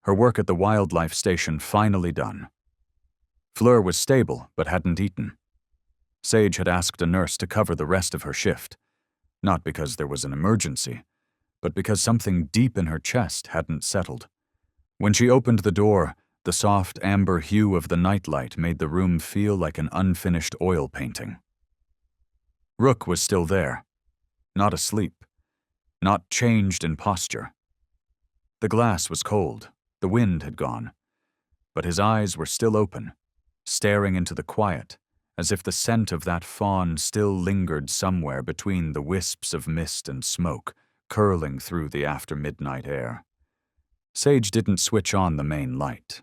her work at the wildlife station finally done. Fleur was stable but hadn't eaten. Sage had asked a nurse to cover the rest of her shift, not because there was an emergency, but because something deep in her chest hadn't settled. When she opened the door, the soft amber hue of the nightlight made the room feel like an unfinished oil painting. Rook was still there, not asleep, not changed in posture. The glass was cold, the wind had gone, but his eyes were still open, staring into the quiet, as if the scent of that fawn still lingered somewhere between the wisps of mist and smoke curling through the after-midnight air. Sage didn't switch on the main light.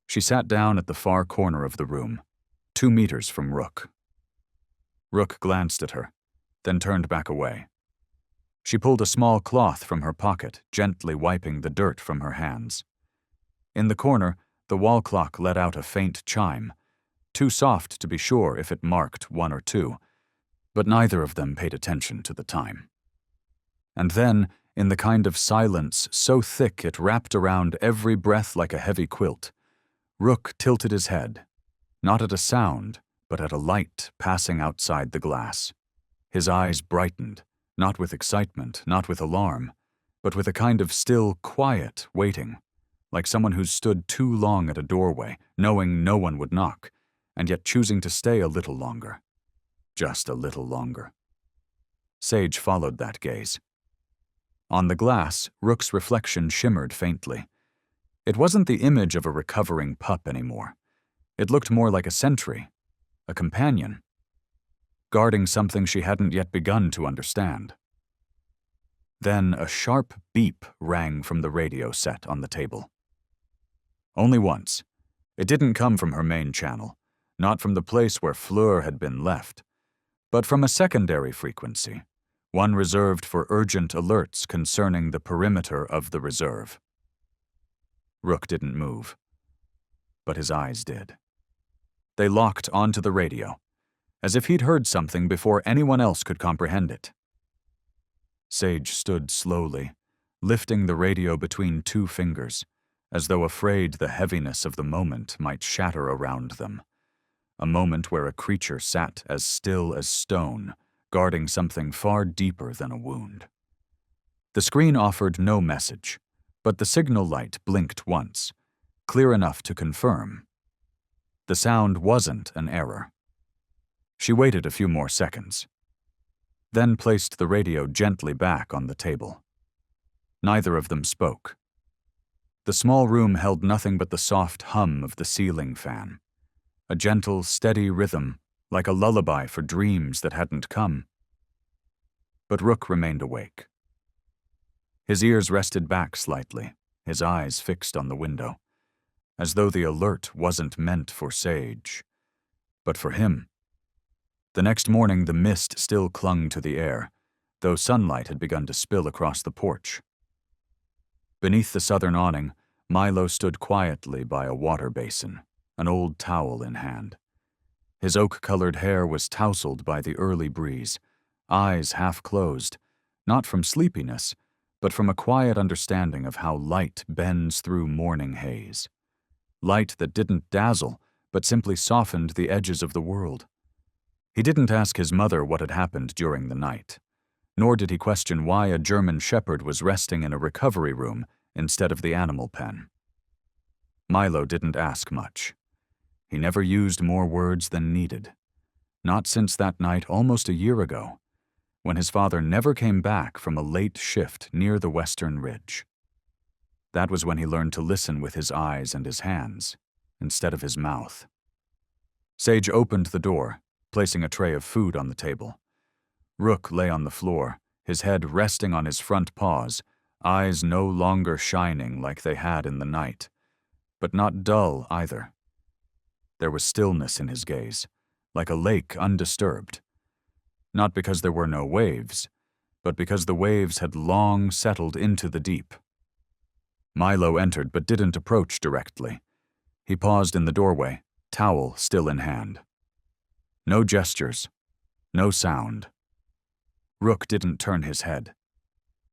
She sat down at the far corner of the room, 2 meters from Rook. Rook glanced at her, then turned back away. She pulled a small cloth from her pocket, gently wiping the dirt from her hands. In the corner, the wall clock let out a faint chime, too soft to be sure if it marked 1 or 2, but neither of them paid attention to the time. And then, in the kind of silence so thick it wrapped around every breath like a heavy quilt, Rook tilted his head, not at a sound, but at a light passing outside the glass. His eyes brightened, not with excitement, not with alarm, but with a kind of still, quiet waiting, like someone who's stood too long at a doorway, knowing no one would knock, and yet choosing to stay a little longer. Just a little longer. Sage followed that gaze. On the glass, Rook's reflection shimmered faintly. It wasn't the image of a recovering pup anymore. It looked more like a sentry, a companion, guarding something she hadn't yet begun to understand. Then a sharp beep rang from the radio set on the table. Only once. It didn't come from her main channel, not from the place where Fleur had been left, but from a secondary frequency, one reserved for urgent alerts concerning the perimeter of the reserve. Rook didn't move, but his eyes did. They locked onto the radio, as if he'd heard something before anyone else could comprehend it. Sage stood slowly, lifting the radio between 2 fingers, as though afraid the heaviness of the moment might shatter around them. A moment where a creature sat as still as stone, guarding something far deeper than a wound. The screen offered no message, but the signal light blinked once, clear enough to confirm. The sound wasn't an error. She waited a few more seconds, then placed the radio gently back on the table. Neither of them spoke. The small room held nothing but the soft hum of the ceiling fan, a gentle, steady rhythm, like a lullaby for dreams that hadn't come. But Rook remained awake. His ears rested back slightly, his eyes fixed on the window, as though the alert wasn't meant for Sage, but for him. The next morning the mist still clung to the air, though sunlight had begun to spill across the porch. Beneath the southern awning, Milo stood quietly by a water basin, an old towel in hand. His oak-colored hair was tousled by the early breeze, eyes half closed, not from sleepiness, but from a quiet understanding of how light bends through morning haze. Light that didn't dazzle, but simply softened the edges of the world. He didn't ask his mother what had happened during the night, nor did he question why a German shepherd was resting in a recovery room instead of the animal pen. Milo didn't ask much. He never used more words than needed. Not since that night almost a year ago, when his father never came back from a late shift near the western ridge. That was when he learned to listen with his eyes and his hands, instead of his mouth. Sage opened the door, placing a tray of food on the table. Rook lay on the floor, his head resting on his front paws, eyes no longer shining like they had in the night, but not dull either. There was stillness in his gaze, like a lake undisturbed. Not because there were no waves, but because the waves had long settled into the deep. Milo entered but didn't approach directly. He paused in the doorway, towel still in hand. No gestures, no sound. Rook didn't turn his head,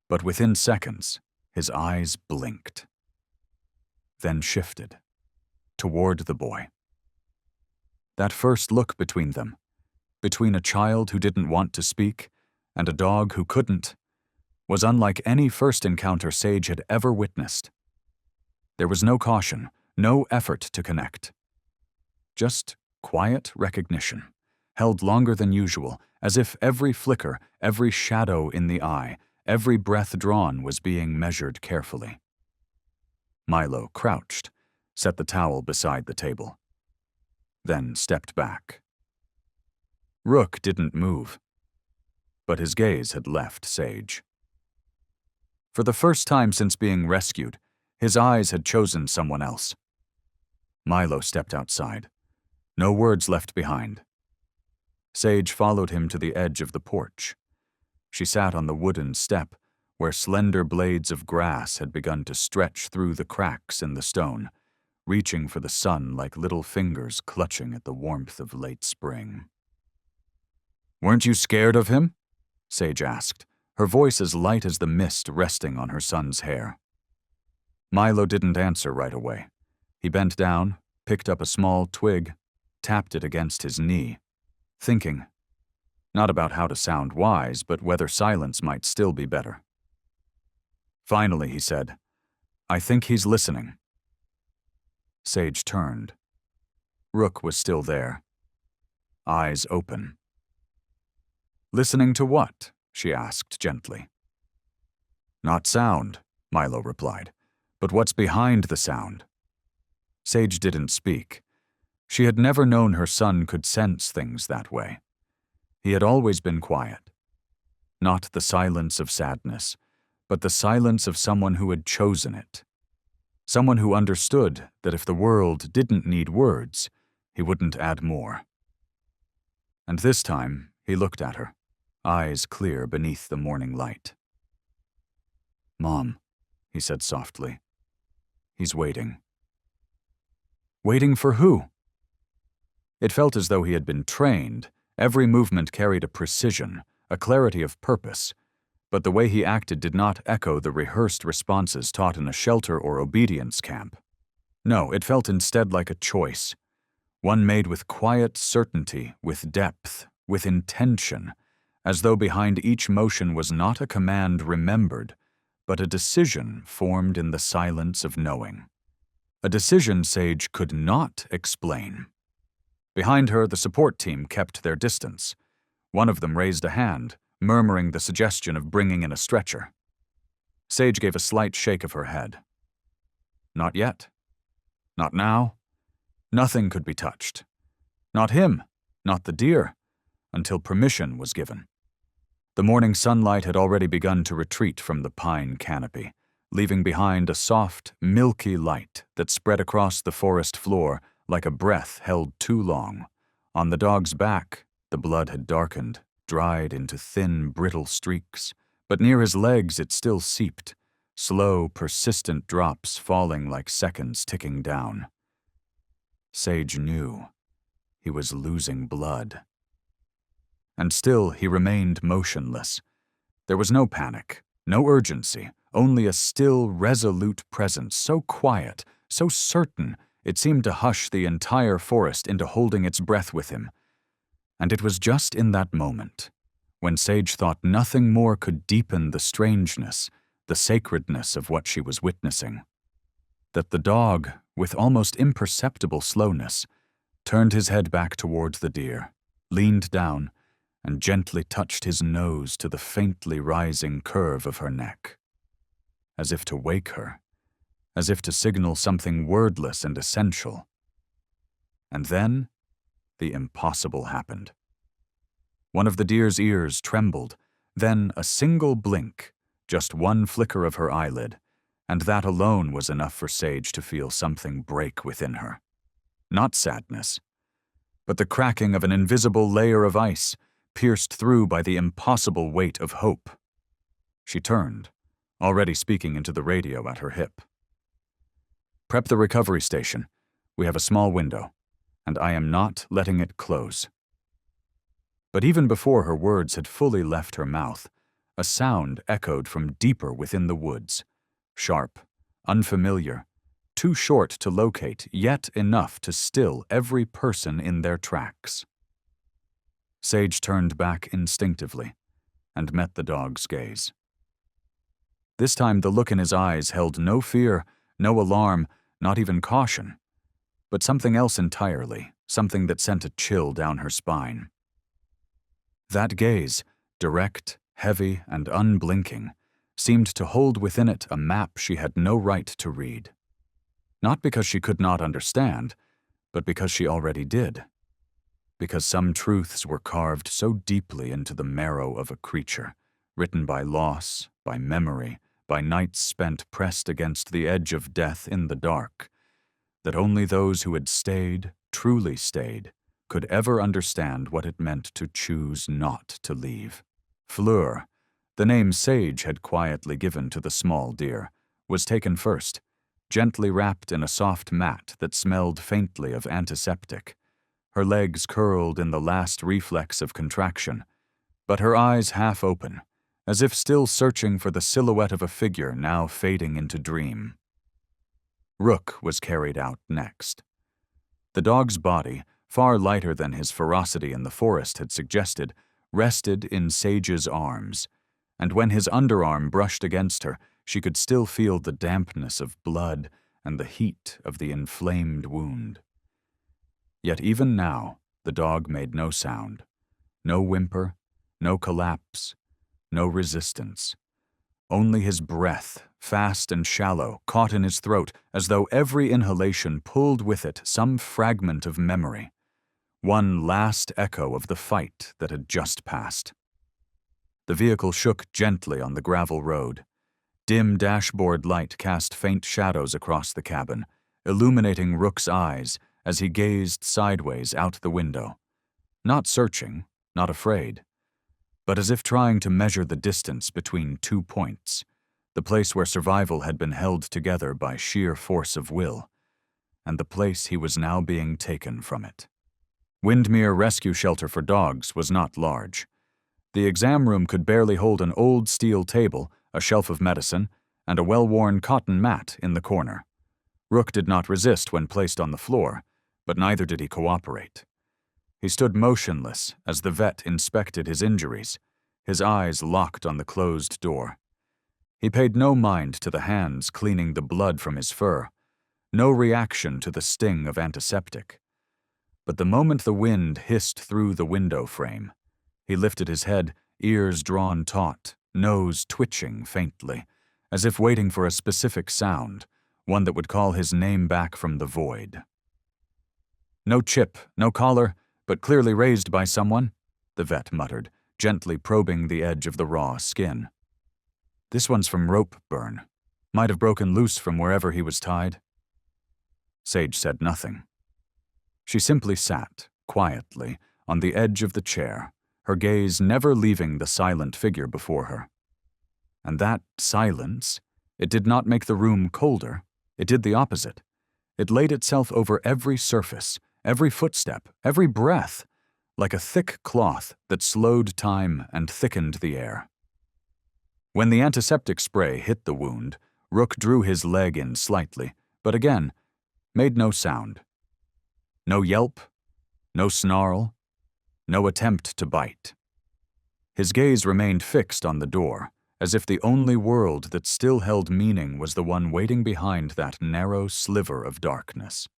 but within seconds, his eyes blinked. Then shifted, toward the boy. That first look between them, between a child who didn't want to speak and a dog who couldn't, was unlike any first encounter Sage had ever witnessed. There was no caution, no effort to connect. Just quiet recognition, held longer than usual, as if every flicker, every shadow in the eye, every breath drawn was being measured carefully. Milo crouched, set the towel beside the table, then stepped back. Rook didn't move, but his gaze had left Sage. For the first time since being rescued, his eyes had chosen someone else. Milo stepped outside. No words left behind. Sage followed him to the edge of the porch. She sat on the wooden step, where slender blades of grass had begun to stretch through the cracks in the stone, reaching for the sun like little fingers clutching at the warmth of late spring. "Weren't you scared of him?" Sage asked, her voice as light as the mist resting on her son's hair. Milo didn't answer right away. He bent down, picked up a small twig, tapped it against his knee, thinking, not about how to sound wise, but whether silence might still be better. Finally, he said, "I think he's listening." Sage turned. Rook was still there, eyes open. "Listening to what?" she asked gently. "Not sound," Milo replied, "but what's behind the sound?" Sage didn't speak. She had never known her son could sense things that way. He had always been quiet. Not the silence of sadness, but the silence of someone who had chosen it. Someone who understood that if the world didn't need words, he wouldn't add more. And this time, he looked at her, eyes clear beneath the morning light. "Mom," he said softly. "He's waiting." Waiting for who? It felt as though he had been trained. Every movement carried a precision, a clarity of purpose, but the way he acted did not echo the rehearsed responses taught in a shelter or obedience camp. No, it felt instead like a choice, one made with quiet certainty, with depth, with intention, as though behind each motion was not a command remembered, but a decision formed in the silence of knowing. A decision Sage could not explain. Behind her, the support team kept their distance. One of them raised a hand, murmuring the suggestion of bringing in a stretcher. Sage gave a slight shake of her head. Not yet. Not now. Nothing could be touched. Not him, not the deer, until permission was given. The morning sunlight had already begun to retreat from the pine canopy, leaving behind a soft, milky light that spread across the forest floor like a breath held too long. On the dog's back, the blood had darkened, dried into thin, brittle streaks, but near his legs it still seeped, slow, persistent drops falling like seconds ticking down. Sage knew. He was losing blood. And still he remained motionless. There was no panic, no urgency, only a still, resolute presence, so quiet, so certain, it seemed to hush the entire forest into holding its breath with him. And it was just in that moment, when Sage thought nothing more could deepen the strangeness, the sacredness of what she was witnessing, that the dog, with almost imperceptible slowness, turned his head back toward the deer, leaned down, and gently touched his nose to the faintly rising curve of her neck, as if to wake her, as if to signal something wordless and essential. And then, the impossible happened. One of the deer's ears trembled, then a single blink, just one flicker of her eyelid, and that alone was enough for Sage to feel something break within her. Not sadness, but the cracking of an invisible layer of ice, pierced through by the impossible weight of hope. She turned, already speaking into the radio at her hip. "Prep the recovery station. We have a small window, and I am not letting it close." But even before her words had fully left her mouth, a sound echoed from deeper within the woods, sharp, unfamiliar, too short to locate, yet enough to still every person in their tracks. Sage turned back instinctively and met the dog's gaze. This time the look in his eyes held no fear, no alarm, not even caution, but something else entirely, something that sent a chill down her spine. That gaze, direct, heavy, and unblinking, seemed to hold within it a map she had no right to read. Not because she could not understand, but because she already did. Because some truths were carved so deeply into the marrow of a creature, written by loss, by memory, by nights spent pressed against the edge of death in the dark, that only those who had stayed, truly stayed, could ever understand what it meant to choose not to leave. Fleur, the name Sage had quietly given to the small deer, was taken first, gently wrapped in a soft mat that smelled faintly of antiseptic. Her legs curled in the last reflex of contraction, but her eyes half open, as if still searching for the silhouette of a figure now fading into dream. Rook was carried out next. The dog's body, far lighter than his ferocity in the forest had suggested, rested in Sage's arms, and when his underarm brushed against her, she could still feel the dampness of blood and the heat of the inflamed wound. Yet even now, the dog made no sound, no whimper, no collapse, no resistance. Only his breath, fast and shallow, caught in his throat as though every inhalation pulled with it some fragment of memory, one last echo of the fight that had just passed. The vehicle shook gently on the gravel road. Dim dashboard light cast faint shadows across the cabin, illuminating Rook's eyes as he gazed sideways out the window, not searching, not afraid, but as if trying to measure the distance between 2 points, the place where survival had been held together by sheer force of will, and the place he was now being taken from it. Windmere Rescue Shelter for Dogs was not large. The exam room could barely hold an old steel table, a shelf of medicine, and a well-worn cotton mat in the corner. Rook did not resist when placed on the floor, but neither did he cooperate. He stood motionless as the vet inspected his injuries, his eyes locked on the closed door. He paid no mind to the hands cleaning the blood from his fur, no reaction to the sting of antiseptic. But the moment the wind hissed through the window frame, he lifted his head, ears drawn taut, nose twitching faintly, as if waiting for a specific sound, one that would call his name back from the void. "No chip, no collar, but clearly raised by someone," the vet muttered, gently probing the edge of the raw skin. "This one's from rope burn. Might have broken loose from wherever he was tied." Sage said nothing. She simply sat, quietly, on the edge of the chair, her gaze never leaving the silent figure before her. And that silence, it did not make the room colder, it did the opposite. It laid itself over every surface, every footstep, every breath, like a thick cloth that slowed time and thickened the air. When the antiseptic spray hit the wound, Rook drew his leg in slightly, but again, made no sound. No yelp, no snarl, no attempt to bite. His gaze remained fixed on the door, as if the only world that still held meaning was the one waiting behind that narrow sliver of darkness.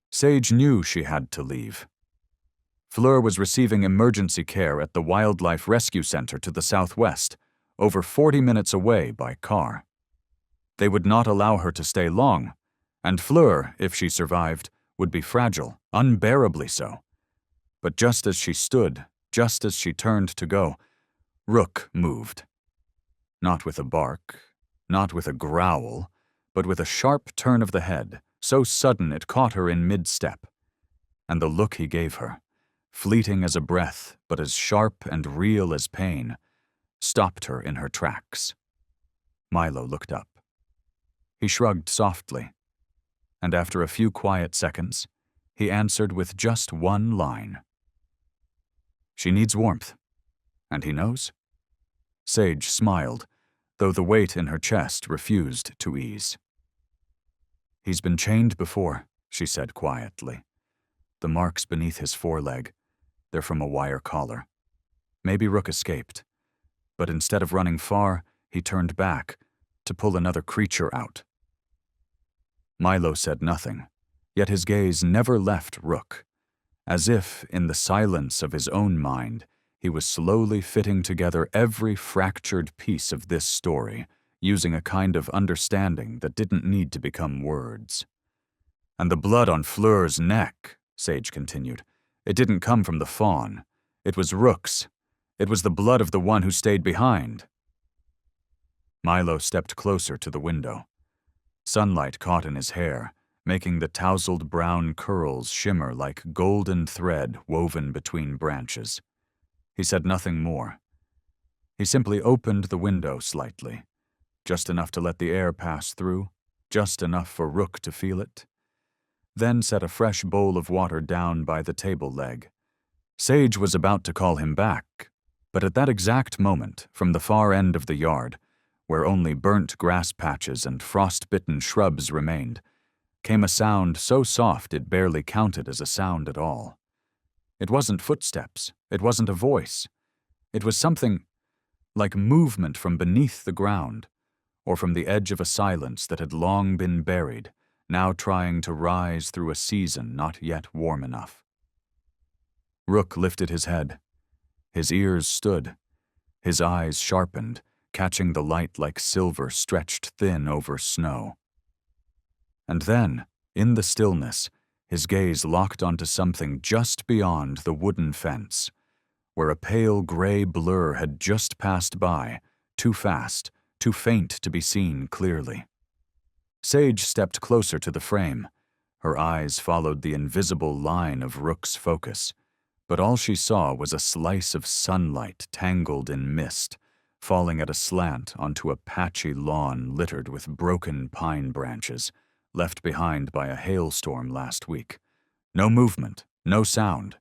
Sage knew she had to leave. Fleur was receiving emergency care at the Wildlife Rescue Center to the southwest, over 40 minutes away by car. They would not allow her to stay long, and Fleur, if she survived, would be fragile, unbearably so. But just as she stood, just as she turned to go, Rook moved. Not with a bark, not with a growl, but with a sharp turn of the head, so sudden it caught her in mid-step. And the look he gave her, fleeting as a breath but as sharp and real as pain, stopped her in her tracks. Milo looked up. He shrugged softly, and after a few quiet seconds, he answered with just one line. She needs warmth, and he knows. Sage smiled, though the weight in her chest refused to ease. He's been chained before, she said quietly. The marks beneath his foreleg, they're from a wire collar. Maybe Rook escaped, but instead of running far, he turned back to pull another creature out. Milo said nothing, yet his gaze never left Rook, as if, in the silence of his own mind, he was slowly fitting together every fractured piece of this story, using a kind of understanding that didn't need to become words. And the blood on Fleur's neck, Sage continued, it didn't come from the fawn. It was Rook's. It was the blood of the one who stayed behind. Milo stepped closer to the window. Sunlight caught in his hair, making the tousled brown curls shimmer like golden thread woven between branches. He said nothing more. He simply opened the window slightly, just enough to let the air pass through, just enough for Rook to feel it, then set a fresh bowl of water down by the table leg. Sage was about to call him back, but at that exact moment, from the far end of the yard, where only burnt grass patches and frost-bitten shrubs remained, came a sound so soft it barely counted as a sound at all. It wasn't footsteps, it wasn't a voice. It was something like movement from beneath the ground, or from the edge of a silence that had long been buried, now trying to rise through a season not yet warm enough. Rook lifted his head. His ears stood, his eyes sharpened, catching the light like silver stretched thin over snow. And then, in the stillness, his gaze locked onto something just beyond the wooden fence, where a pale gray blur had just passed by, too fast, too faint to be seen clearly. Sage stepped closer to the frame. Her eyes followed the invisible line of Rook's focus, but all she saw was a slice of sunlight tangled in mist, falling at a slant onto a patchy lawn littered with broken pine branches, left behind by a hailstorm last week. No movement, no sound.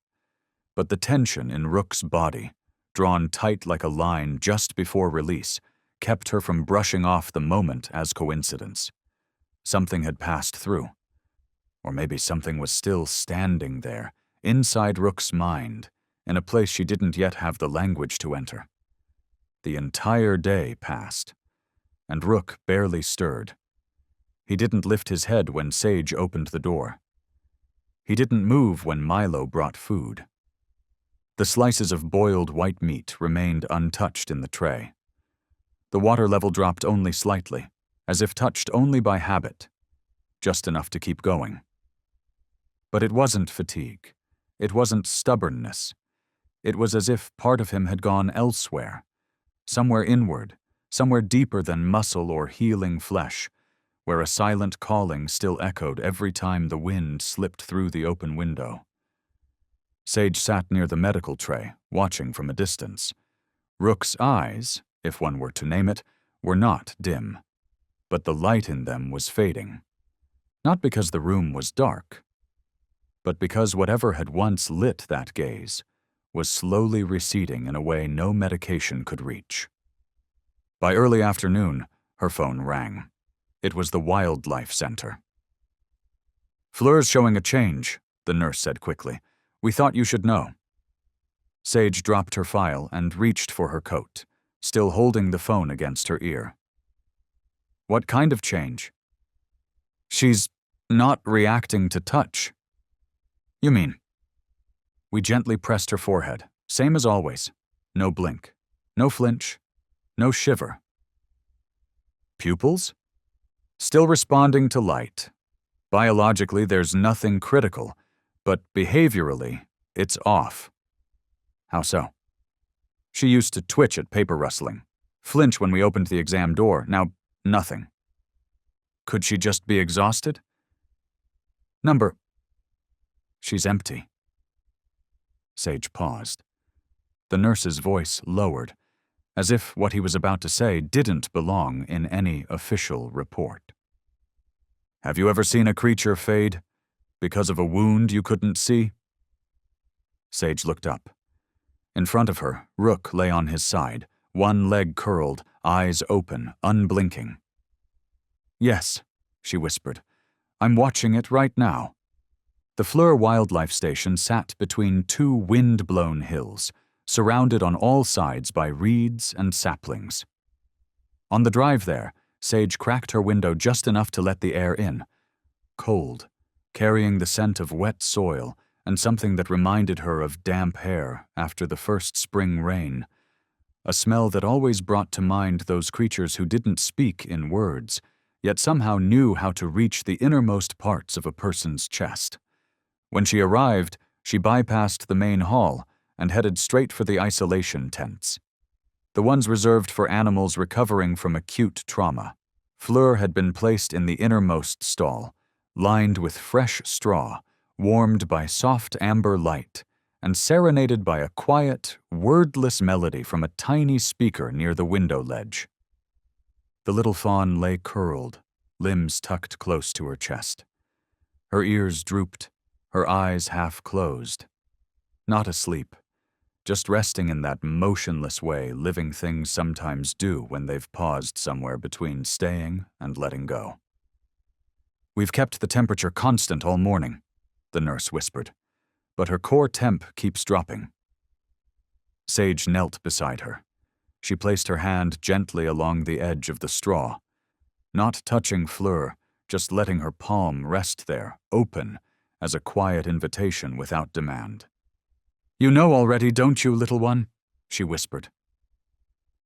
But the tension in Rook's body, drawn tight like a line just before release, kept her from brushing off the moment as coincidence. Something had passed through. Or maybe something was still standing there, inside Rook's mind, in a place she didn't yet have the language to enter. The entire day passed, and Rook barely stirred. He didn't lift his head when Sage opened the door. He didn't move when Milo brought food. The slices of boiled white meat remained untouched in the tray. The water level dropped only slightly, as if touched only by habit, just enough to keep going. But it wasn't fatigue. It wasn't stubbornness. It was as if part of him had gone elsewhere, somewhere inward, somewhere deeper than muscle or healing flesh, where a silent calling still echoed every time the wind slipped through the open window. Sage sat near the medical tray, watching from a distance. Rook's eyes, if one were to name it, were not dim, but the light in them was fading. Not because the room was dark, but because whatever had once lit that gaze was slowly receding in a way no medication could reach. By early afternoon, her phone rang. It was the Wildlife Center. "Fleur's showing a change," the nurse said quickly. "We thought you should know." Sage dropped her file and reached for her coat, still holding the phone against her ear. "What kind of change?" "She's not reacting to touch." "You mean?" We gently pressed her forehead, same as always. No blink, no flinch, no shiver. "Pupils?" "Still responding to light. Biologically, there's nothing critical, but behaviorally, it's off." How so? She used to twitch at paper rustling, flinch when we opened the exam door. Now, nothing. Could she just be exhausted? She's empty. Sage paused. The nurse's voice lowered, as if what he was about to say didn't belong in any official report. Have you ever seen a creature fade because of a wound you couldn't see? Sage looked up. In front of her, Rook lay on his side, one leg curled, eyes open, unblinking. Yes, she whispered. I'm watching it right now. The Fleur Wildlife Station sat between two wind-blown hills, surrounded on all sides by reeds and saplings. On the drive there, Sage cracked her window just enough to let the air in. Cold, carrying the scent of wet soil and something that reminded her of damp hair after the first spring rain, a smell that always brought to mind those creatures who didn't speak in words, yet somehow knew how to reach the innermost parts of a person's chest. When she arrived, she bypassed the main hall and headed straight for the isolation tents, the ones reserved for animals recovering from acute trauma. Fleur had been placed in the innermost stall, lined with fresh straw, warmed by soft amber light, and serenaded by a quiet, wordless melody from a tiny speaker near the window ledge. The little fawn lay curled, limbs tucked close to her chest. Her ears drooped, her eyes half closed. Not asleep, just resting in that motionless way living things sometimes do when they've paused somewhere between staying and letting go. We've kept the temperature constant all morning, the nurse whispered, but her core temp keeps dropping. Sage knelt beside her. She placed her hand gently along the edge of the straw, not touching Fleur, just letting her palm rest there, open, as a quiet invitation without demand. You know already, don't you, little one? She whispered.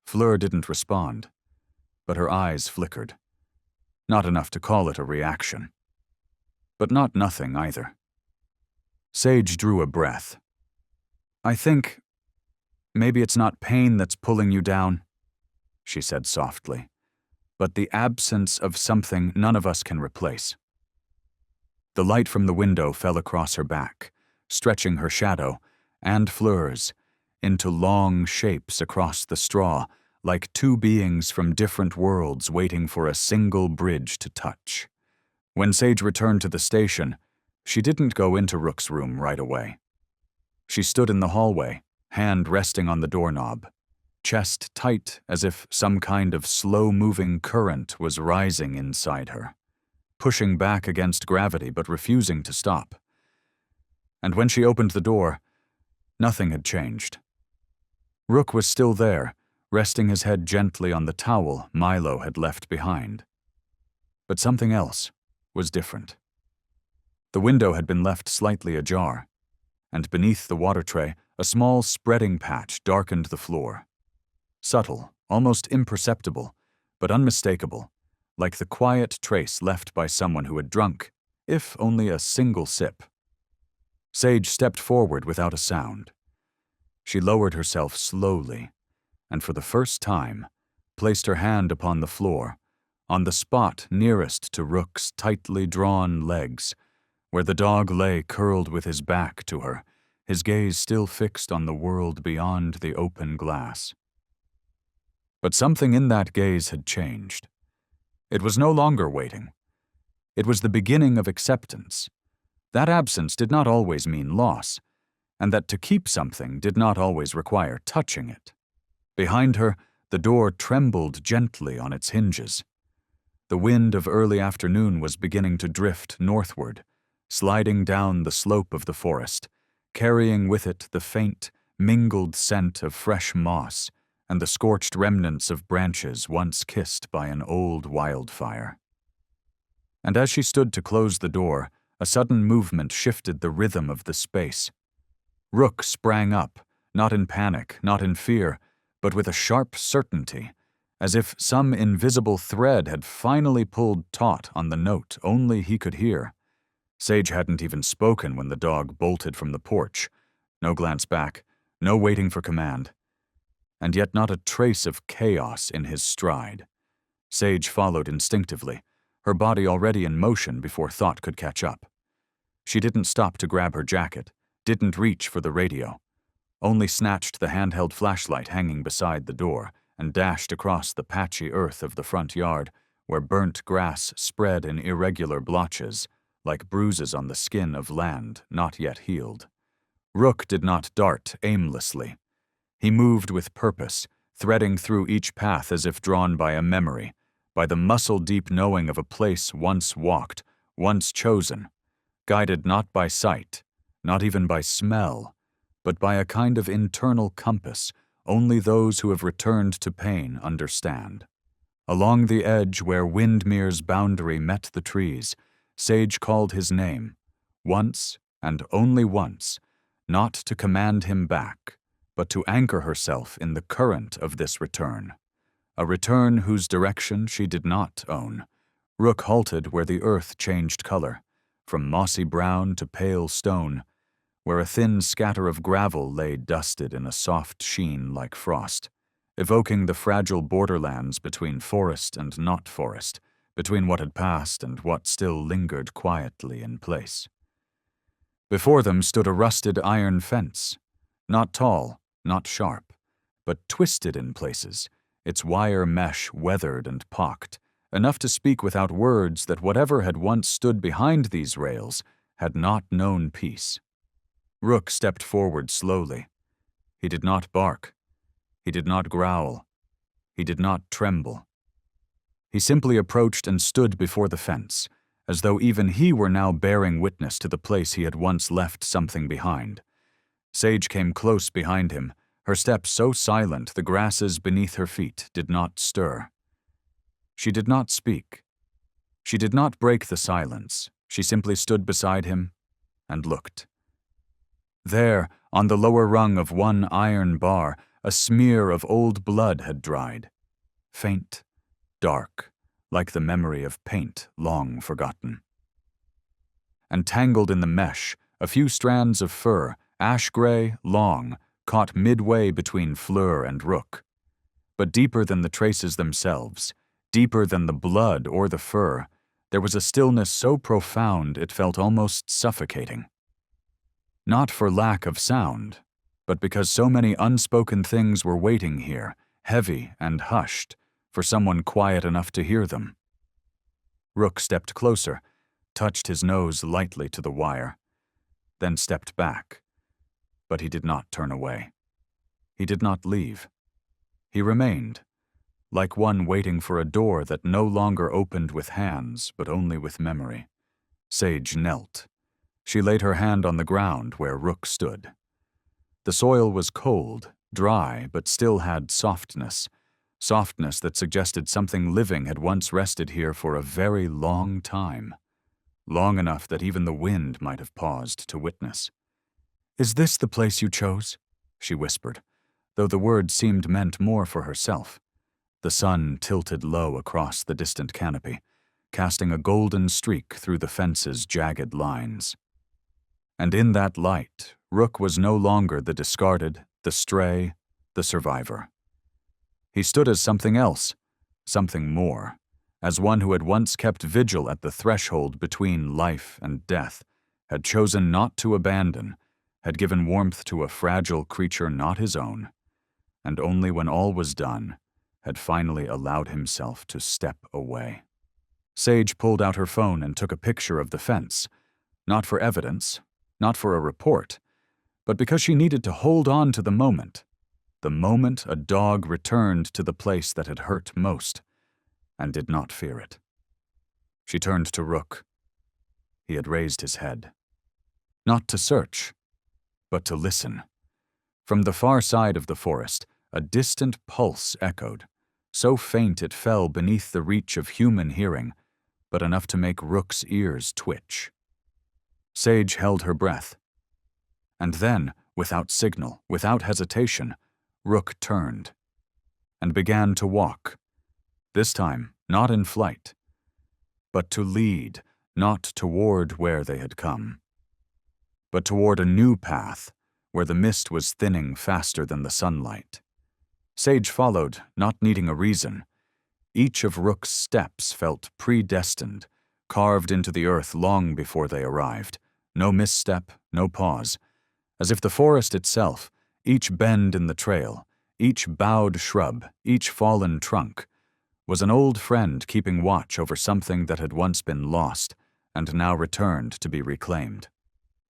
Fleur didn't respond, but her eyes flickered. Not enough to call it a reaction. But not nothing either. Sage drew a breath. I think maybe it's not pain that's pulling you down, she said softly, but the absence of something none of us can replace. The light from the window fell across her back, stretching her shadow, and Fleur's, into long shapes across the straw, like two beings from different worlds waiting for a single bridge to touch. When Sage returned to the station, she didn't go into Rook's room right away. She stood in the hallway, hand resting on the doorknob, chest tight as if some kind of slow-moving current was rising inside her, pushing back against gravity but refusing to stop. And when she opened the door, nothing had changed. Rook was still there, resting his head gently on the towel Milo had left behind. But something else was different. The window had been left slightly ajar, and beneath the water tray, a small spreading patch darkened the floor. Subtle, almost imperceptible, but unmistakable, like the quiet trace left by someone who had drunk, if only a single sip. Sage stepped forward without a sound. She lowered herself slowly, and for the first time, placed her hand upon the floor, on the spot nearest to Rook's tightly drawn legs, where the dog lay curled with his back to her, his gaze still fixed on the world beyond the open glass. But something in that gaze had changed. It was no longer waiting. It was the beginning of acceptance. That absence did not always mean loss, and that to keep something did not always require touching it. Behind her, the door trembled gently on its hinges. The wind of early afternoon was beginning to drift northward, sliding down the slope of the forest, carrying with it the faint, mingled scent of fresh moss and the scorched remnants of branches once kissed by an old wildfire. And as she stood to close the door, a sudden movement shifted the rhythm of the space. Rook sprang up, not in panic, not in fear, but with a sharp certainty, as if some invisible thread had finally pulled taut on the note only he could hear. Sage hadn't even spoken when the dog bolted from the porch. No glance back, No waiting for command, and yet not a trace of chaos in his stride. Sage followed instinctively, her body already in motion before thought could catch up. She didn't stop to grab her jacket, didn't reach for the radio, only snatched the handheld flashlight hanging beside the door and dashed across the patchy earth of the front yard, where burnt grass spread in irregular blotches, like bruises on the skin of land not yet healed. Rook did not dart aimlessly. He moved with purpose, threading through each path as if drawn by a memory, by the muscle-deep knowing of a place once walked, once chosen, guided not by sight, not even by smell, but by a kind of internal compass only those who have returned to pain understand. Along the edge where Windmere's boundary met the trees, Sage called his name, once and only once, not to command him back, but to anchor herself in the current of this return, a return whose direction she did not own. Rook halted where the earth changed color, from mossy brown to pale stone, where a thin scatter of gravel lay dusted in a soft sheen like frost, evoking the fragile borderlands between forest and not forest, between what had passed and what still lingered quietly in place. Before them stood a rusted iron fence, not tall, not sharp, but twisted in places, its wire mesh weathered and pocked, enough to speak without words that whatever had once stood behind these rails had not known peace. Rook stepped forward slowly. He did not bark. He did not growl. He did not tremble. He simply approached and stood before the fence, as though even he were now bearing witness to the place he had once left something behind. Sage came close behind him, her step so silent the grasses beneath her feet did not stir. She did not speak. She did not break the silence. She simply stood beside him and looked. There, on the lower rung of one iron bar, a smear of old blood had dried. Faint, dark, like the memory of paint long forgotten. And tangled in the mesh, a few strands of fur, ash-gray, long, caught midway between Fleur and Rook. But deeper than the traces themselves, deeper than the blood or the fur, there was a stillness so profound it felt almost suffocating. Not for lack of sound, but because so many unspoken things were waiting here, heavy and hushed, for someone quiet enough to hear them. Rook stepped closer, touched his nose lightly to the wire, then stepped back. But he did not turn away. He did not leave. He remained, like one waiting for a door that no longer opened with hands, but only with memory. Sage knelt. She laid her hand on the ground where Rook stood. The soil was cold, dry, but still had softness that suggested something living had once rested here for a very long time, long enough that even the wind might have paused to witness. "Is this the place you chose?" she whispered, though the words seemed meant more for herself. The sun tilted low across the distant canopy, casting a golden streak through the fence's jagged lines. And in that light, Rook was no longer the discarded, the stray, the survivor. He stood as something else, something more, as one who had once kept vigil at the threshold between life and death, had chosen not to abandon, had given warmth to a fragile creature not his own, and only when all was done, had finally allowed himself to step away. Sage pulled out her phone and took a picture of the fence, not for evidence, not for a report, but because she needed to hold on to the moment a dog returned to the place that had hurt most, and did not fear it. She turned to Rook. He had raised his head. Not to search, but to listen. From the far side of the forest, a distant pulse echoed, so faint it fell beneath the reach of human hearing, but enough to make Rook's ears twitch. Sage held her breath. And then, without signal, without hesitation, Rook turned and began to walk, this time not in flight, but to lead, not toward where they had come, but toward a new path where the mist was thinning faster than the sunlight. Sage followed, not needing a reason. Each of Rook's steps felt predestined, carved into the earth long before they arrived. No misstep, no pause. As if the forest itself, each bend in the trail, each bowed shrub, each fallen trunk, was an old friend keeping watch over something that had once been lost and now returned to be reclaimed.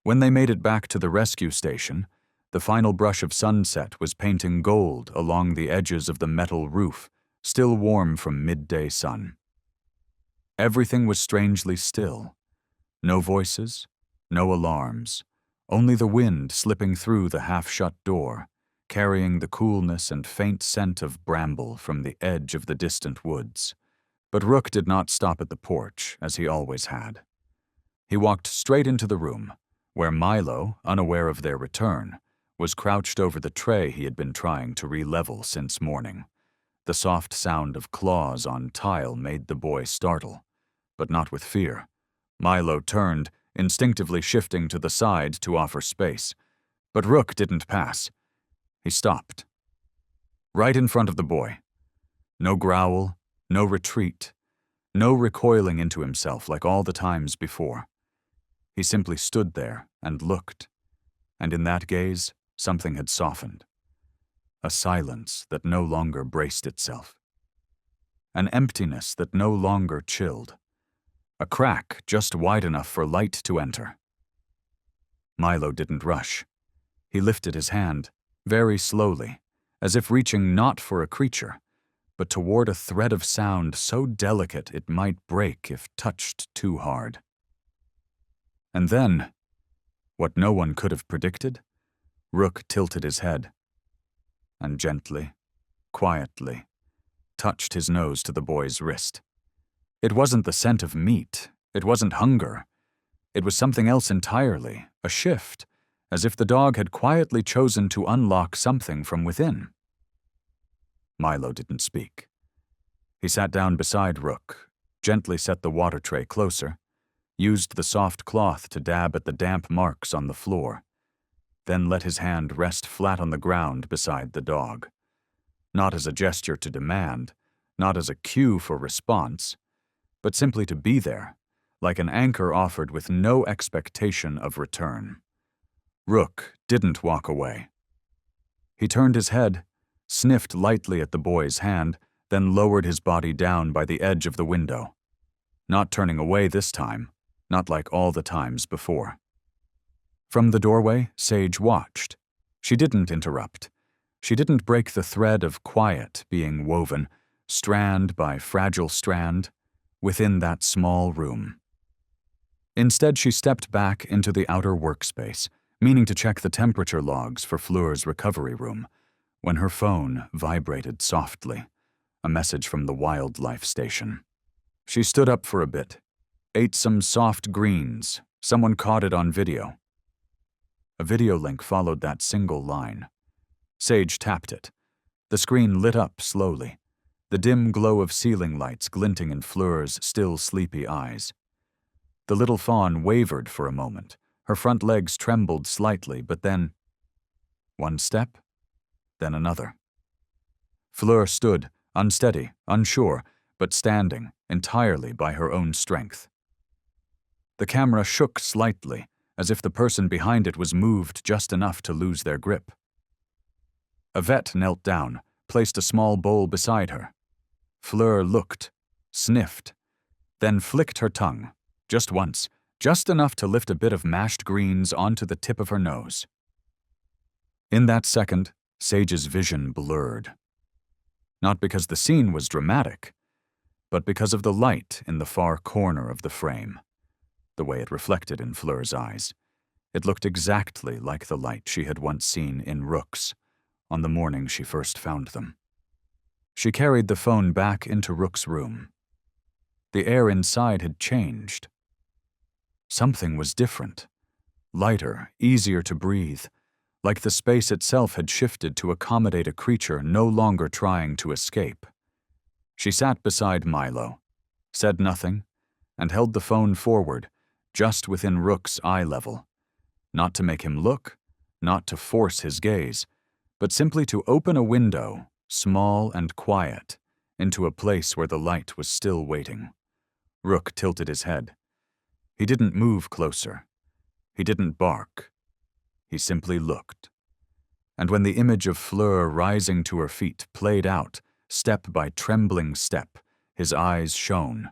When they made it back to the rescue station, the final brush of sunset was painting gold along the edges of the metal roof, still warm from midday sun. Everything was strangely still. No voices, no alarms, only the wind slipping through the half-shut door, carrying the coolness and faint scent of bramble from the edge of the distant woods. But Rook did not stop at the porch, as he always had. He walked straight into the room, where Milo, unaware of their return, was crouched over the tray he had been trying to re-level since morning. The soft sound of claws on tile made the boy startle, but not with fear. Milo turned, instinctively shifting to the side to offer space. But Rook didn't pass. He stopped. Right in front of the boy. No growl, no retreat, no recoiling into himself like all the times before. He simply stood there and looked, and in that gaze, something had softened. A silence that no longer braced itself. An emptiness that no longer chilled. A crack just wide enough for light to enter. Milo didn't rush. He lifted his hand, very slowly, as if reaching not for a creature, but toward a thread of sound so delicate it might break if touched too hard. And then, what no one could have predicted, Rook tilted his head, and gently, quietly, touched his nose to the boy's wrist. It wasn't the scent of meat, it wasn't hunger. It was something else entirely, a shift, as if the dog had quietly chosen to unlock something from within. Milo didn't speak. He sat down beside Rook, gently set the water tray closer, used the soft cloth to dab at the damp marks on the floor, then let his hand rest flat on the ground beside the dog. Not as a gesture to demand, not as a cue for response, but simply to be there, like an anchor offered with no expectation of return. Rook didn't walk away. He turned his head, sniffed lightly at the boy's hand, then lowered his body down by the edge of the window. Not turning away this time, not like all the times before. From the doorway, Sage watched. She didn't interrupt. She didn't break the thread of quiet being woven, strand by fragile strand, within that small room. Instead, she stepped back into the outer workspace, meaning to check the temperature logs for Fleur's recovery room, when her phone vibrated softly, a message from the wildlife station. She stood up for a bit, ate some soft greens. Someone caught it on video. A video link followed that single line. Sage tapped it. The screen lit up slowly, the dim glow of ceiling lights glinting in Fleur's still sleepy eyes. The little fawn wavered for a moment. Her front legs trembled slightly, but then one step, then another. Fleur stood, unsteady, unsure, but standing entirely by her own strength. The camera shook slightly, as if the person behind it was moved just enough to lose their grip. A vet knelt down, placed a small bowl beside her. Fleur looked, sniffed, then flicked her tongue, just once, just enough to lift a bit of mashed greens onto the tip of her nose. In that second, Sage's vision blurred. Not because the scene was dramatic, but because of the light in the far corner of the frame, the way it reflected in Fleur's eyes. It looked exactly like the light she had once seen in Rook's on the morning she first found them. She carried the phone back into Rook's room. The air inside had changed. Something was different, lighter, easier to breathe, like the space itself had shifted to accommodate a creature no longer trying to escape. She sat beside Milo, said nothing, and held the phone forward, just within Rook's eye level, not to make him look, not to force his gaze, but simply to open a window, small and quiet, into a place where the light was still waiting. Rook tilted his head. He didn't move closer. He didn't bark. He simply looked. And when the image of Fleur rising to her feet played out, step by trembling step, his eyes shone.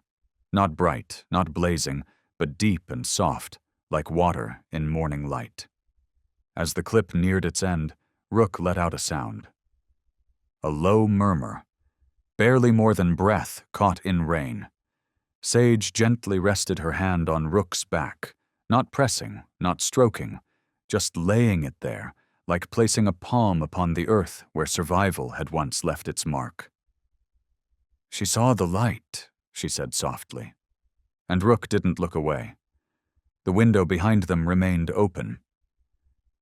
Not bright, not blazing, but deep and soft, like water in morning light. As the clip neared its end, Rook let out a sound. A low murmur, barely more than breath caught in rain. Sage gently rested her hand on Rook's back, not pressing, not stroking, just laying it there, like placing a palm upon the earth where survival had once left its mark. "She saw the light," she said softly. And Rook didn't look away. The window behind them remained open.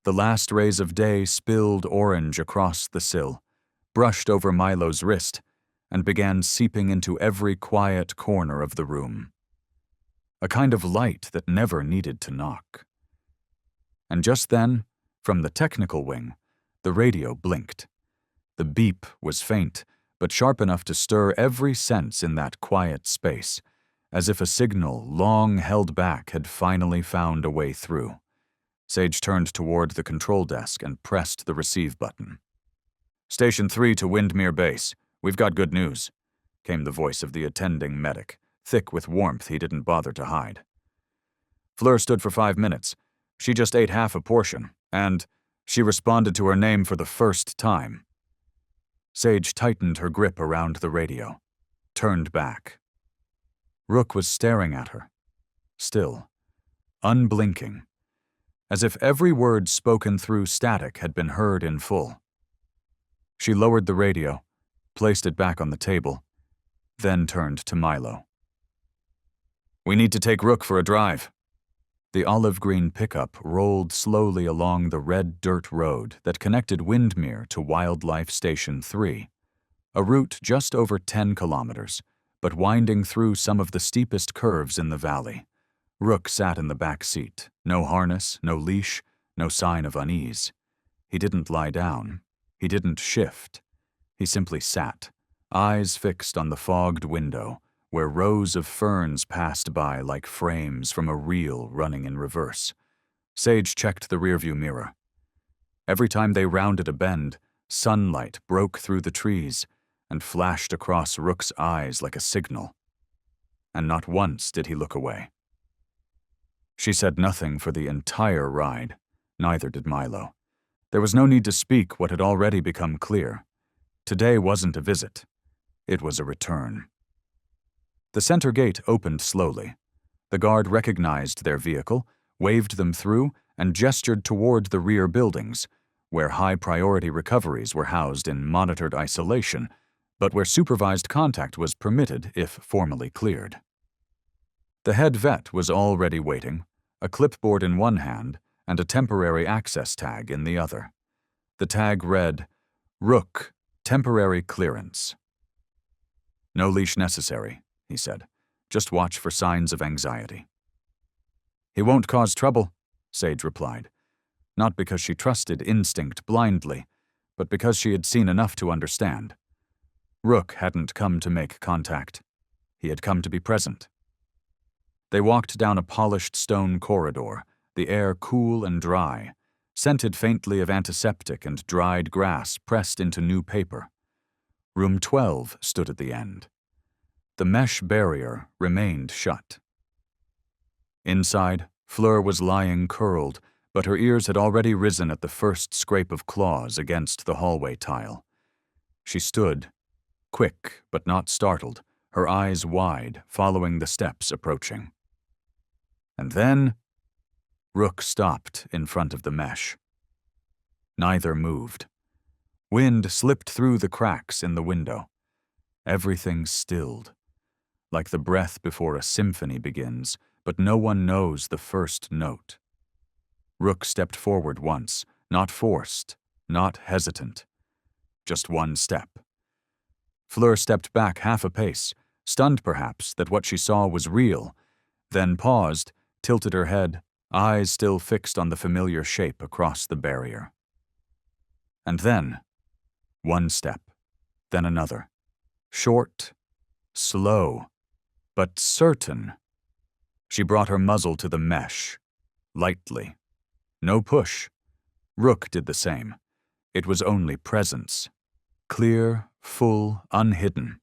The last rays of day spilled orange across the sill, brushed over Milo's wrist, and began seeping into every quiet corner of the room. A kind of light that never needed to knock. And just then, from the technical wing, the radio blinked. The beep was faint, but sharp enough to stir every sense in that quiet space, as if a signal long held back had finally found a way through. Sage turned toward the control desk and pressed the receive button. "Station 3 to Windmere Base. We've got good news," came the voice of the attending medic, thick with warmth he didn't bother to hide. "Fleur stood for 5 minutes. She just ate half a portion, and she responded to her name for the first time." Sage tightened her grip around the radio, turned back. Rook was staring at her, still, unblinking, as if every word spoken through static had been heard in full. She lowered the radio, placed it back on the table, then turned to Milo. "We need to take Rook for a drive." The olive-green pickup rolled slowly along the red dirt road that connected Windmere to Wildlife Station 3, a route just over 10 kilometers, but winding through some of the steepest curves in the valley. Rook sat in the back seat, no harness, no leash, no sign of unease. He didn't lie down. He didn't shift. He simply sat, eyes fixed on the fogged window, where rows of ferns passed by like frames from a reel running in reverse. Sage checked the rearview mirror. Every time they rounded a bend, sunlight broke through the trees and flashed across Rook's eyes like a signal. And not once did he look away. She said nothing for the entire ride. Neither did Milo. There was no need to speak what had already become clear. Today wasn't a visit. It was a return. The center gate opened slowly. The guard recognized their vehicle, waved them through, and gestured toward the rear buildings, where high-priority recoveries were housed in monitored isolation, but where supervised contact was permitted if formally cleared. The head vet was already waiting, a clipboard in one hand and a temporary access tag in the other. The tag read, "Rook, temporary clearance." "No leash necessary," he said. "Just watch for signs of anxiety." "He won't cause trouble," Sage replied, not because she trusted instinct blindly, but because she had seen enough to understand. Rook hadn't come to make contact. He had come to be present. They walked down a polished stone corridor, the air cool and dry, scented faintly of antiseptic and dried grass pressed into new paper. Room 12 stood at the end. The mesh barrier remained shut. Inside, Fleur was lying curled, but her ears had already risen at the first scrape of claws against the hallway tile. She stood, quick but not startled, her eyes wide, following the steps approaching. And then, Rook stopped in front of the mesh. Neither moved. Wind slipped through the cracks in the window. Everything stilled, like the breath before a symphony begins, but no one knows the first note. Rook stepped forward once, not forced, not hesitant. Just one step. Fleur stepped back half a pace, stunned perhaps that what she saw was real, then paused, tilted her head, eyes still fixed on the familiar shape across the barrier. And then, one step, then another. Short, slow, but certain. She brought her muzzle to the mesh, lightly. No push. Rook did the same. It was only presence. Clear, full, unhidden.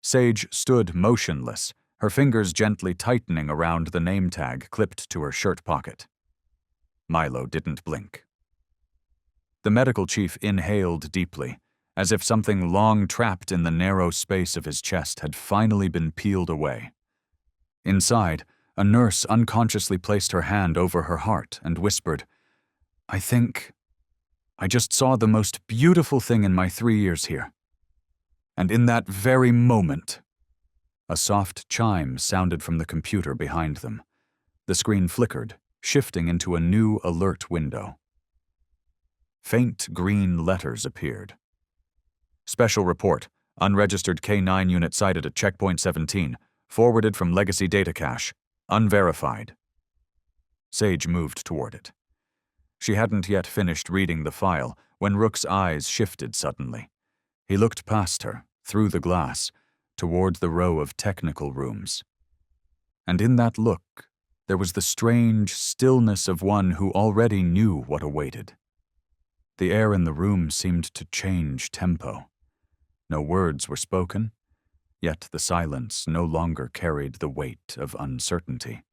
Sage stood motionless, her fingers gently tightening around the name tag clipped to her shirt pocket. Milo didn't blink. The medical chief inhaled deeply, as if something long trapped in the narrow space of his chest had finally been peeled away. Inside, a nurse unconsciously placed her hand over her heart and whispered, "I think I just saw the most beautiful thing in my 3 years here." And in that very moment, a soft chime sounded from the computer behind them. The screen flickered, shifting into a new alert window. Faint green letters appeared. Special report. Unregistered K9 unit sighted at checkpoint 17. Forwarded from legacy data cache. Unverified. Sage moved toward it. She hadn't yet finished reading the file when Rook's eyes shifted suddenly. He looked past her, through the glass, toward the row of technical rooms. And in that look, there was the strange stillness of one who already knew what awaited. The air in the room seemed to change tempo. No words were spoken, yet the silence no longer carried the weight of uncertainty.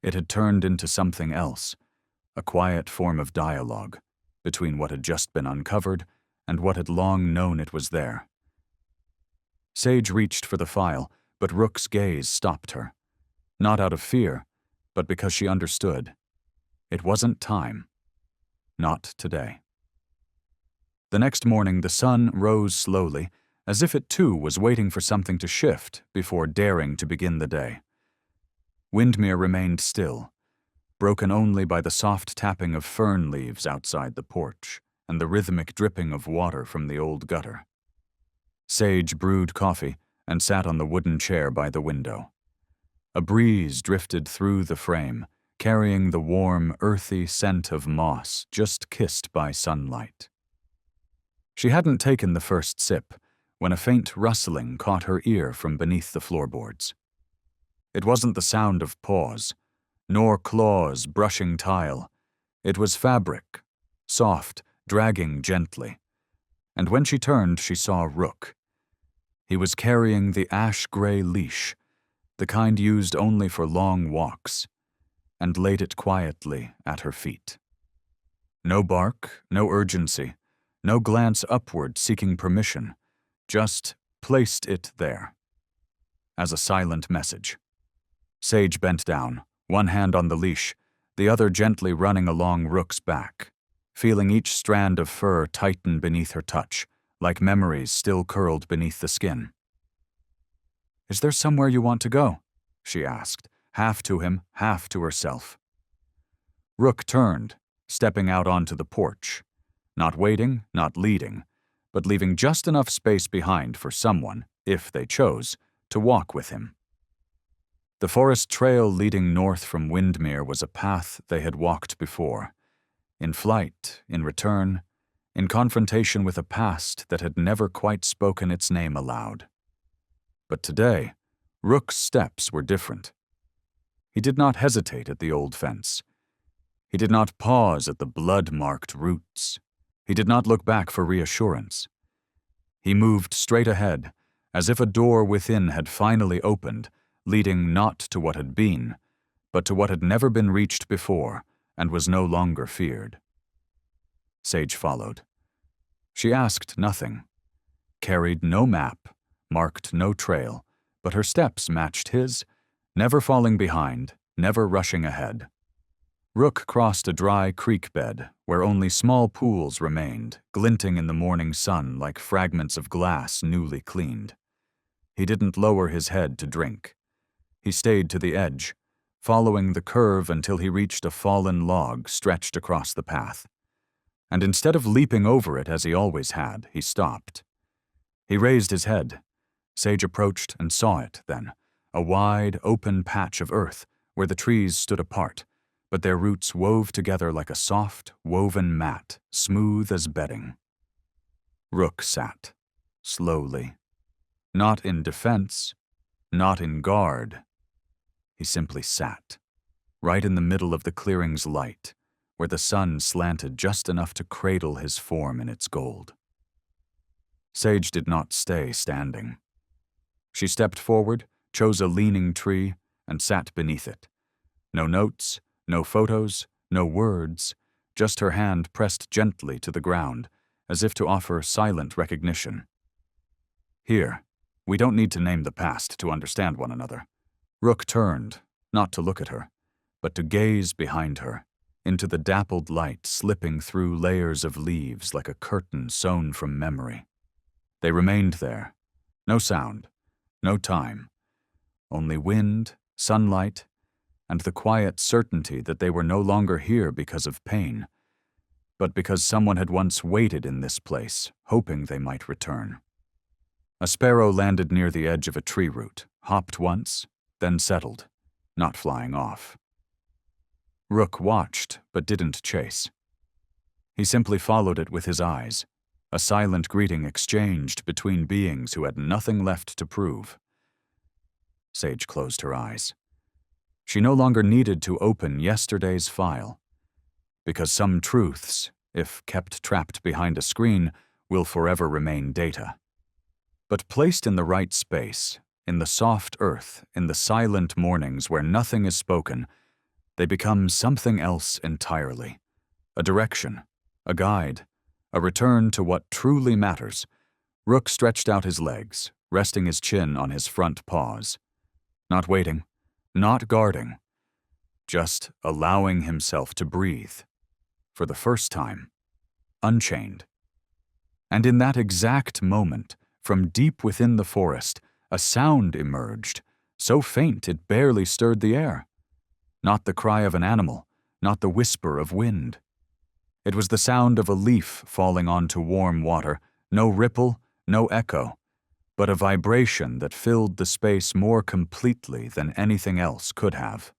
It had turned into something else, a quiet form of dialogue between what had just been uncovered and what had long known it was there. Sage reached for the file, but Rook's gaze stopped her. Not out of fear, but because she understood. It wasn't time. Not today. The next morning, the sun rose slowly, as if it too was waiting for something to shift before daring to begin the day. Windmere remained still, broken only by the soft tapping of fern leaves outside the porch and the rhythmic dripping of water from the old gutter. Sage brewed coffee and sat on the wooden chair by the window. A breeze drifted through the frame, carrying the warm, earthy scent of moss just kissed by sunlight. She hadn't taken the first sip when a faint rustling caught her ear from beneath the floorboards. It wasn't the sound of paws, nor claws brushing tile. It was fabric, soft, dragging gently. And when she turned, she saw Rook. He was carrying the ash-gray leash, the kind used only for long walks, and laid it quietly at her feet. No bark, no urgency, no glance upward seeking permission, just placed it there. As a silent message. Sage bent down, one hand on the leash, the other gently running along Rook's back, feeling each strand of fur tighten beneath her touch, like memories still curled beneath the skin. "Is there somewhere you want to go?" she asked, half to him, half to herself. Rook turned, stepping out onto the porch, not waiting, not leading, but leaving just enough space behind for someone, if they chose, to walk with him. The forest trail leading north from Windmere was a path they had walked before, in flight, in return, in confrontation with a past that had never quite spoken its name aloud. But today, Rook's steps were different. He did not hesitate at the old fence. He did not pause at the blood-marked roots. He did not look back for reassurance. He moved straight ahead, as if a door within had finally opened, leading not to what had been, but to what had never been reached before and was no longer feared. Sage followed. She asked nothing, carried no map, marked no trail, but her steps matched his, never falling behind, never rushing ahead. Rook crossed a dry creek bed where only small pools remained, glinting in the morning sun like fragments of glass newly cleaned. He didn't lower his head to drink. He stayed to the edge, following the curve until he reached a fallen log stretched across the path. And instead of leaping over it as he always had, he stopped. He raised his head. Sage approached and saw it then, a wide, open patch of earth where the trees stood apart, but their roots wove together like a soft, woven mat, smooth as bedding. Rook sat, slowly. Not in defense, not in guard. He simply sat, right in the middle of the clearing's light, where the sun slanted just enough to cradle his form in its gold. Sage did not stay standing. She stepped forward, chose a leaning tree, and sat beneath it. No notes, no photos, no words, just her hand pressed gently to the ground, as if to offer silent recognition. Here, we don't need to name the past to understand one another. Rook turned, not to look at her, but to gaze behind her, into the dappled light slipping through layers of leaves like a curtain sewn from memory. They remained there. No sound, no time. Only wind, sunlight, and the quiet certainty that they were no longer here because of pain, but because someone had once waited in this place, hoping they might return. A sparrow landed near the edge of a tree root, hopped once, then settled, not flying off. Rook watched, but didn't chase. He simply followed it with his eyes, a silent greeting exchanged between beings who had nothing left to prove. Sage closed her eyes. She no longer needed to open yesterday's file, because some truths, if kept trapped behind a screen, will forever remain data. But placed in the right space, in the soft earth, in the silent mornings where nothing is spoken, they become something else entirely. A direction, a guide, a return to what truly matters. Rook stretched out his legs, resting his chin on his front paws. Not waiting, not guarding, just allowing himself to breathe. For the first time, unchained. And in that exact moment, from deep within the forest, a sound emerged, so faint it barely stirred the air. Not the cry of an animal, not the whisper of wind. It was the sound of a leaf falling onto warm water, no ripple, no echo, but a vibration that filled the space more completely than anything else could have.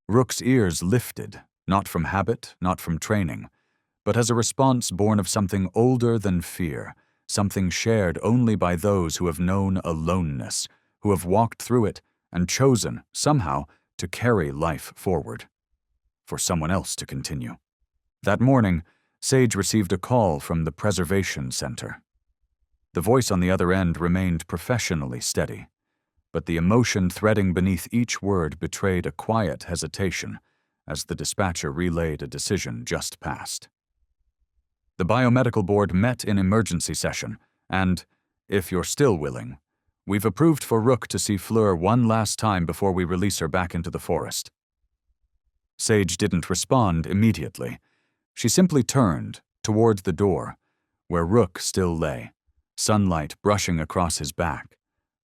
Rook's ears lifted, not from habit, not from training, but as a response born of something older than fear, something shared only by those who have known aloneness, who have walked through it and chosen, somehow, to carry life forward, for someone else to continue. That morning, Sage received a call from the Preservation Center. The voice on the other end remained professionally steady, but the emotion threading beneath each word betrayed a quiet hesitation as the dispatcher relayed a decision just passed. The biomedical board met in emergency session, and, if you're still willing, we've approved for Rook to see Fleur one last time before we release her back into the forest. Sage didn't respond immediately. She simply turned toward the door, where Rook still lay, sunlight brushing across his back,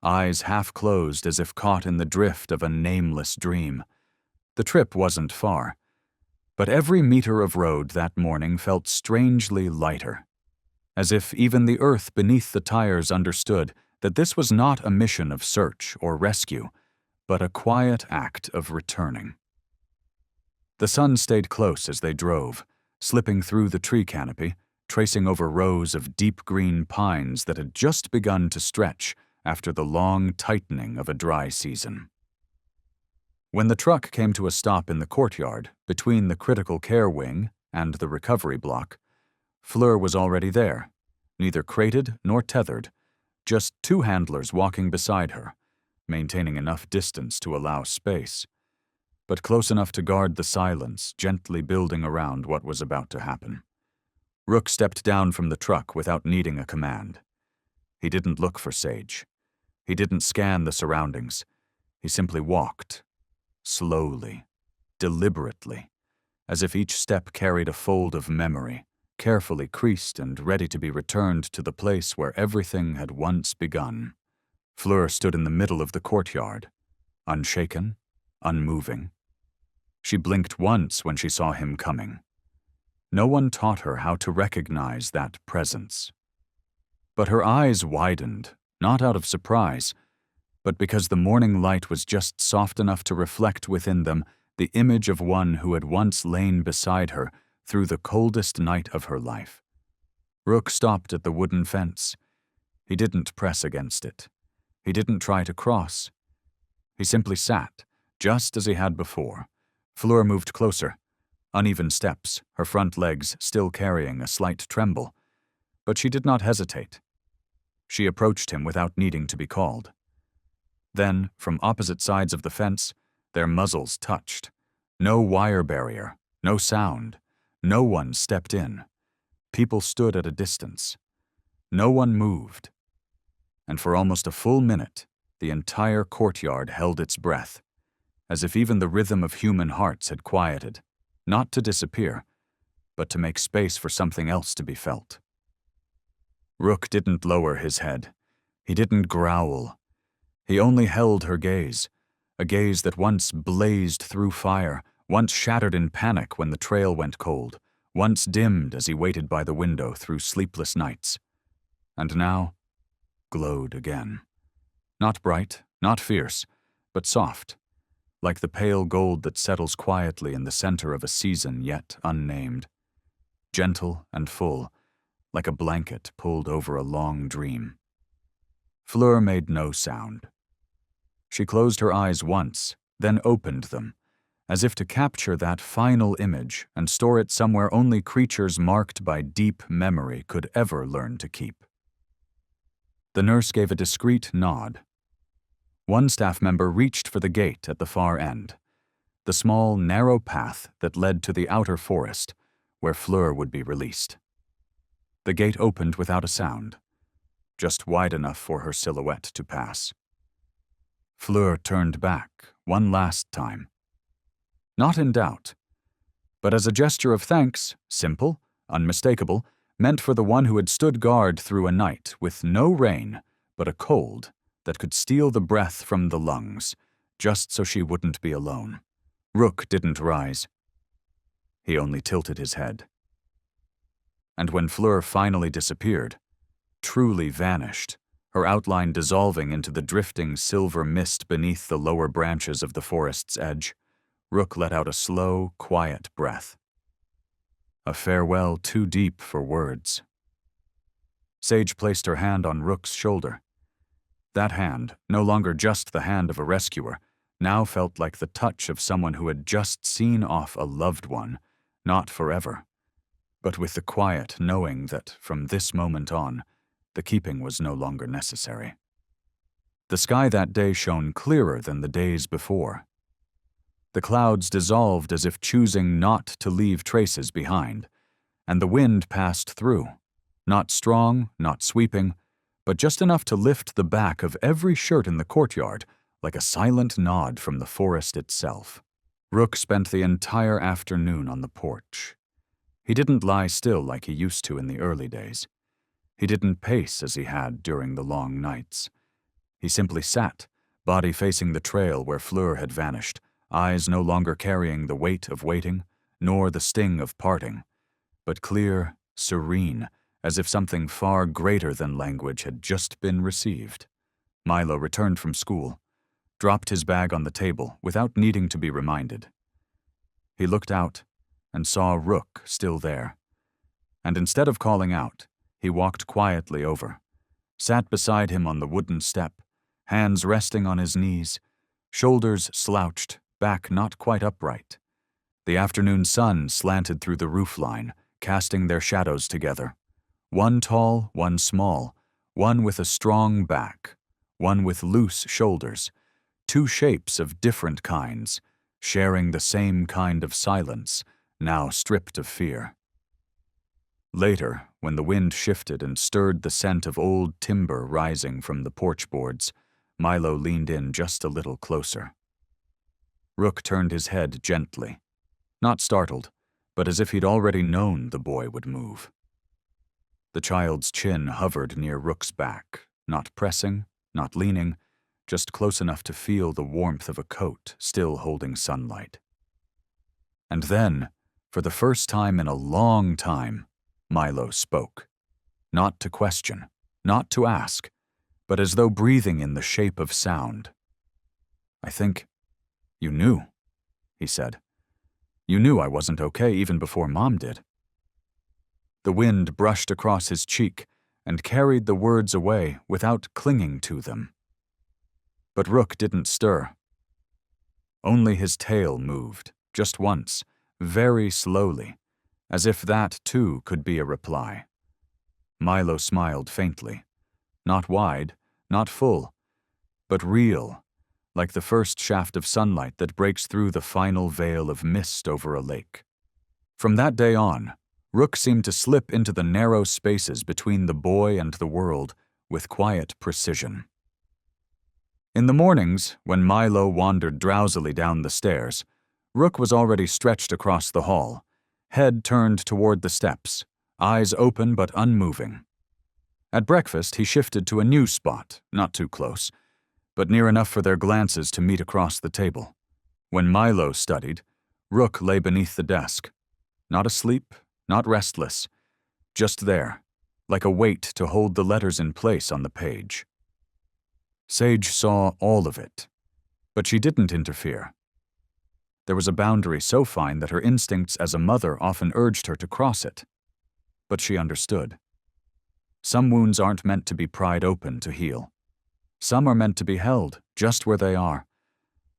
eyes half closed as if caught in the drift of a nameless dream. The trip wasn't far, but every meter of road that morning felt strangely lighter, as if even the earth beneath the tires understood that this was not a mission of search or rescue, but a quiet act of returning. The sun stayed close as they drove, slipping through the tree canopy, tracing over rows of deep green pines that had just begun to stretch after the long tightening of a dry season. When the truck came to a stop in the courtyard between the critical care wing and the recovery block, Fleur was already there, neither crated nor tethered, just two handlers walking beside her, maintaining enough distance to allow space, but close enough to guard the silence gently building around what was about to happen. Rook stepped down from the truck without needing a command. He didn't look for Sage. He didn't scan the surroundings. He simply walked, slowly, deliberately, as if each step carried a fold of memory, carefully creased and ready to be returned to the place where everything had once begun. Fleur stood in the middle of the courtyard, unshaken, unmoving. She blinked once when she saw him coming. No one taught her how to recognize that presence. But her eyes widened, not out of surprise, but because the morning light was just soft enough to reflect within them the image of one who had once lain beside her through the coldest night of her life. Rook stopped at the wooden fence. He didn't press against it. He didn't try to cross. He simply sat, just as he had before. Fleur moved closer. Uneven steps, her front legs still carrying a slight tremble. But she did not hesitate. She approached him without needing to be called. Then, from opposite sides of the fence, their muzzles touched. No wire barrier, no sound. No one stepped in. People stood at a distance. No one moved. And for almost a full minute, the entire courtyard held its breath, as if even the rhythm of human hearts had quieted, not to disappear, but to make space for something else to be felt. Rook didn't lower his head. He didn't growl. He only held her gaze, a gaze that once blazed through fire, once shattered in panic when the trail went cold, once dimmed as he waited by the window through sleepless nights, and now glowed again. Not bright, not fierce, but soft, like the pale gold that settles quietly in the center of a season yet unnamed. Gentle and full, like a blanket pulled over a long dream. Fleur made no sound. She closed her eyes once, then opened them, as if to capture that final image and store it somewhere only creatures marked by deep memory could ever learn to keep. The nurse gave a discreet nod. One staff member reached for the gate at the far end, the small, narrow path that led to the outer forest, where Fleur would be released. The gate opened without a sound, just wide enough for her silhouette to pass. Fleur turned back one last time. Not in doubt, but as a gesture of thanks, simple, unmistakable, meant for the one who had stood guard through a night with no rain, but a cold that could steal the breath from the lungs, just so she wouldn't be alone. Rook didn't rise. He only tilted his head. And when Fleur finally disappeared, truly vanished, her outline dissolving into the drifting silver mist beneath the lower branches of the forest's edge, Rook let out a slow, quiet breath. A farewell too deep for words. Sage placed her hand on Rook's shoulder. That hand, no longer just the hand of a rescuer, now felt like the touch of someone who had just seen off a loved one, not forever, but with the quiet knowing that from this moment on, the keeping was no longer necessary. The sky that day shone clearer than the days before. The clouds dissolved as if choosing not to leave traces behind, and the wind passed through, not strong, not sweeping, but just enough to lift the back of every shirt in the courtyard like a silent nod from the forest itself. Rook spent the entire afternoon on the porch. He didn't lie still like he used to in the early days. He didn't pace as he had during the long nights. He simply sat, body facing the trail where Fleur had vanished, eyes no longer carrying the weight of waiting, nor the sting of parting, but clear, serene, as if something far greater than language had just been received. Milo returned from school, dropped his bag on the table without needing to be reminded. He looked out and saw Rook still there, and instead of calling out, he walked quietly over, sat beside him on the wooden step, hands resting on his knees, shoulders slouched, back not quite upright. The afternoon sun slanted through the roofline, casting their shadows together. One tall, one small, one with a strong back, one with loose shoulders, two shapes of different kinds, sharing the same kind of silence, now stripped of fear. Later, when the wind shifted and stirred the scent of old timber rising from the porch boards, Milo leaned in just a little closer. Rook turned his head gently, not startled, but as if he'd already known the boy would move. The child's chin hovered near Rook's back, not pressing, not leaning, just close enough to feel the warmth of a coat still holding sunlight. And then, for the first time in a long time, Milo spoke. Not to question, not to ask, but as though breathing in the shape of sound. "I think you knew," he said. "You knew I wasn't okay even before Mom did." The wind brushed across his cheek and carried the words away without clinging to them. But Rook didn't stir. Only his tail moved, just once, very slowly, as if that too could be a reply. Milo smiled faintly. Not wide, not full, but real, like the first shaft of sunlight that breaks through the final veil of mist over a lake. From that day on, Rook seemed to slip into the narrow spaces between the boy and the world with quiet precision. In the mornings, when Milo wandered drowsily down the stairs, Rook was already stretched across the hall, head turned toward the steps, eyes open but unmoving. At breakfast, he shifted to a new spot, not too close, but near enough for their glances to meet across the table. When Milo studied, Rook lay beneath the desk, not asleep, not restless, just there, like a weight to hold the letters in place on the page. Sage saw all of it, but she didn't interfere. There was a boundary so fine that her instincts as a mother often urged her to cross it. But she understood. Some wounds aren't meant to be pried open to heal. Some are meant to be held just where they are,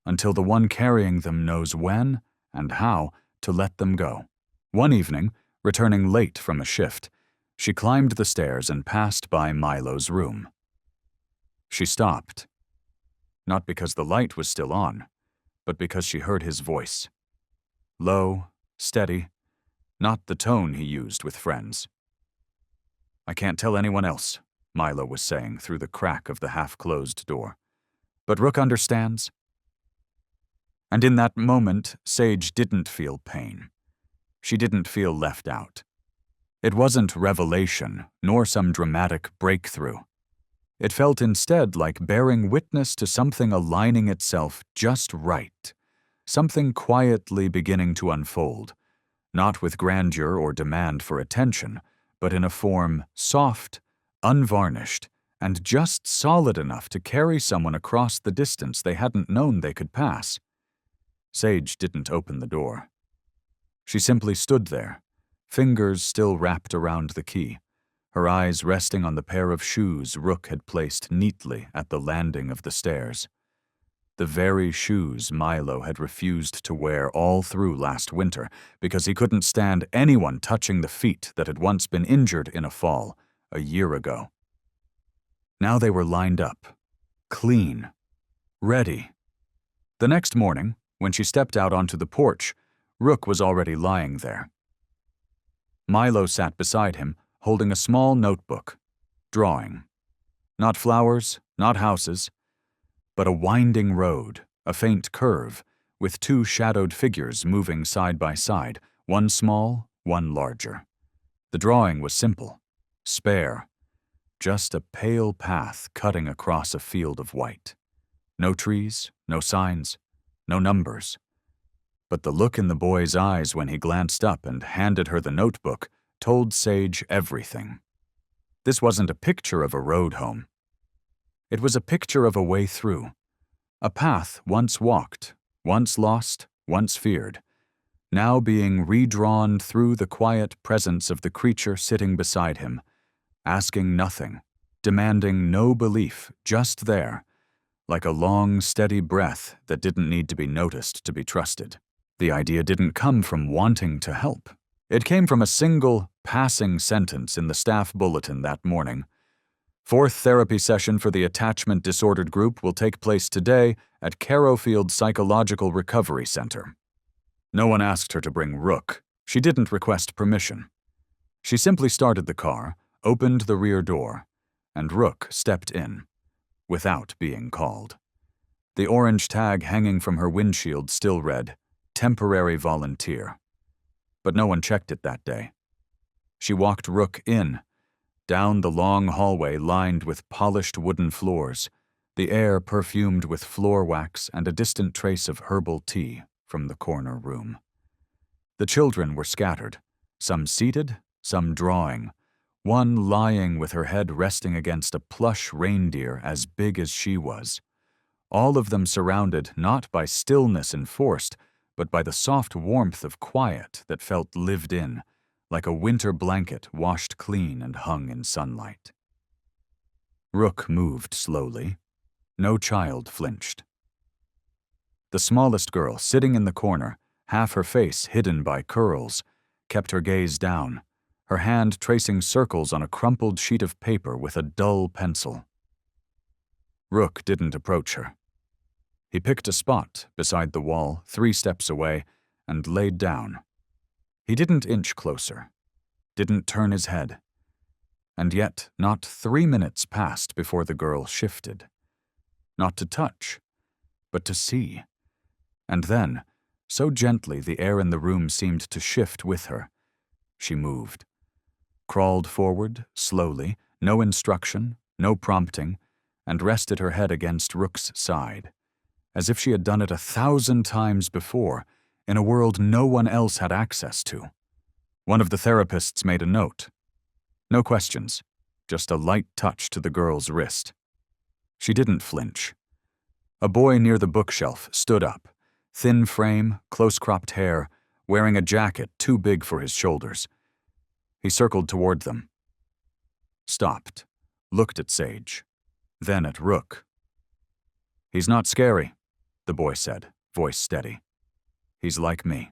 until the one carrying them knows when and how to let them go. One evening, returning late from a shift, she climbed the stairs and passed by Milo's room. She stopped, not because the light was still on, but because she heard his voice. Low, steady, not the tone he used with friends. "I can't tell anyone else," Milo was saying through the crack of the half-closed door. "But Rook understands." And in that moment, Sage didn't feel pain. She didn't feel left out. It wasn't revelation, nor some dramatic breakthrough. It felt instead like bearing witness to something aligning itself just right, something quietly beginning to unfold, not with grandeur or demand for attention, but in a form soft, unvarnished, and just solid enough to carry someone across the distance they hadn't known they could pass. Sage didn't open the door. She simply stood there, fingers still wrapped around the key, her eyes resting on the pair of shoes Rook had placed neatly at the landing of the stairs. The very shoes Milo had refused to wear all through last winter because he couldn't stand anyone touching the feet that had once been injured in a fall a year ago. Now they were lined up, clean, ready. The next morning, when she stepped out onto the porch, Rook was already lying there. Milo sat beside him, holding a small notebook, drawing. Not flowers, not houses, but a winding road, a faint curve, with two shadowed figures moving side by side, one small, one larger. The drawing was simple, spare, just a pale path cutting across a field of white. No trees, no signs, no numbers. But the look in the boy's eyes when he glanced up and handed her the notebook told Sage everything. This wasn't a picture of a road home. It was a picture of a way through, a path once walked, once lost, once feared, now being redrawn through the quiet presence of the creature sitting beside him, asking nothing, demanding no belief, just there, like a long, steady breath that didn't need to be noticed to be trusted. The idea didn't come from wanting to help. It came from a single, passing sentence in the staff bulletin that morning. "Fourth therapy session for the attachment disordered group will take place today at Carrowfield Psychological Recovery Center." No one asked her to bring Rook. She didn't request permission. She simply started the car, opened the rear door, and Rook stepped in, without being called. The orange tag hanging from her windshield still read, "Temporary volunteer." But no one checked it that day. She walked Rook in, down the long hallway lined with polished wooden floors, the air perfumed with floor wax and a distant trace of herbal tea from the corner room. The children were scattered, some seated, some drawing, one lying with her head resting against a plush reindeer as big as she was. All of them surrounded not by stillness enforced, but by the soft warmth of quiet that felt lived in, like a winter blanket washed clean and hung in sunlight. Rook moved slowly. No child flinched. The smallest girl, sitting in the corner, half her face hidden by curls, kept her gaze down, her hand tracing circles on a crumpled sheet of paper with a dull pencil. Rook didn't approach her. He picked a spot beside the wall, 3 steps away, and laid down. He didn't inch closer, didn't turn his head. And yet, not 3 minutes passed before the girl shifted. Not to touch, but to see. And then, so gently the air in the room seemed to shift with her, she moved. Crawled forward, slowly, no instruction, no prompting, and rested her head against Rook's side, as if she had done it 1,000 times before, in a world no one else had access to. One of the therapists made a note. No questions, just a light touch to the girl's wrist. She didn't flinch. A boy near the bookshelf stood up, thin frame, close-cropped hair, wearing a jacket too big for his shoulders. He circled toward them. Stopped, looked at Sage, then at Rook. "He's not scary," the boy said, voice steady. "He's like me."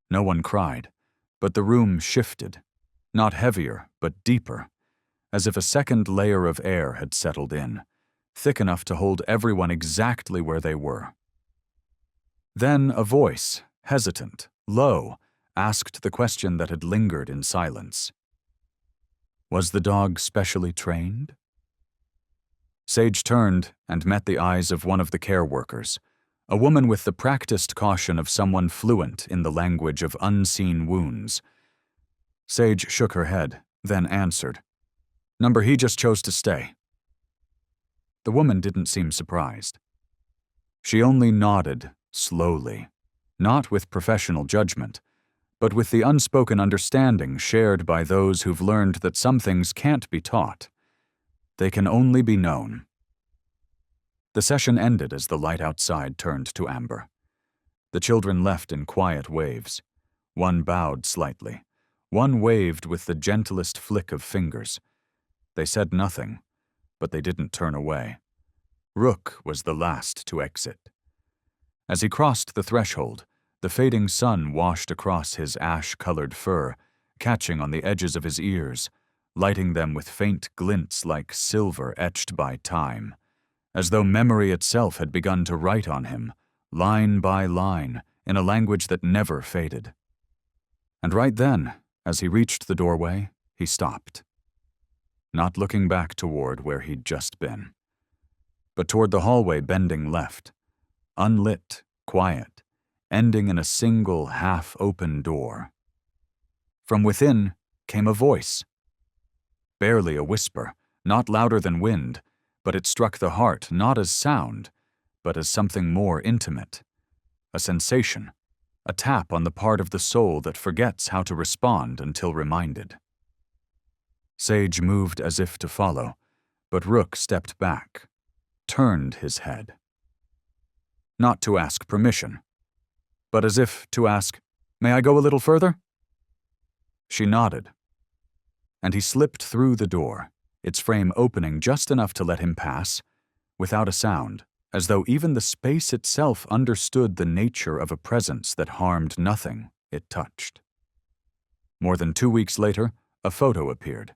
No one cried, but the room shifted, not heavier, but deeper, as if a second layer of air had settled in, thick enough to hold everyone exactly where they were. Then a voice, hesitant, low, asked the question that had lingered in silence. Was the dog specially trained? Sage turned and met the eyes of one of the care workers, a woman with the practiced caution of someone fluent in the language of unseen wounds. Sage shook her head, then answered, "Number he just chose to stay." The woman didn't seem surprised. She only nodded, slowly, not with professional judgment, but with the unspoken understanding shared by those who've learned that some things can't be taught. They can only be known. The session ended as the light outside turned to amber. The children left in quiet waves. One bowed slightly. One waved with the gentlest flick of fingers. They said nothing, but they didn't turn away. Rook was the last to exit. As he crossed the threshold, the fading sun washed across his ash-colored fur, catching on the edges of his ears, lighting them with faint glints like silver etched by time, as though memory itself had begun to write on him, line by line, in a language that never faded. And right then, as he reached the doorway, he stopped. Not looking back toward where he'd just been, but toward the hallway bending left, unlit, quiet, ending in a single half-open door. From within came a voice. Barely a whisper, not louder than wind, but it struck the heart not as sound, but as something more intimate. A sensation, a tap on the part of the soul that forgets how to respond until reminded. Sage moved as if to follow, but Rook stepped back, turned his head. Not to ask permission, but as if to ask, "May I go a little further?" She nodded, and he slipped through the door, its frame opening just enough to let him pass, without a sound, as though even the space itself understood the nature of a presence that harmed nothing it touched. More than 2 weeks later, a photo appeared,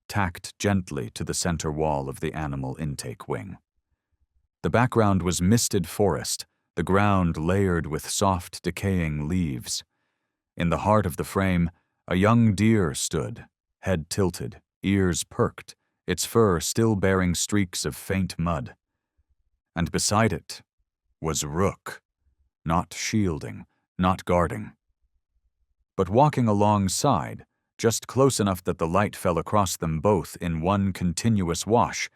tacked gently to the center wall of the animal intake wing. The background was misted forest, the ground layered with soft, decaying leaves. In the heart of the frame, a young deer stood, head tilted, ears perked, its fur still bearing streaks of faint mud. And beside it was Rook, not shielding, not guarding, but walking alongside, just close enough that the light fell across them both in one continuous wash,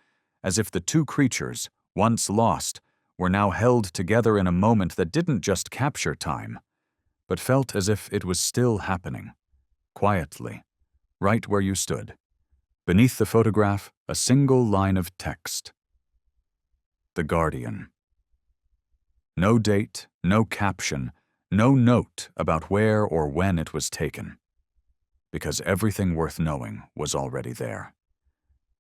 as if the two creatures, once lost, were now held together in a moment that didn't just capture time, but felt as if it was still happening, quietly, right where you stood. Beneath the photograph, a single line of text. The Guardian. No date, no caption, no note about where or when it was taken. Because everything worth knowing was already there.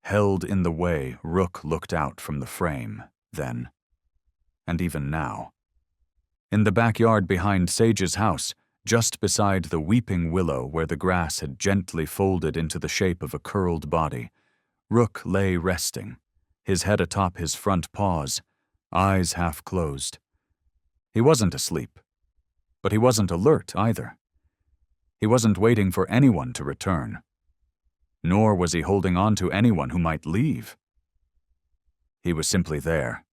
Held in the way Rook looked out from the frame, then. And even now. In the backyard behind Sage's house, just beside the weeping willow where the grass had gently folded into the shape of a curled body, Rook lay resting, his head atop his front paws, eyes half closed. He wasn't asleep, but he wasn't alert either. He wasn't waiting for anyone to return, nor was he holding on to anyone who might leave. He was simply there,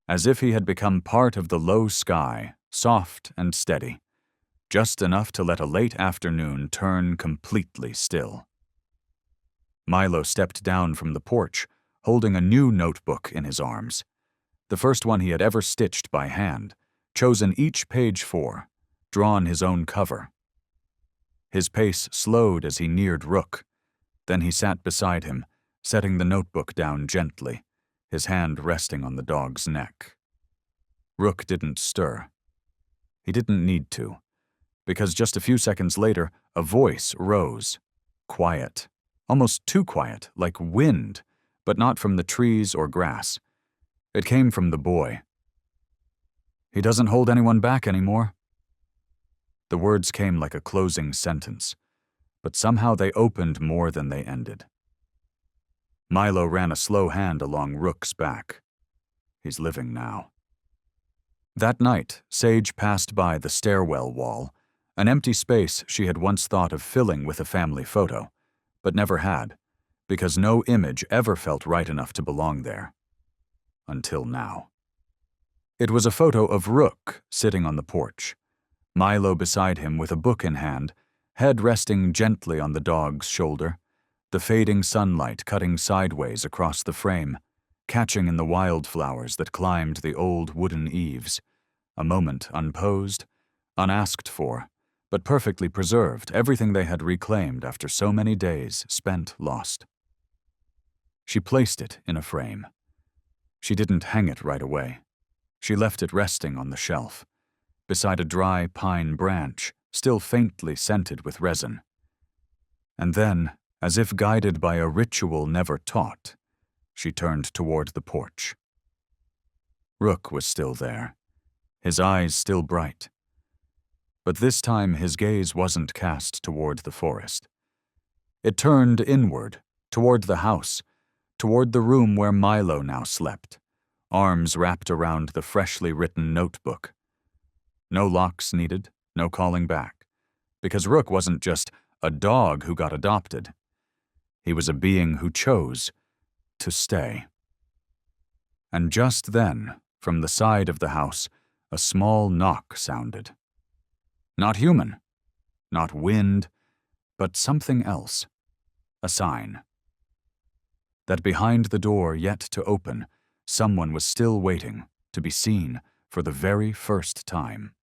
as if he had become part of the low sky, soft and steady, just enough to let a late afternoon turn completely still. Milo stepped down from the porch, holding a new notebook in his arms, the first one he had ever stitched by hand, chosen each page for, drawn his own cover. His pace slowed as he neared Rook. Then he sat beside him, setting the notebook down gently, his hand resting on the dog's neck. Rook didn't stir. He didn't need to, because just a few seconds later, a voice rose, quiet, almost too quiet, like wind, but not from the trees or grass. It came from the boy. "He doesn't hold anyone back anymore." The words came like a closing sentence, but somehow they opened more than they ended. Milo ran a slow hand along Rook's back. He's living now. That night, Sage passed by the stairwell wall, an empty space she had once thought of filling with a family photo, but never had, because no image ever felt right enough to belong there. Until now. It was a photo of Rook sitting on the porch, Milo beside him with a book in hand, head resting gently on the dog's shoulder, the fading sunlight cutting sideways across the frame, catching in the wildflowers that climbed the old wooden eaves, a moment unposed, unasked for, but perfectly preserved, everything they had reclaimed after so many days spent lost. She placed it in a frame. She didn't hang it right away. She left it resting on the shelf, beside a dry pine branch, still faintly scented with resin. And then, as if guided by a ritual never taught, she turned toward the porch. Rook was still there, his eyes still bright. But this time his gaze wasn't cast toward the forest. It turned inward, toward the house, toward the room where Milo now slept, arms wrapped around the freshly written notebook. No locks needed, no calling back, because Rook wasn't just a dog who got adopted. He was a being who chose to stay. And just then, from the side of the house, a small knock sounded. Not human, not wind, but something else. A sign. That behind the door yet to open, someone was still waiting to be seen for the very first time.